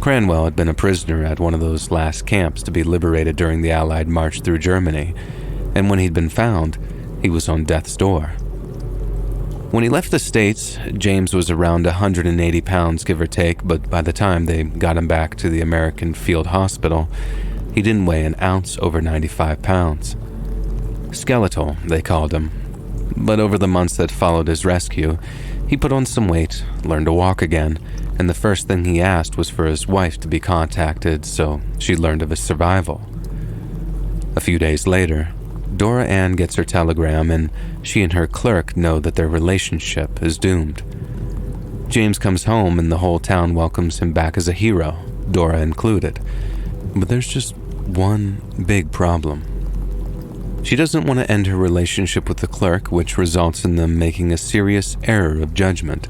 Cranwell had been a prisoner at one of those last camps to be liberated during the Allied march through Germany, and when he'd been found, he was on death's door. When he left the States, James was around 180 pounds, give or take, but by the time they got him back to the American Field Hospital, he didn't weigh an ounce over 95 pounds. Skeletal, they called him. But over the months that followed his rescue, he put on some weight, learned to walk again, and the first thing he asked was for his wife to be contacted so she learned of his survival. A few days later, Dora Ann gets her telegram, and she and her clerk know that their relationship is doomed. James comes home and the whole town welcomes him back as a hero, Dora included. But there's just one big problem. She doesn't want to end her relationship with the clerk, which results in them making a serious error of judgment.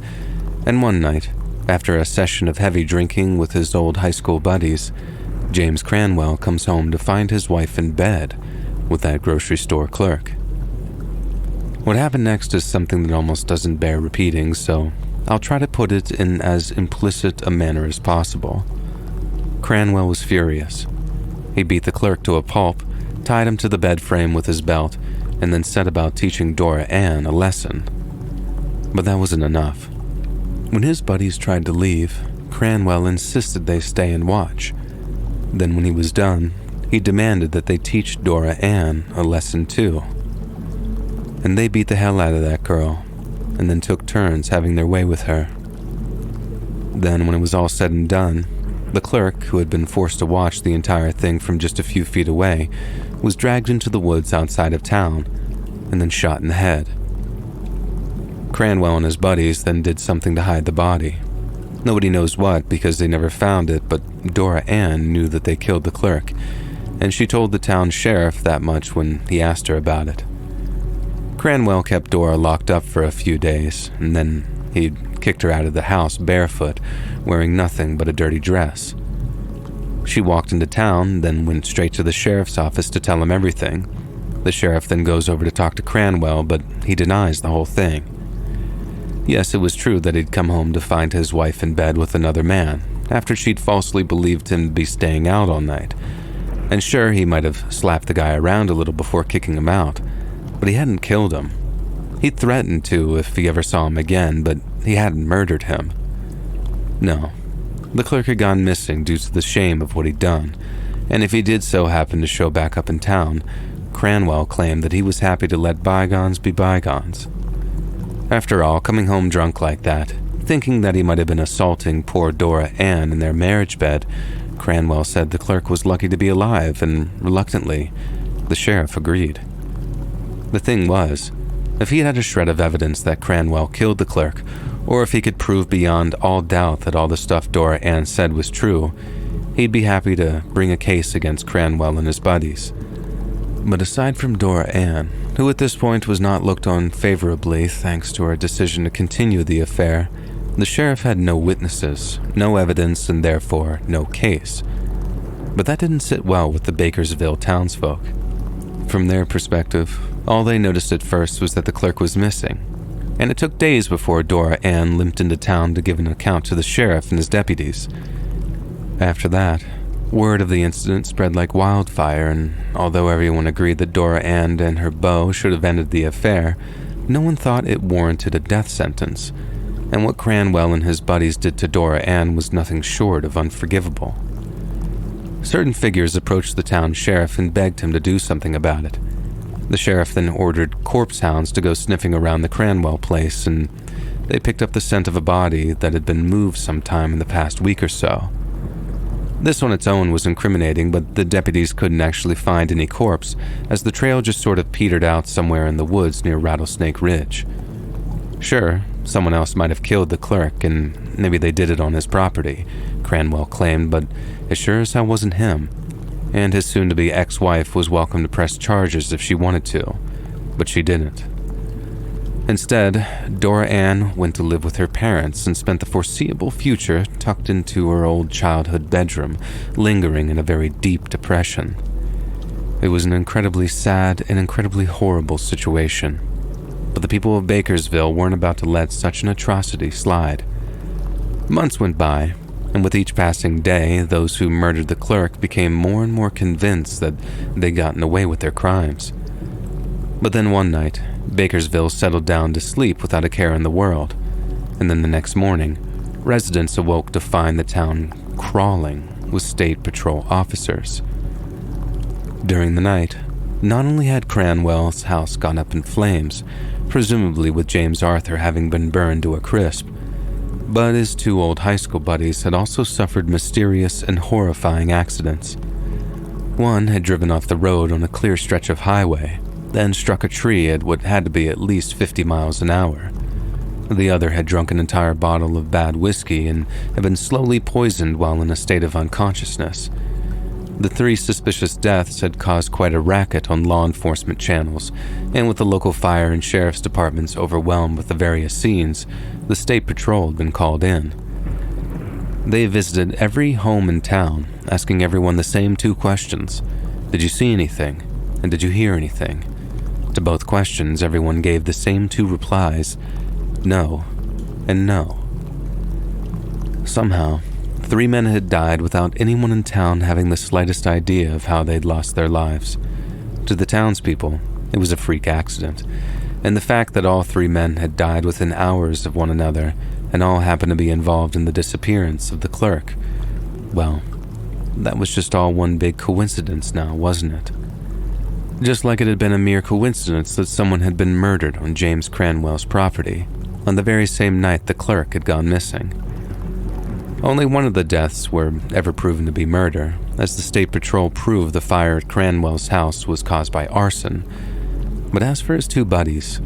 And one night, after a session of heavy drinking with his old high school buddies, James Cranwell comes home to find his wife in bed with that grocery store clerk. What happened next is something that almost doesn't bear repeating, so I'll try to put it in as implicit a manner as possible. Cranwell was furious. He beat the clerk to a pulp, tied him to the bed frame with his belt, and then set about teaching Dora Ann a lesson. But that wasn't enough. When his buddies tried to leave, Cranwell insisted they stay and watch. Then when he was done, he demanded that they teach Dora Ann a lesson too. And they beat the hell out of that girl, and then took turns having their way with her. Then when it was all said and done, the clerk, who had been forced to watch the entire thing from just a few feet away, was dragged into the woods outside of town and then shot in the head. Cranwell and his buddies then did something to hide the body. Nobody knows what because they never found it, but Dora Ann knew that they killed the clerk, and she told the town sheriff that much when he asked her about it. Cranwell kept Dora locked up for a few days, and then he'd kicked her out of the house barefoot, wearing nothing but a dirty dress. She walked into town, then went straight to the sheriff's office to tell him everything. The sheriff then goes over to talk to Cranwell, but he denies the whole thing. Yes, it was true that he'd come home to find his wife in bed with another man, after she'd falsely believed him to be staying out all night. And sure, he might have slapped the guy around a little before kicking him out, but he hadn't killed him. He threatened to if he ever saw him again, but he hadn't murdered him. No, the clerk had gone missing due to the shame of what he'd done, and if he did so happen to show back up in town, Cranwell claimed that he was happy to let bygones be bygones. After all, coming home drunk like that, thinking that he might have been assaulting poor Dora Ann in their marriage bed, Cranwell said the clerk was lucky to be alive, and reluctantly, the sheriff agreed. The thing was, if he had a shred of evidence that Cranwell killed the clerk, or if he could prove beyond all doubt that all the stuff Dora Ann said was true, he'd be happy to bring a case against Cranwell and his buddies. But aside from Dora Ann, who at this point was not looked on favorably thanks to her decision to continue the affair, the sheriff had no witnesses, no evidence, and therefore no case. But that didn't sit well with the Bakersville townsfolk. From their perspective, all they noticed at first was that the clerk was missing, and it took days before Dora Ann limped into town to give an account to the sheriff and his deputies. After that, word of the incident spread like wildfire, and although everyone agreed that Dora Ann and her beau should have ended the affair, no one thought it warranted a death sentence, and what Cranwell and his buddies did to Dora Ann was nothing short of unforgivable. Certain figures approached the town sheriff and begged him to do something about it. The sheriff then ordered corpse hounds to go sniffing around the Cranwell place, and they picked up the scent of a body that had been moved sometime in the past week or so. This on its own was incriminating, but the deputies couldn't actually find any corpse, as the trail just sort of petered out somewhere in the woods near Rattlesnake Ridge. Sure, someone else might have killed the clerk, and maybe they did it on his property, Cranwell claimed, but it sure as hell wasn't him. And his soon-to-be ex-wife was welcome to press charges if she wanted to, but she didn't. Instead, Dora Ann went to live with her parents and spent the foreseeable future tucked into her old childhood bedroom, lingering in a very deep depression. It was an incredibly sad and incredibly horrible situation, but the people of Bakersville weren't about to let such an atrocity slide. Months went by, and with each passing day, those who murdered the clerk became more and more convinced that they'd gotten away with their crimes. But then one night, Bakersville settled down to sleep without a care in the world, and then the next morning, residents awoke to find the town crawling with state patrol officers. During the night, not only had Cranwell's house gone up in flames, presumably with James Arthur having been burned to a crisp, but his two old high school buddies had also suffered mysterious and horrifying accidents. One had driven off the road on a clear stretch of highway, then struck a tree at what had to be at least 50 miles an hour. The other had drunk an entire bottle of bad whiskey and had been slowly poisoned while in a state of unconsciousness. The three suspicious deaths had caused quite a racket on law enforcement channels, and with the local fire and sheriff's departments overwhelmed with the various scenes, the state patrol had been called in. They visited every home in town, asking everyone the same two questions. Did you see anything? And did you hear anything? To both questions, everyone gave the same two replies, no and no. Somehow, 3 men had died without anyone in town having the slightest idea of how they'd lost their lives. To the townspeople, it was a freak accident, and the fact that all 3 men had died within hours of one another and all happened to be involved in the disappearance of the clerk, well, that was just all one big coincidence now, wasn't it? Just like it had been a mere coincidence that someone had been murdered on James Cranwell's property on the very same night the clerk had gone missing. Only one of the deaths were ever proven to be murder, as the state patrol proved the fire at Cranwell's house was caused by arson. But as for his 2 buddies,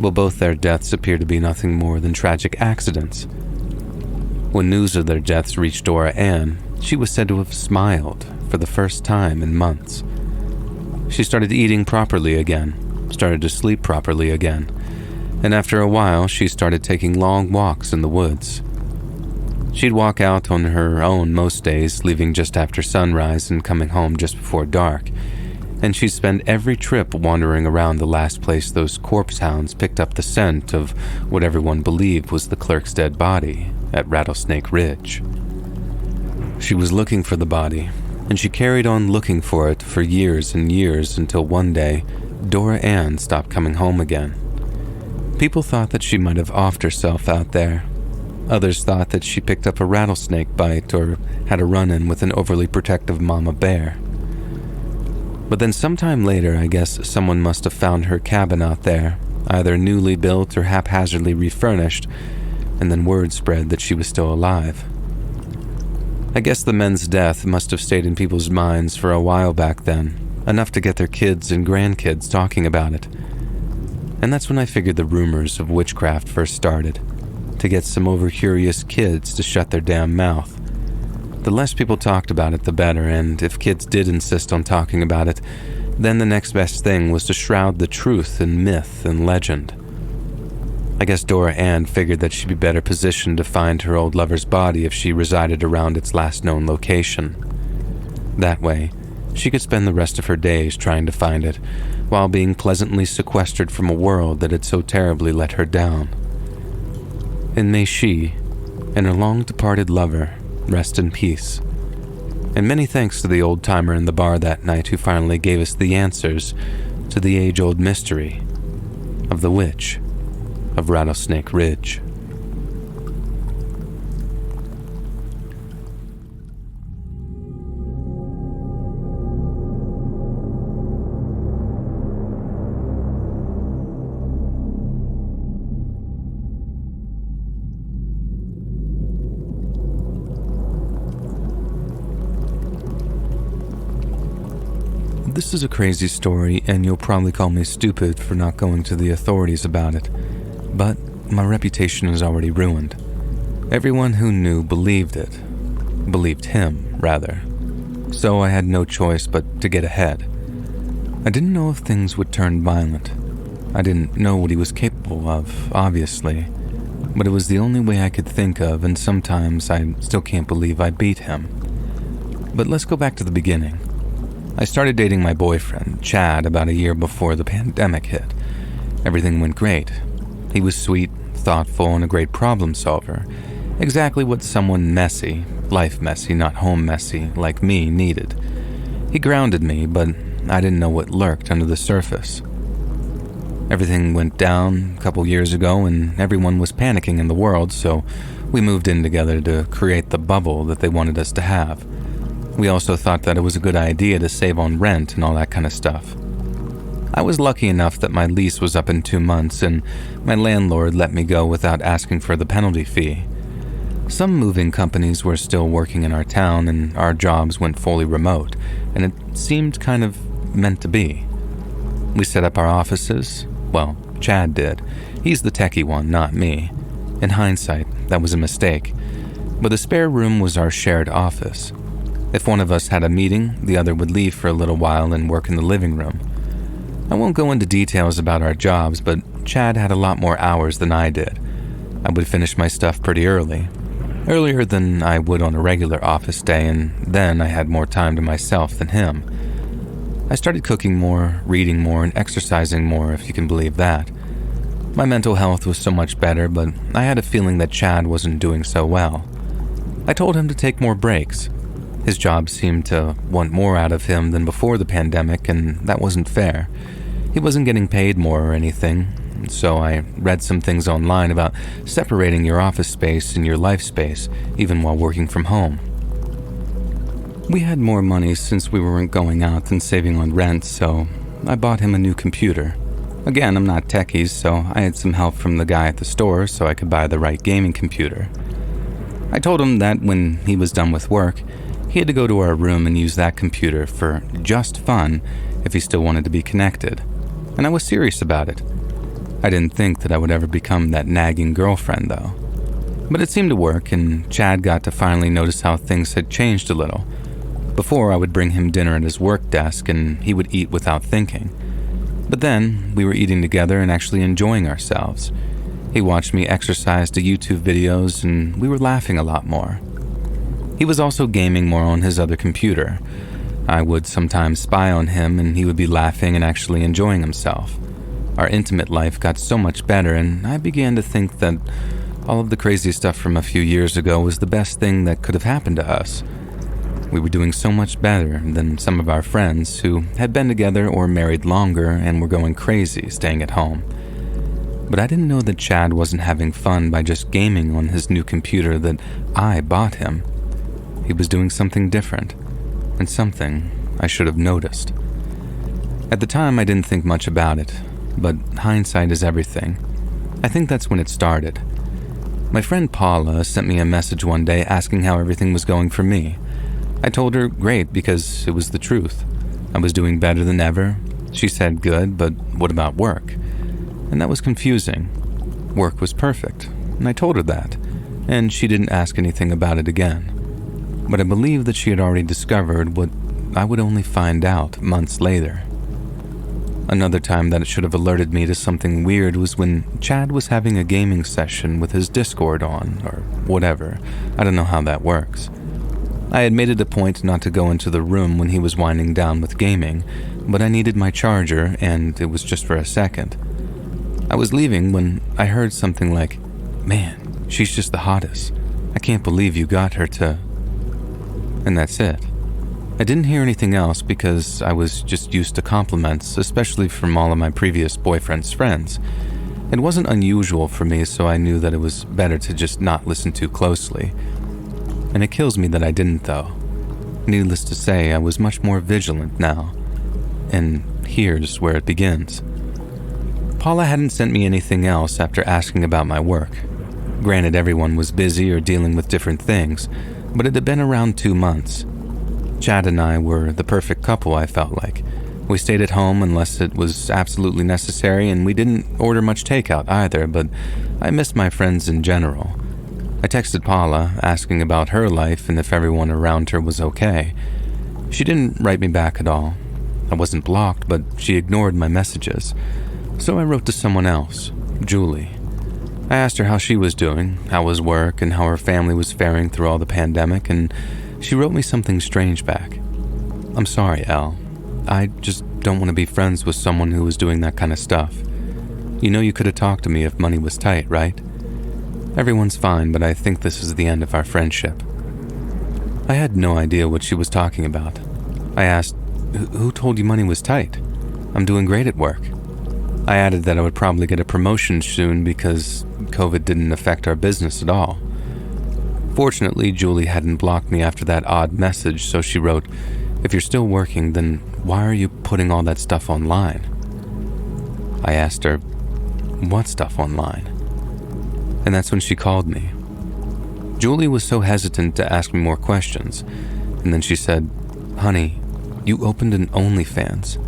well, both their deaths appeared to be nothing more than tragic accidents. When news of their deaths reached Dora Ann, she was said to have smiled for the first time in months. She started eating properly again, started to sleep properly again, and after a while she started taking long walks in the woods. She'd walk out on her own most days, leaving just after sunrise and coming home just before dark, and she'd spend every trip wandering around the last place those corpse hounds picked up the scent of what everyone believed was the clerk's dead body at Rattlesnake Ridge. She was looking for the body, and she carried on looking for it for years and years until one day, Dora Ann stopped coming home again. People thought that she might have offed herself out there. Others thought that she picked up a rattlesnake bite or had a run-in with an overly protective mama bear. But then sometime later, I guess someone must have found her cabin out there, either newly built or haphazardly refurnished, and then word spread that she was still alive. I guess the men's death must have stayed in people's minds for a while back then, enough to get their kids and grandkids talking about it. And that's when I figured the rumors of witchcraft first started, to get some over-curious kids to shut their damn mouth. The less people talked about it, the better, and if kids did insist on talking about it, then the next best thing was to shroud the truth in myth and legend. I guess Dora Ann figured that she'd be better positioned to find her old lover's body if she resided around its last known location. That way, she could spend the rest of her days trying to find it, while being pleasantly sequestered from a world that had so terribly let her down. And may she, and her long-departed lover, rest in peace. And many thanks to the old-timer in the bar that night who finally gave us the answers to the age-old mystery of the witch of Rattlesnake Ridge. This is a crazy story, and you'll probably call me stupid for not going to the authorities about it. But my reputation is already ruined. Everyone who knew believed it. Believed him, rather. So I had no choice but to get ahead. I didn't know if things would turn violent. I didn't know what he was capable of, obviously. But it was the only way I could think of, and sometimes I still can't believe I beat him. But let's go back to the beginning. I started dating my boyfriend, Chad, about a year before the pandemic hit. Everything went great. He was sweet, thoughtful, and a great problem solver. Exactly what someone messy, life messy, not home messy, like me needed. He grounded me, but I didn't know what lurked under the surface. Everything went down a couple years ago, and everyone was panicking in the world, so we moved in together to create the bubble that they wanted us to have. We also thought that it was a good idea to save on rent and all that kind of stuff. I was lucky enough that my lease was up in 2 months, and my landlord let me go without asking for the penalty fee. Some moving companies were still working in our town, and our jobs went fully remote, and it seemed kind of meant to be. We set up our offices. Well, Chad did. He's the techie one, not me. In hindsight, that was a mistake. But the spare room was our shared office. If one of us had a meeting, the other would leave for a little while and work in the living room. I won't go into details about our jobs, but Chad had a lot more hours than I did. I would finish my stuff pretty early. Earlier than I would on a regular office day, and then I had more time to myself than him. I started cooking more, reading more, and exercising more, if you can believe that. My mental health was so much better, but I had a feeling that Chad wasn't doing so well. I told him to take more breaks. His job seemed to want more out of him than before the pandemic, and that wasn't fair. He wasn't getting paid more or anything, so I read some things online about separating your office space and your life space, even while working from home. We had more money since we weren't going out than saving on rent, so I bought him a new computer. Again, I'm not techies, so I had some help from the guy at the store so I could buy the right gaming computer. I told him that when he was done with work, he had to go to our room and use that computer for just fun if he still wanted to be connected. And I was serious about it. I didn't think that I would ever become that nagging girlfriend, though. But it seemed to work, and Chad got to finally notice how things had changed a little. Before, I would bring him dinner at his work desk, and he would eat without thinking. But then, we were eating together and actually enjoying ourselves. He watched me exercise to YouTube videos, and we were laughing a lot more. He was also gaming more on his other computer. I would sometimes spy on him, and he would be laughing and actually enjoying himself. Our intimate life got so much better, and I began to think that all of the crazy stuff from a few years ago was the best thing that could have happened to us. We were doing so much better than some of our friends who had been together or married longer and were going crazy staying at home. But I didn't know that Chad wasn't having fun by just gaming on his new computer that I bought him. He was doing something different, and something I should have noticed. At the time, I didn't think much about it, but hindsight is everything. I think that's when it started. My friend Paula sent me a message one day asking how everything was going for me. I told her great because it was the truth. I was doing better than ever. She said good, but what about work? And that was confusing. Work was perfect, and I told her that, and she didn't ask anything about it again. But I believe that she had already discovered what I would only find out months later. Another time that it should have alerted me to something weird was when Chad was having a gaming session with his Discord on, or whatever. I don't know how that works. I had made it a point not to go into the room when he was winding down with gaming, but I needed my charger, and it was just for a second. I was leaving when I heard something like, "Man, she's just the hottest. I can't believe you got her to..." And that's it. I didn't hear anything else because I was just used to compliments, especially from all of my previous boyfriend's friends. It wasn't unusual for me, so I knew that it was better to just not listen too closely. And it kills me that I didn't, though. Needless to say, I was much more vigilant now. And here's where it begins. Paula hadn't sent me anything else after asking about my work. Granted, everyone was busy or dealing with different things, but it had been around 2 months. Chad and I were the perfect couple, I felt like. We stayed at home unless it was absolutely necessary, and we didn't order much takeout either, but I missed my friends in general. I texted Paula, asking about her life and if everyone around her was okay. She didn't write me back at all. I wasn't blocked, but she ignored my messages. So I wrote to someone else, Julie. I asked her how she was doing, how was work, and how her family was faring through all the pandemic, and she wrote me something strange back. "I'm sorry, Elle. I just don't want to be friends with someone who was doing that kind of stuff. You know you could have talked to me if money was tight, right? Everyone's fine, but I think this is the end of our friendship." I had no idea what she was talking about. I asked, "Who told you money was tight? I'm doing great at work." I added that I would probably get a promotion soon because COVID didn't affect our business at all. Fortunately, Julie hadn't blocked me after that odd message, so she wrote, "If you're still working, then why are you putting all that stuff online?" I asked her, "What stuff online?" And that's when she called me. Julie was so hesitant to ask me more questions, and then she said, "Honey, you opened an OnlyFans.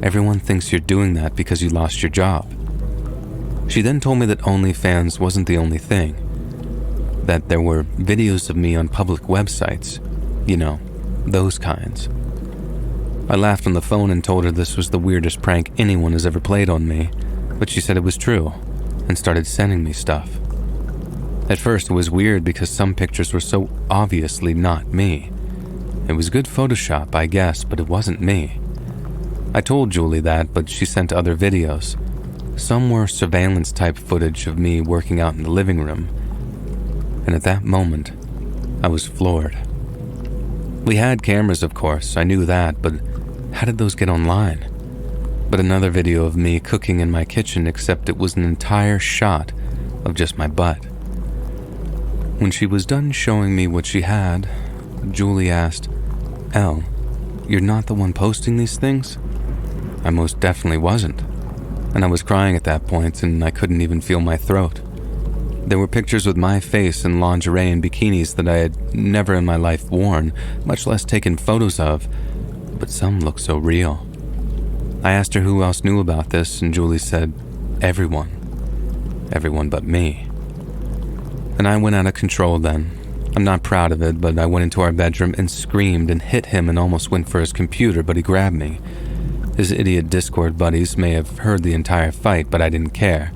Everyone thinks you're doing that because you lost your job." She then told me that OnlyFans wasn't the only thing, that there were videos of me on public websites, you know, those kinds. I laughed on the phone and told her this was the weirdest prank anyone has ever played on me, but she said it was true and started sending me stuff. At first it was weird because some pictures were so obviously not me. It was good Photoshop, I guess, but it wasn't me. I told Julie that, but she sent other videos. Some were surveillance-type footage of me working out in the living room. And at that moment, I was floored. We had cameras, of course, I knew that, but how did those get online? But another video of me cooking in my kitchen, except it was an entire shot of just my butt. When she was done showing me what she had, Julie asked, "Elle, you're not the one posting these things?" I most definitely wasn't. And I was crying at that point, and I couldn't even feel my throat. There were pictures with my face in lingerie and bikinis that I had never in my life worn, much less taken photos of, but some looked so real. I asked her who else knew about this, and Julie said, "Everyone. Everyone but me." And I went out of control then. I'm not proud of it, but I went into our bedroom and screamed and hit him and almost went for his computer, but he grabbed me. His idiot Discord buddies may have heard the entire fight, but I didn't care.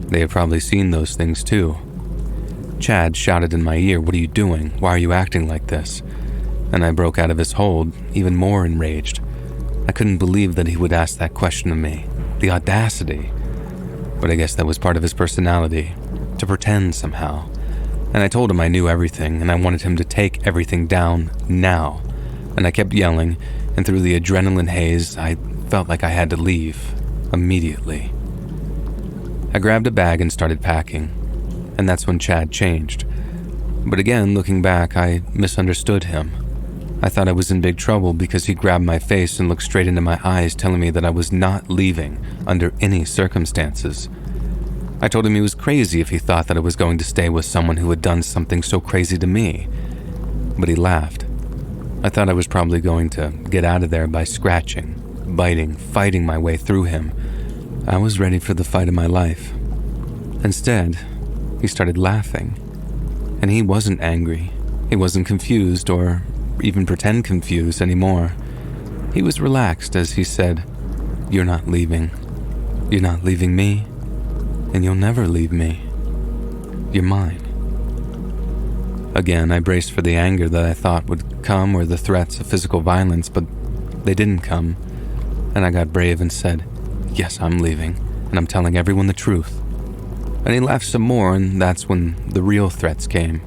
They had probably seen those things too. Chad shouted in my ear, "What are you doing? Why are you acting like this?" And I broke out of his hold, even more enraged. I couldn't believe that he would ask that question of me. The audacity. But I guess that was part of his personality, to pretend somehow. And I told him I knew everything, and I wanted him to take everything down now. And I kept yelling, and through the adrenaline haze, I felt like I had to leave immediately. I grabbed a bag and started packing, and that's when Chad changed. But again, looking back, I misunderstood him. I thought I was in big trouble because he grabbed my face and looked straight into my eyes, telling me that I was not leaving under any circumstances. I told him he was crazy if he thought that I was going to stay with someone who had done something so crazy to me. But he laughed. I thought I was probably going to get out of there by scratching, biting, fighting my way through him. I was ready for the fight of my life. Instead, he started laughing. And he wasn't angry. He wasn't confused or even pretend confused anymore. He was relaxed as he said, "You're not leaving. You're not leaving me, and you'll never leave me. You're mine." Again, I braced for the anger that I thought would come or the threats of physical violence, but they didn't come, and I got brave and said, "Yes, I'm leaving, and I'm telling everyone the truth." And he laughed some more, and that's when the real threats came.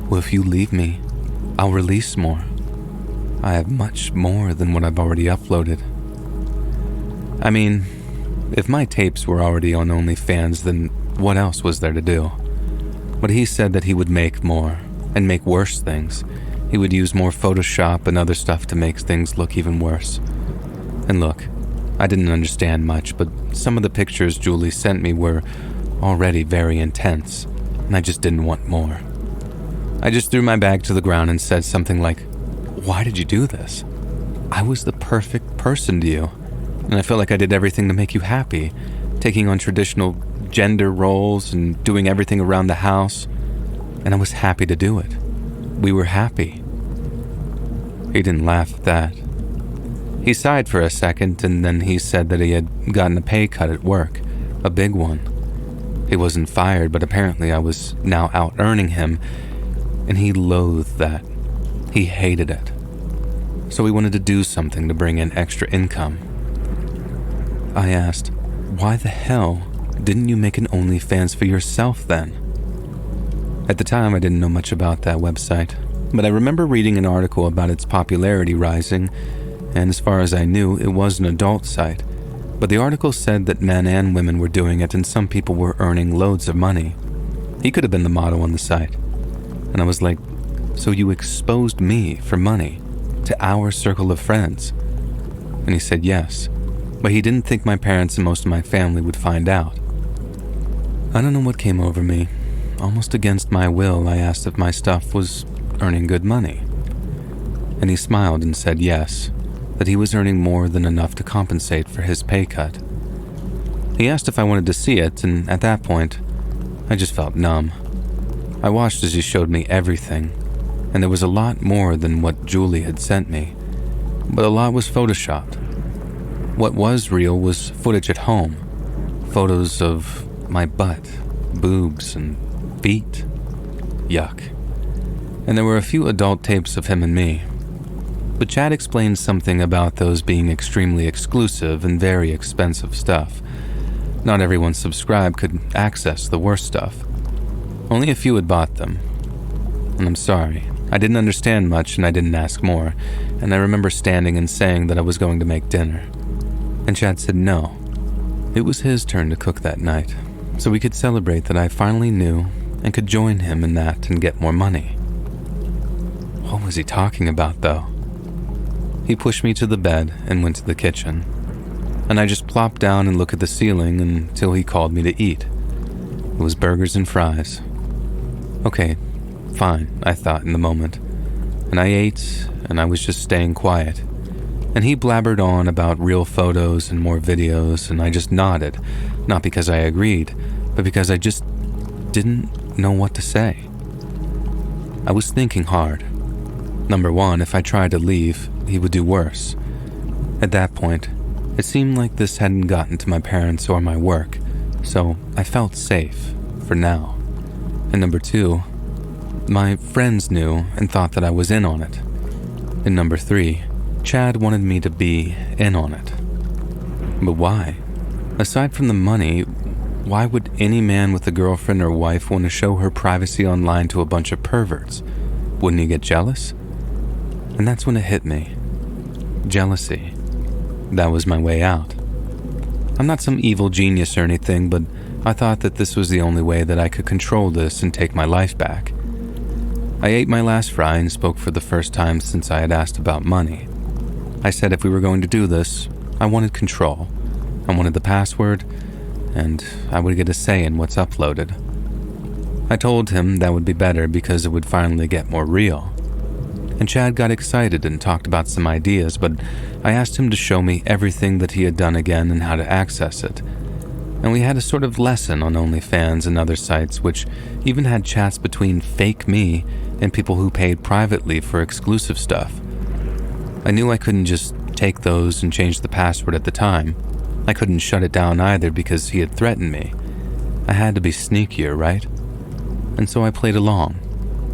"Well, if you leave me, I'll release more. I have much more than what I've already uploaded." I mean, if my tapes were already on OnlyFans, then what else was there to do? But he said that he would make more, and make worse things. He would use more Photoshop and other stuff to make things look even worse. And look, I didn't understand much, but some of the pictures Julie sent me were already very intense, and I just didn't want more. I just threw my bag to the ground and said something like, "Why did you do this? I was the perfect person to you, and I felt like I did everything to make you happy, taking on traditional gender roles and doing everything around the house, and I was happy to do it. We were happy." He didn't laugh at that. He sighed for a second, and then he said that he had gotten a pay cut at work, a big one. He wasn't fired, but apparently I was now out-earning him, and he loathed that. He hated it. So he wanted to do something to bring in extra income. I asked, "Why the hell didn't you make an OnlyFans for yourself then?" At the time, I didn't know much about that website, but I remember reading an article about its popularity rising, and as far as I knew, it was an adult site. But the article said that men and women were doing it, and some people were earning loads of money. He could have been the model on the site. And I was like, "So you exposed me for money to our circle of friends?" And he said yes, but he didn't think my parents and most of my family would find out. I don't know what came over me. Almost against my will, I asked if my stuff was earning good money. And he smiled and said yes, that he was earning more than enough to compensate for his pay cut. He asked if I wanted to see it, and at that point, I just felt numb. I watched as he showed me everything, and there was a lot more than what Julie had sent me, but a lot was photoshopped. What was real was footage at home, photos of my butt, boobs, and feet. Yuck. And there were a few adult tapes of him and me. But Chad explained something about those being extremely exclusive and very expensive stuff. Not everyone subscribed could access the worst stuff. Only a few had bought them. And I'm sorry, I didn't understand much and I didn't ask more, and I remember standing and saying that I was going to make dinner. And Chad said no. It was his turn to cook that night, so we could celebrate that I finally knew and could join him in that and get more money. What was he talking about, though? He pushed me to the bed and went to the kitchen, and I just plopped down and looked at the ceiling until he called me to eat. It was burgers and fries. Okay, fine, I thought in the moment, and I ate, and I was just staying quiet. And he blabbered on about real photos and more videos, and I just nodded, not because I agreed, but because I just didn't know what to say. I was thinking hard. Number one, if I tried to leave, he would do worse. At that point, it seemed like this hadn't gotten to my parents or my work, so I felt safe, for now. And number two, my friends knew and thought that I was in on it. And number three, Chad wanted me to be in on it. But why? Aside from the money, why would any man with a girlfriend or wife want to show her privacy online to a bunch of perverts? Wouldn't he get jealous? And that's when it hit me. Jealousy. That was my way out. I'm not some evil genius or anything, but I thought that this was the only way that I could control this and take my life back. I ate my last fry and spoke for the first time since I had asked about money. I said if we were going to do this, I wanted control. I wanted the password, and I would get a say in what's uploaded. I told him that would be better because it would finally get more real. And Chad got excited and talked about some ideas, but I asked him to show me everything that he had done again and how to access it. And we had a sort of lesson on OnlyFans and other sites, which even had chats between fake me and people who paid privately for exclusive stuff. I knew I couldn't just take those and change the password at the time. I couldn't shut it down either because he had threatened me. I had to be sneakier, right? And so I played along,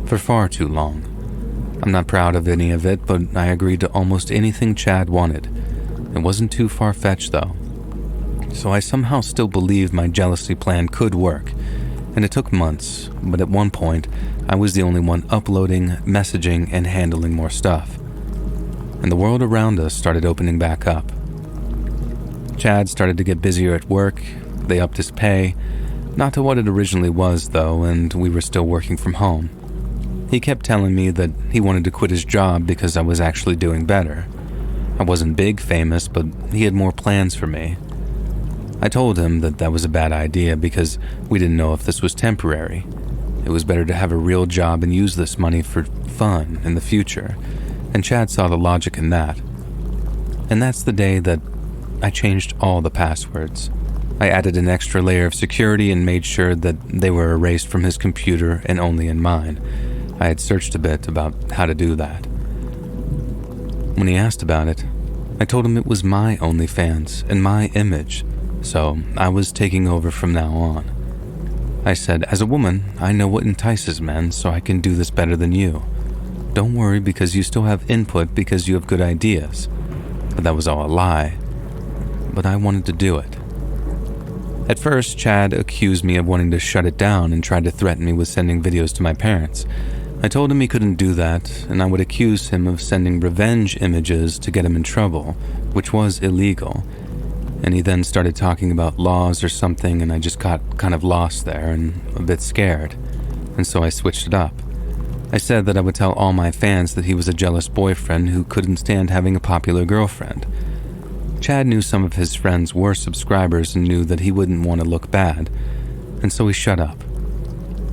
for far too long. I'm not proud of any of it, but I agreed to almost anything Chad wanted. It wasn't too far-fetched, though. So I somehow still believed my jealousy plan could work, and it took months, but at one point, I was the only one uploading, messaging, and handling more stuff. And the world around us started opening back up. Chad started to get busier at work, they upped his pay, not to what it originally was, though, and we were still working from home. He kept telling me that he wanted to quit his job because I was actually doing better. I wasn't big famous, but he had more plans for me. I told him that that was a bad idea because we didn't know if this was temporary. It was better to have a real job and use this money for fun in the future, and Chad saw the logic in that. And that's the day that I changed all the passwords. I added an extra layer of security and made sure that they were erased from his computer and only in mine. I had searched a bit about how to do that. When he asked about it, I told him it was my OnlyFans and my image, so I was taking over from now on. I said, as a woman, I know what entices men, so I can do this better than you. Don't worry because you still have input because you have good ideas. But that was all a lie. But I wanted to do it. At first, Chad accused me of wanting to shut it down and tried to threaten me with sending videos to my parents. I told him he couldn't do that, and I would accuse him of sending revenge images to get him in trouble, which was illegal. And he then started talking about laws or something, and I just got kind of lost there and a bit scared. And so I switched it up. I said that I would tell all my fans that he was a jealous boyfriend who couldn't stand having a popular girlfriend. Chad knew some of his friends were subscribers and knew that he wouldn't want to look bad, and so he shut up.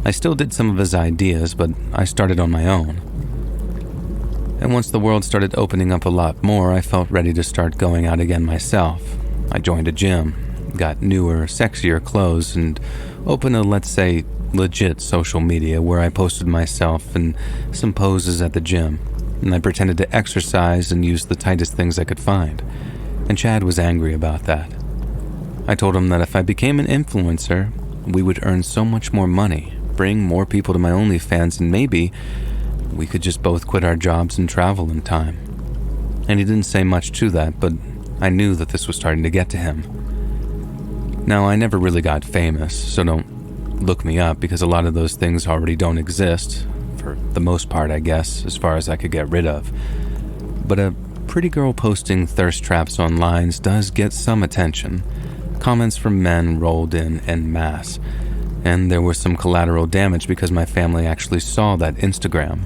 I still did some of his ideas, but I started on my own. And once the world started opening up a lot more, I felt ready to start going out again myself. I joined a gym, got newer, sexier clothes, and opened a, let's say, legit social media where I posted myself and some poses at the gym, and I pretended to exercise and used the tightest things I could find. And Chad was angry about that. I told him that if I became an influencer, we would earn so much more money, bring more people to my OnlyFans, and maybe we could just both quit our jobs and travel in time. And he didn't say much to that, but I knew that this was starting to get to him. Now, I never really got famous, so don't look me up because a lot of those things already don't exist, for the most part, I guess, as far as I could get rid of. But a pretty girl posting thirst traps online does get some attention. Comments from men rolled in en masse, and there was some collateral damage because my family actually saw that Instagram.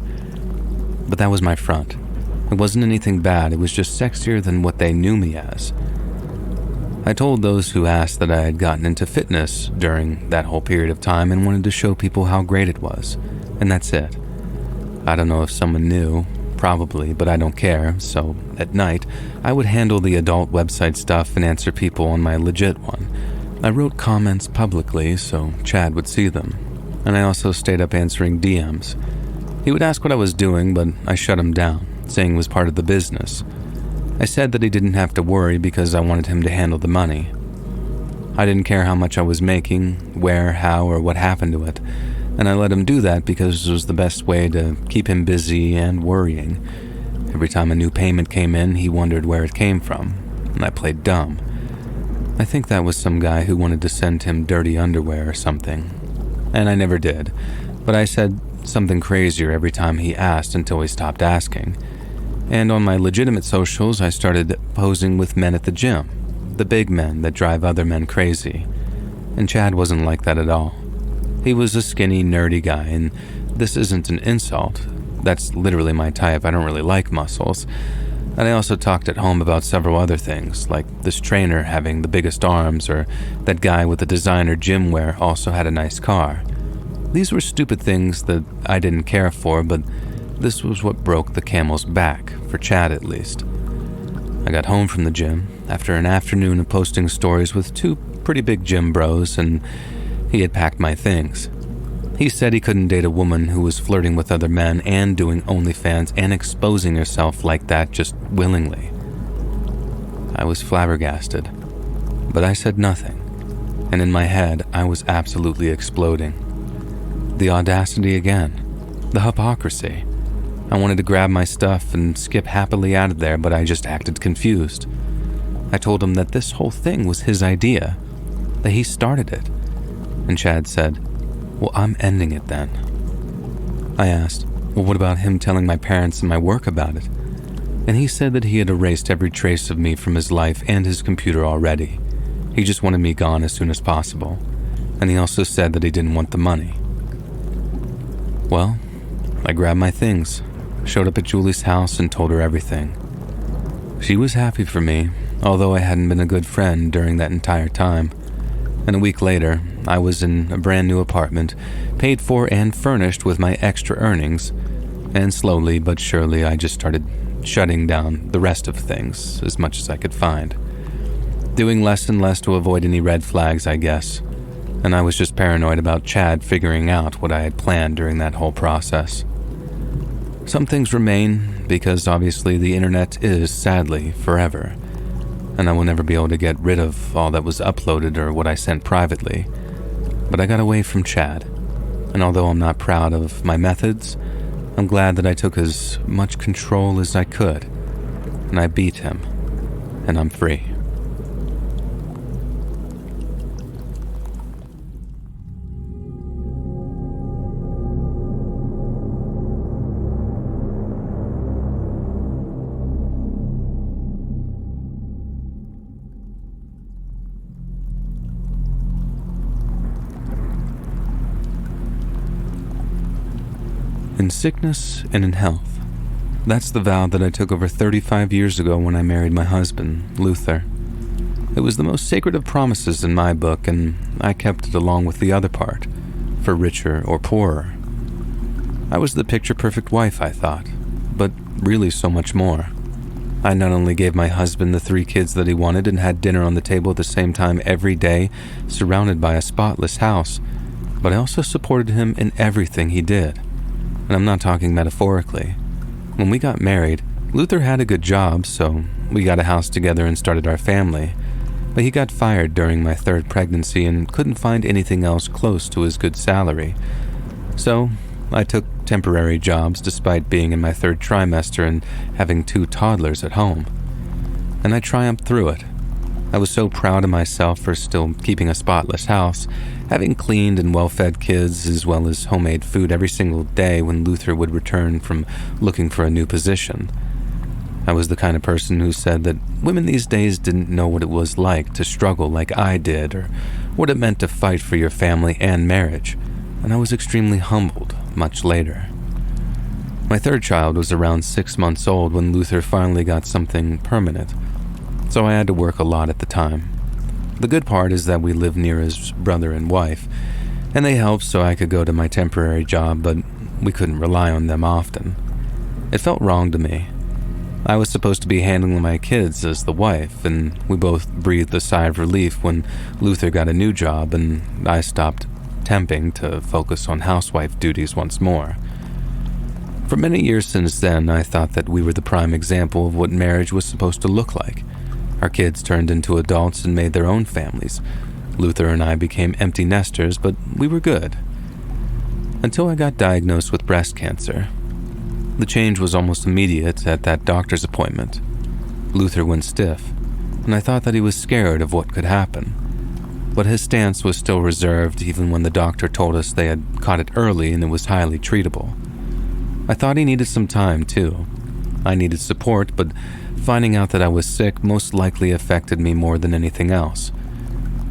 But that was my front. It wasn't anything bad, it was just sexier than what they knew me as. I told those who asked that I had gotten into fitness during that whole period of time and wanted to show people how great it was, and that's it. I don't know if someone knew, probably, but I don't care, so at night, I would handle the adult website stuff and answer people on my legit one. I wrote comments publicly so Chad would see them, and I also stayed up answering DMs. He would ask what I was doing, but I shut him down, saying it was part of the business. I said that he didn't have to worry because I wanted him to handle the money. I didn't care how much I was making, where, how, or what happened to it, and I let him do that because it was the best way to keep him busy and worrying. Every time a new payment came in, he wondered where it came from, and I played dumb. I think that was some guy who wanted to send him dirty underwear or something. And I never did, but I said something crazier every time he asked until he stopped asking. And on my legitimate socials, I started posing with men at the gym, the big men that drive other men crazy. And Chad wasn't like that at all. He was a skinny, nerdy guy, and this isn't an insult. That's literally my type. I don't really like muscles. And I also talked at home about several other things, like this trainer having the biggest arms, or that guy with the designer gym wear also had a nice car. These were stupid things that I didn't care for, but this was what broke the camel's back, for Chad at least. I got home from the gym after an afternoon of posting stories with two pretty big gym bros, and he had packed my things. He said he couldn't date a woman who was flirting with other men and doing OnlyFans and exposing herself like that just willingly. I was flabbergasted, but I said nothing, and in my head I was absolutely exploding. The audacity again, the hypocrisy. I wanted to grab my stuff and skip happily out of there, but I just acted confused. I told him that this whole thing was his idea, that he started it, and Chad said, "Well, I'm ending it then." I asked, "Well, what about him telling my parents and my work about it?" And he said that he had erased every trace of me from his life and his computer already. He just wanted me gone as soon as possible. And he also said that he didn't want the money. Well, I grabbed my things, showed up at Julie's house and told her everything. She was happy for me, although I hadn't been a good friend during that entire time. And a week later, I was in a brand new apartment, paid for and furnished with my extra earnings, and slowly but surely I just started shutting down the rest of things as much as I could find. Doing less and less to avoid any red flags, I guess, and I was just paranoid about Chad figuring out what I had planned during that whole process. Some things remain because obviously the internet is, sadly, forever, and I will never be able to get rid of all that was uploaded or what I sent privately. But I got away from Chad, and although I'm not proud of my methods, I'm glad that I took as much control as I could, and I beat him, and I'm free. In sickness and in health. That's the vow that I took over 35 years ago when I married my husband, Luther. It was the most sacred of promises in my book, and I kept it along with the other part, for richer or poorer. I was the picture-perfect wife, I thought, but really so much more. I not only gave my husband the 3 kids that he wanted and had dinner on the table at the same time every day, surrounded by a spotless house, but I also supported him in everything he did. And I'm not talking metaphorically. When we got married, Luther had a good job, so we got a house together and started our family. But he got fired during my 3rd pregnancy and couldn't find anything else close to his good salary. So I took temporary jobs despite being in my 3rd trimester and having 2 toddlers at home. And I triumphed through it. I was so proud of myself for still keeping a spotless house, having cleaned and well-fed kids as well as homemade food every single day when Luther would return from looking for a new position. I was the kind of person who said that women these days didn't know what it was like to struggle like I did, or what it meant to fight for your family and marriage, and I was extremely humbled much later. My 3rd child was around 6 months old when Luther finally got something permanent, so I had to work a lot at the time. The good part is that we lived near his brother and wife, and they helped so I could go to my temporary job, but we couldn't rely on them often. It felt wrong to me. I was supposed to be handling my kids as the wife, and we both breathed a sigh of relief when Luther got a new job and I stopped temping to focus on housewife duties once more. For many years since then, I thought that we were the prime example of what marriage was supposed to look like. Our kids turned into adults and made their own families. Luther and I became empty nesters, but we were good. Until I got diagnosed with breast cancer. The change was almost immediate at that doctor's appointment. Luther went stiff, and I thought that he was scared of what could happen. But his stance was still reserved even when the doctor told us they had caught it early and it was highly treatable. I thought he needed some time too. I needed support, but finding out that I was sick most likely affected me more than anything else.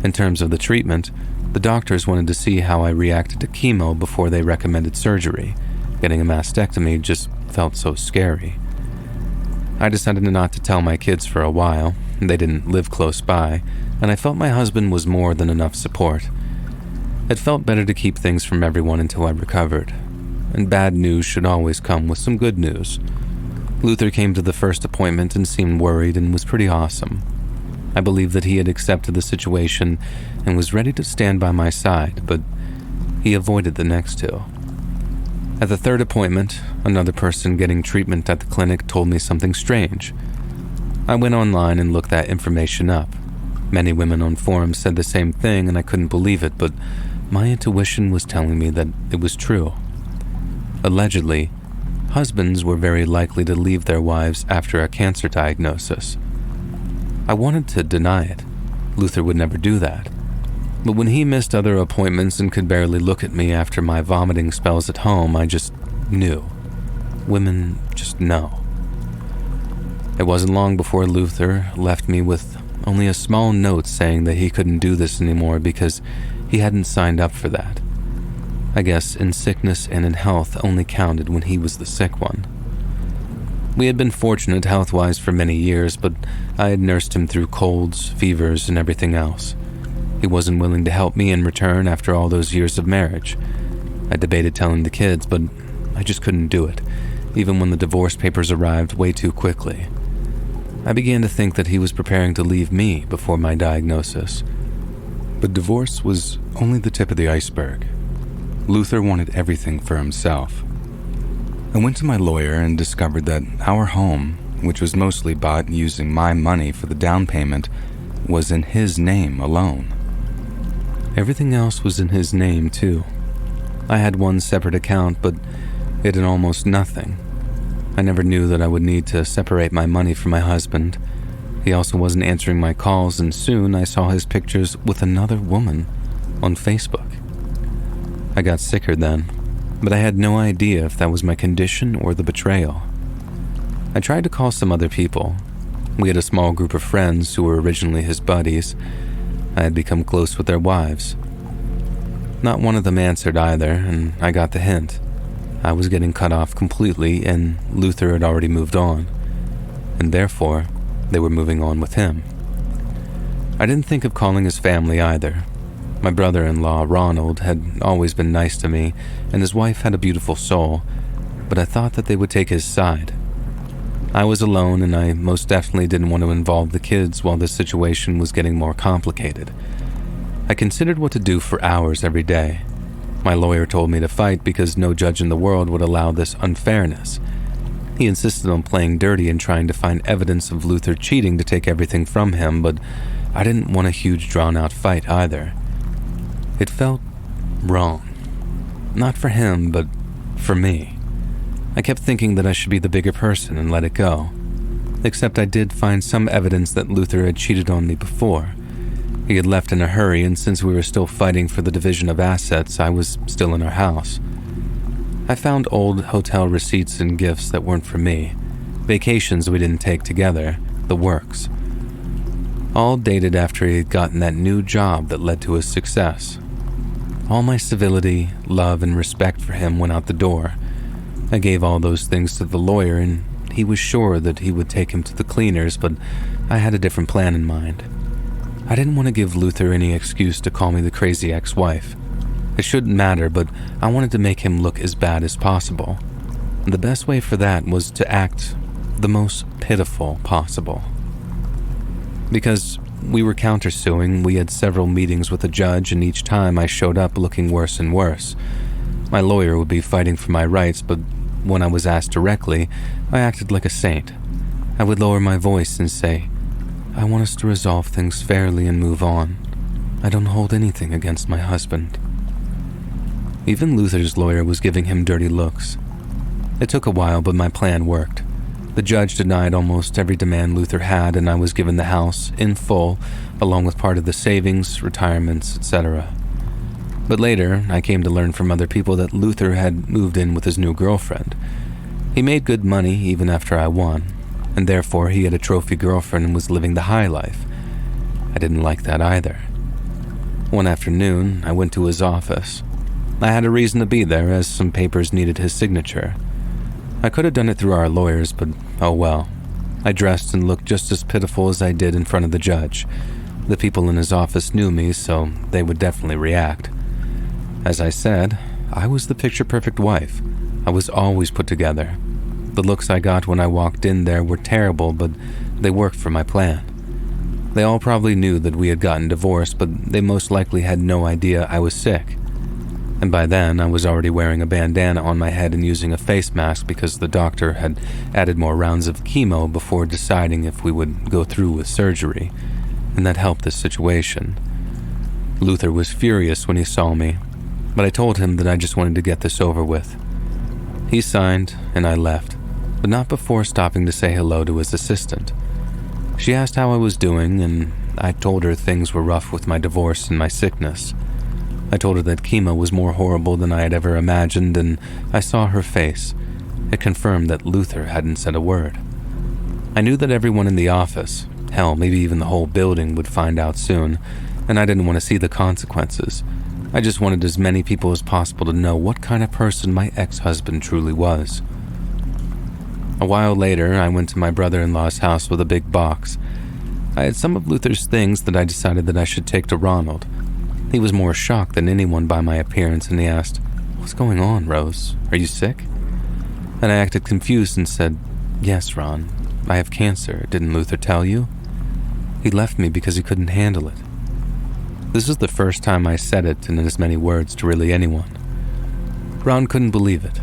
In terms of the treatment, the doctors wanted to see how I reacted to chemo before they recommended surgery. Getting a mastectomy just felt so scary. I decided not to tell my kids for a while. They didn't live close by, and I felt my husband was more than enough support. It felt better to keep things from everyone until I recovered, and bad news should always come with some good news. Luther came to the first appointment and seemed worried and was pretty awesome. I believe that he had accepted the situation and was ready to stand by my side, but he avoided the next two. At the third appointment, another person getting treatment at the clinic told me something strange. I went online and looked that information up. Many women on forums said the same thing and I couldn't believe it, but my intuition was telling me that it was true. Allegedly, husbands were very likely to leave their wives after a cancer diagnosis. I wanted to deny it. Luther would never do that. But when he missed other appointments and could barely look at me after my vomiting spells at home, I just knew. Women just know. It wasn't long before Luther left me with only a small note saying that he couldn't do this anymore because he hadn't signed up for that. I guess in sickness and in health only counted when he was the sick one. We had been fortunate health-wise for many years, but I had nursed him through colds, fevers, and everything else. He wasn't willing to help me in return after all those years of marriage. I debated telling the kids, but I just couldn't do it, even when the divorce papers arrived way too quickly. I began to think that he was preparing to leave me before my diagnosis. But divorce was only the tip of the iceberg. Luther wanted everything for himself. I went to my lawyer and discovered that our home, which was mostly bought using my money for the down payment, was in his name alone. Everything else was in his name, too. I had one separate account, but it had almost nothing. I never knew that I would need to separate my money from my husband. He also wasn't answering my calls, and soon I saw his pictures with another woman on Facebook. I got sicker then, but I had no idea if that was my condition or the betrayal. I tried to call some other people. We had a small group of friends who were originally his buddies. I had become close with their wives. Not one of them answered either, and I got the hint. I was getting cut off completely, and Luther had already moved on, and therefore, they were moving on with him. I didn't think of calling his family either. My brother-in-law, Ronald, had always been nice to me, and his wife had a beautiful soul, but I thought that they would take his side. I was alone, and I most definitely didn't want to involve the kids while this situation was getting more complicated. I considered what to do for hours every day. My lawyer told me to fight because no judge in the world would allow this unfairness. He insisted on playing dirty and trying to find evidence of Luther cheating to take everything from him, but I didn't want a huge drawn-out fight either. It felt wrong. Not for him, but for me. I kept thinking that I should be the bigger person and let it go. Except I did find some evidence that Luther had cheated on me before. He had left in a hurry, and since we were still fighting for the division of assets, I was still in our house. I found old hotel receipts and gifts that weren't for me, vacations we didn't take together, the works. All dated after he had gotten that new job that led to his success. All my civility, love, and respect for him went out the door. I gave all those things to the lawyer, and he was sure that he would take him to the cleaners, but I had a different plan in mind. I didn't want to give Luther any excuse to call me the crazy ex-wife. It shouldn't matter, but I wanted to make him look as bad as possible. And the best way for that was to act the most pitiful possible. Because we were countersuing, we had several meetings with the judge, and each time I showed up looking worse and worse. My lawyer would be fighting for my rights, but when I was asked directly, I acted like a saint. I would lower my voice and say, "I want us to resolve things fairly and move on. I don't hold anything against my husband." Even Luther's lawyer was giving him dirty looks. It took a while, but my plan worked. The judge denied almost every demand Luther had, and I was given the house in full, along with part of the savings, retirements, etc. But later, I came to learn from other people that Luther had moved in with his new girlfriend. He made good money even after I won, and therefore he had a trophy girlfriend and was living the high life. I didn't like that either. One afternoon, I went to his office. I had a reason to be there as some papers needed his signature. I could have done it through our lawyers, but oh well. I dressed and looked just as pitiful as I did in front of the judge. The people in his office knew me, so they would definitely react. As I said, I was the picture-perfect wife. I was always put together. The looks I got when I walked in there were terrible, but they worked for my plan. They all probably knew that we had gotten divorced, but they most likely had no idea I was sick. And by then, I was already wearing a bandana on my head and using a face mask because the doctor had added more rounds of chemo before deciding if we would go through with surgery, and that helped the situation. Luther was furious when he saw me, but I told him that I just wanted to get this over with. He signed, and I left, but not before stopping to say hello to his assistant. She asked how I was doing, and I told her things were rough with my divorce and my sickness. I told her that chemo was more horrible than I had ever imagined, and I saw her face. It confirmed that Luther hadn't said a word. I knew that everyone in the office, hell, maybe even the whole building, would find out soon, and I didn't want to see the consequences. I just wanted as many people as possible to know what kind of person my ex-husband truly was. A while later, I went to my brother-in-law's house with a big box. I had some of Luther's things that I decided that I should take to Ronald. He was more shocked than anyone by my appearance, and he asked, "What's going on, Rose? Are you sick?" And I acted confused and said, "Yes, Ron, I have cancer. Didn't Luther tell you?" He left me because he couldn't handle it. This was the first time I said it in as many words to really anyone. Ron couldn't believe it.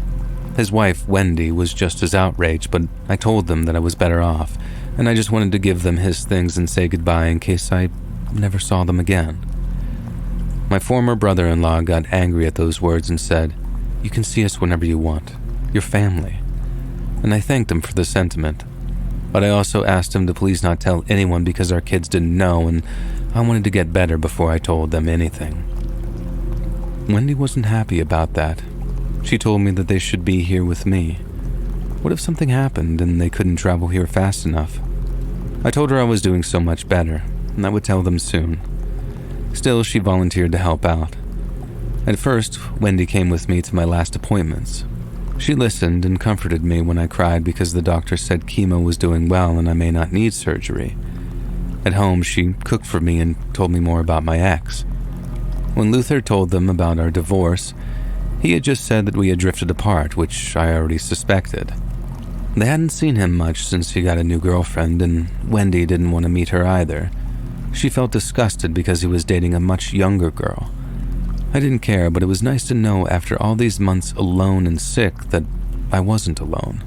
His wife, Wendy, was just as outraged, but I told them that I was better off, and I just wanted to give them his things and say goodbye in case I never saw them again. My former brother-in-law got angry at those words and said, "You can see us whenever you want. You're family." And I thanked him for the sentiment. But I also asked him to please not tell anyone because our kids didn't know, and I wanted to get better before I told them anything. Wendy wasn't happy about that. She told me that they should be here with me. What if something happened and they couldn't travel here fast enough? I told her I was doing so much better, and I would tell them soon. Still, she volunteered to help out. At first, Wendy came with me to my last appointments. She listened and comforted me when I cried because the doctor said chemo was doing well and I may not need surgery. At home, she cooked for me and told me more about my ex. When Luther told them about our divorce, he had just said that we had drifted apart, which I already suspected. They hadn't seen him much since he got a new girlfriend, and Wendy didn't want to meet her either. She felt disgusted because he was dating a much younger girl. I didn't care, but it was nice to know after all these months alone and sick that I wasn't alone.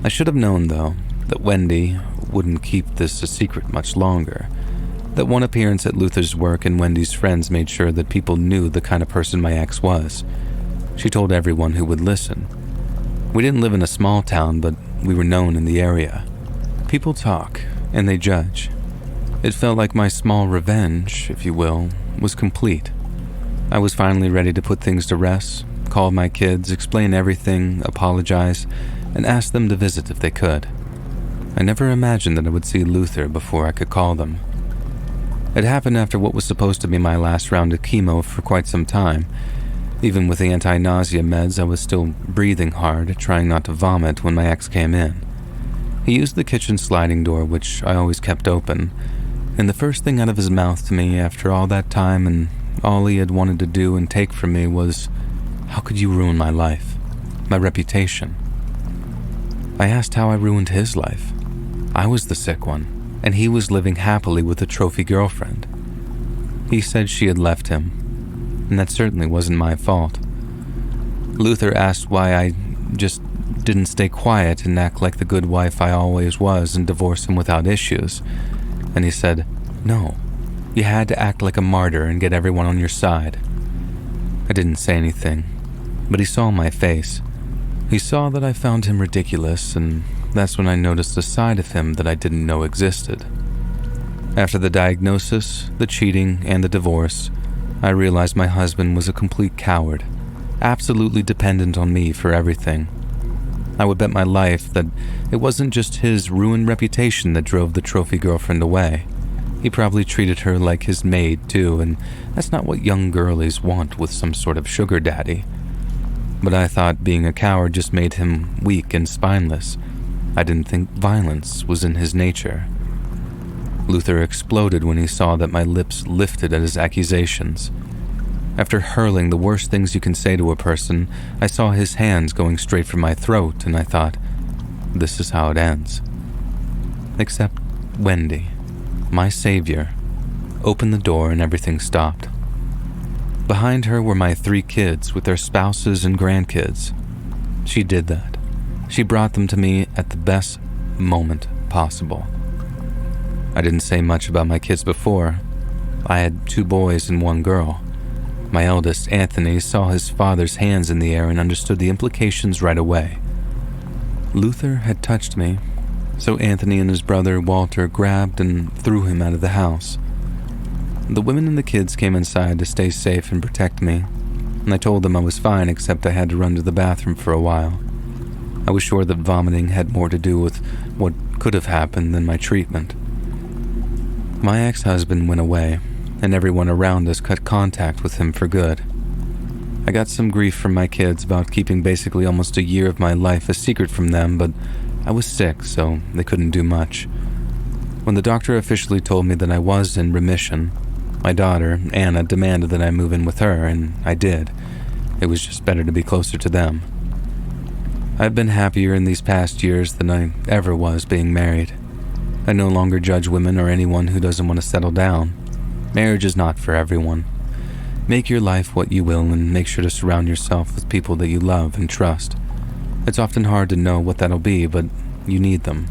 I should have known, though, that Wendy wouldn't keep this a secret much longer. That one appearance at Luther's work and Wendy's friends made sure that people knew the kind of person my ex was. She told everyone who would listen. We didn't live in a small town, but we were known in the area. People talk, and they judge. It felt like my small revenge, if you will, was complete. I was finally ready to put things to rest, call my kids, explain everything, apologize, and ask them to visit if they could. I never imagined that I would see Luther before I could call them. It happened after what was supposed to be my last round of chemo for quite some time. Even with the anti-nausea meds, I was still breathing hard, trying not to vomit when my ex came in. He used the kitchen sliding door, which I always kept open, and the first thing out of his mouth to me after all that time and all he had wanted to do and take from me was, "How could you ruin my life, my reputation?" I asked how I ruined his life. I was the sick one, and he was living happily with a trophy girlfriend. He said she had left him, and that certainly wasn't my fault. Luther asked why I just didn't stay quiet and act like the good wife I always was and divorce him without issues. And he said, "No, you had to act like a martyr and get everyone on your side." I didn't say anything, but he saw my face. He saw that I found him ridiculous, and that's when I noticed a side of him that I didn't know existed. After the diagnosis, the cheating, and the divorce, I realized my husband was a complete coward, absolutely dependent on me for everything. I would bet my life that it wasn't just his ruined reputation that drove the trophy girlfriend away. He probably treated her like his maid too, and that's not what young girlies want with some sort of sugar daddy. But I thought being a coward just made him weak and spineless. I didn't think violence was in his nature. Luther exploded when he saw that my lips lifted at his accusations. After hurling the worst things you can say to a person, I saw his hands going straight for my throat, and I thought, this is how it ends. Except Wendy, my savior, opened the door and everything stopped. Behind her were my 3 kids with their spouses and grandkids. She did that. She brought them to me at the best moment possible. I didn't say much about my kids before. I had 2 boys and 1 girl. My eldest, Anthony, saw his father's hands in the air and understood the implications right away. Luther had touched me, so Anthony and his brother, Walter, grabbed and threw him out of the house. The women and the kids came inside to stay safe and protect me, and I told them I was fine except I had to run to the bathroom for a while. I was sure that vomiting had more to do with what could have happened than my treatment. My ex-husband went away, and everyone around us cut contact with him for good. I got some grief from my kids about keeping basically almost a year of my life a secret from them, but I was sick, so they couldn't do much. When the doctor officially told me that I was in remission, my daughter, Anna, demanded that I move in with her, and I did. It was just better to be closer to them. I've been happier in these past years than I ever was being married. I no longer judge women or anyone who doesn't want to settle down. Marriage is not for everyone. Make your life what you will and make sure to surround yourself with people that you love and trust. It's often hard to know what that'll be, but you need them.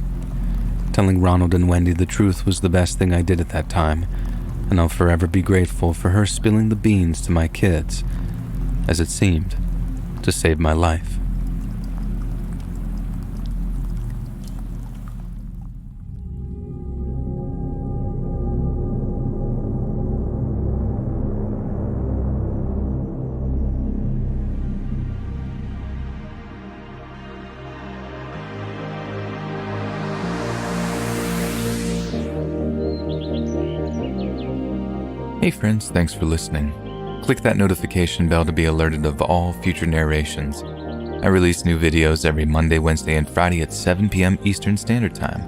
Telling Ronald and Wendy the truth was the best thing I did at that time, and I'll forever be grateful for her spilling the beans to my kids, as it seemed to save my life. Hey friends, thanks for listening. Click that notification bell to be alerted of all future narrations. I release new videos every Monday, Wednesday, and Friday at 7 p.m. Eastern Standard Time.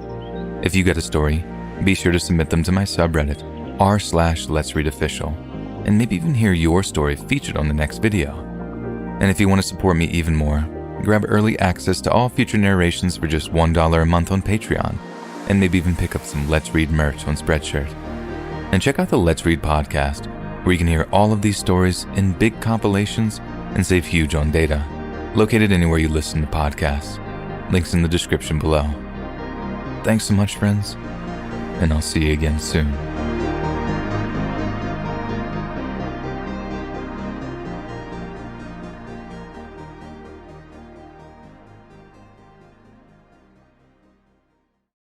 If you got a story, be sure to submit them to my subreddit, r/LetsReadOfficial, and maybe even hear your story featured on the next video. And if you want to support me even more, grab early access to all future narrations for just $1 a month on Patreon, and maybe even pick up some Let's Read merch on Spreadshirt. And check out the Let's Read podcast, where you can hear all of these stories in big compilations and save huge on data. Located anywhere you listen to podcasts. Links in the description below. Thanks so much, friends, and I'll see you again soon.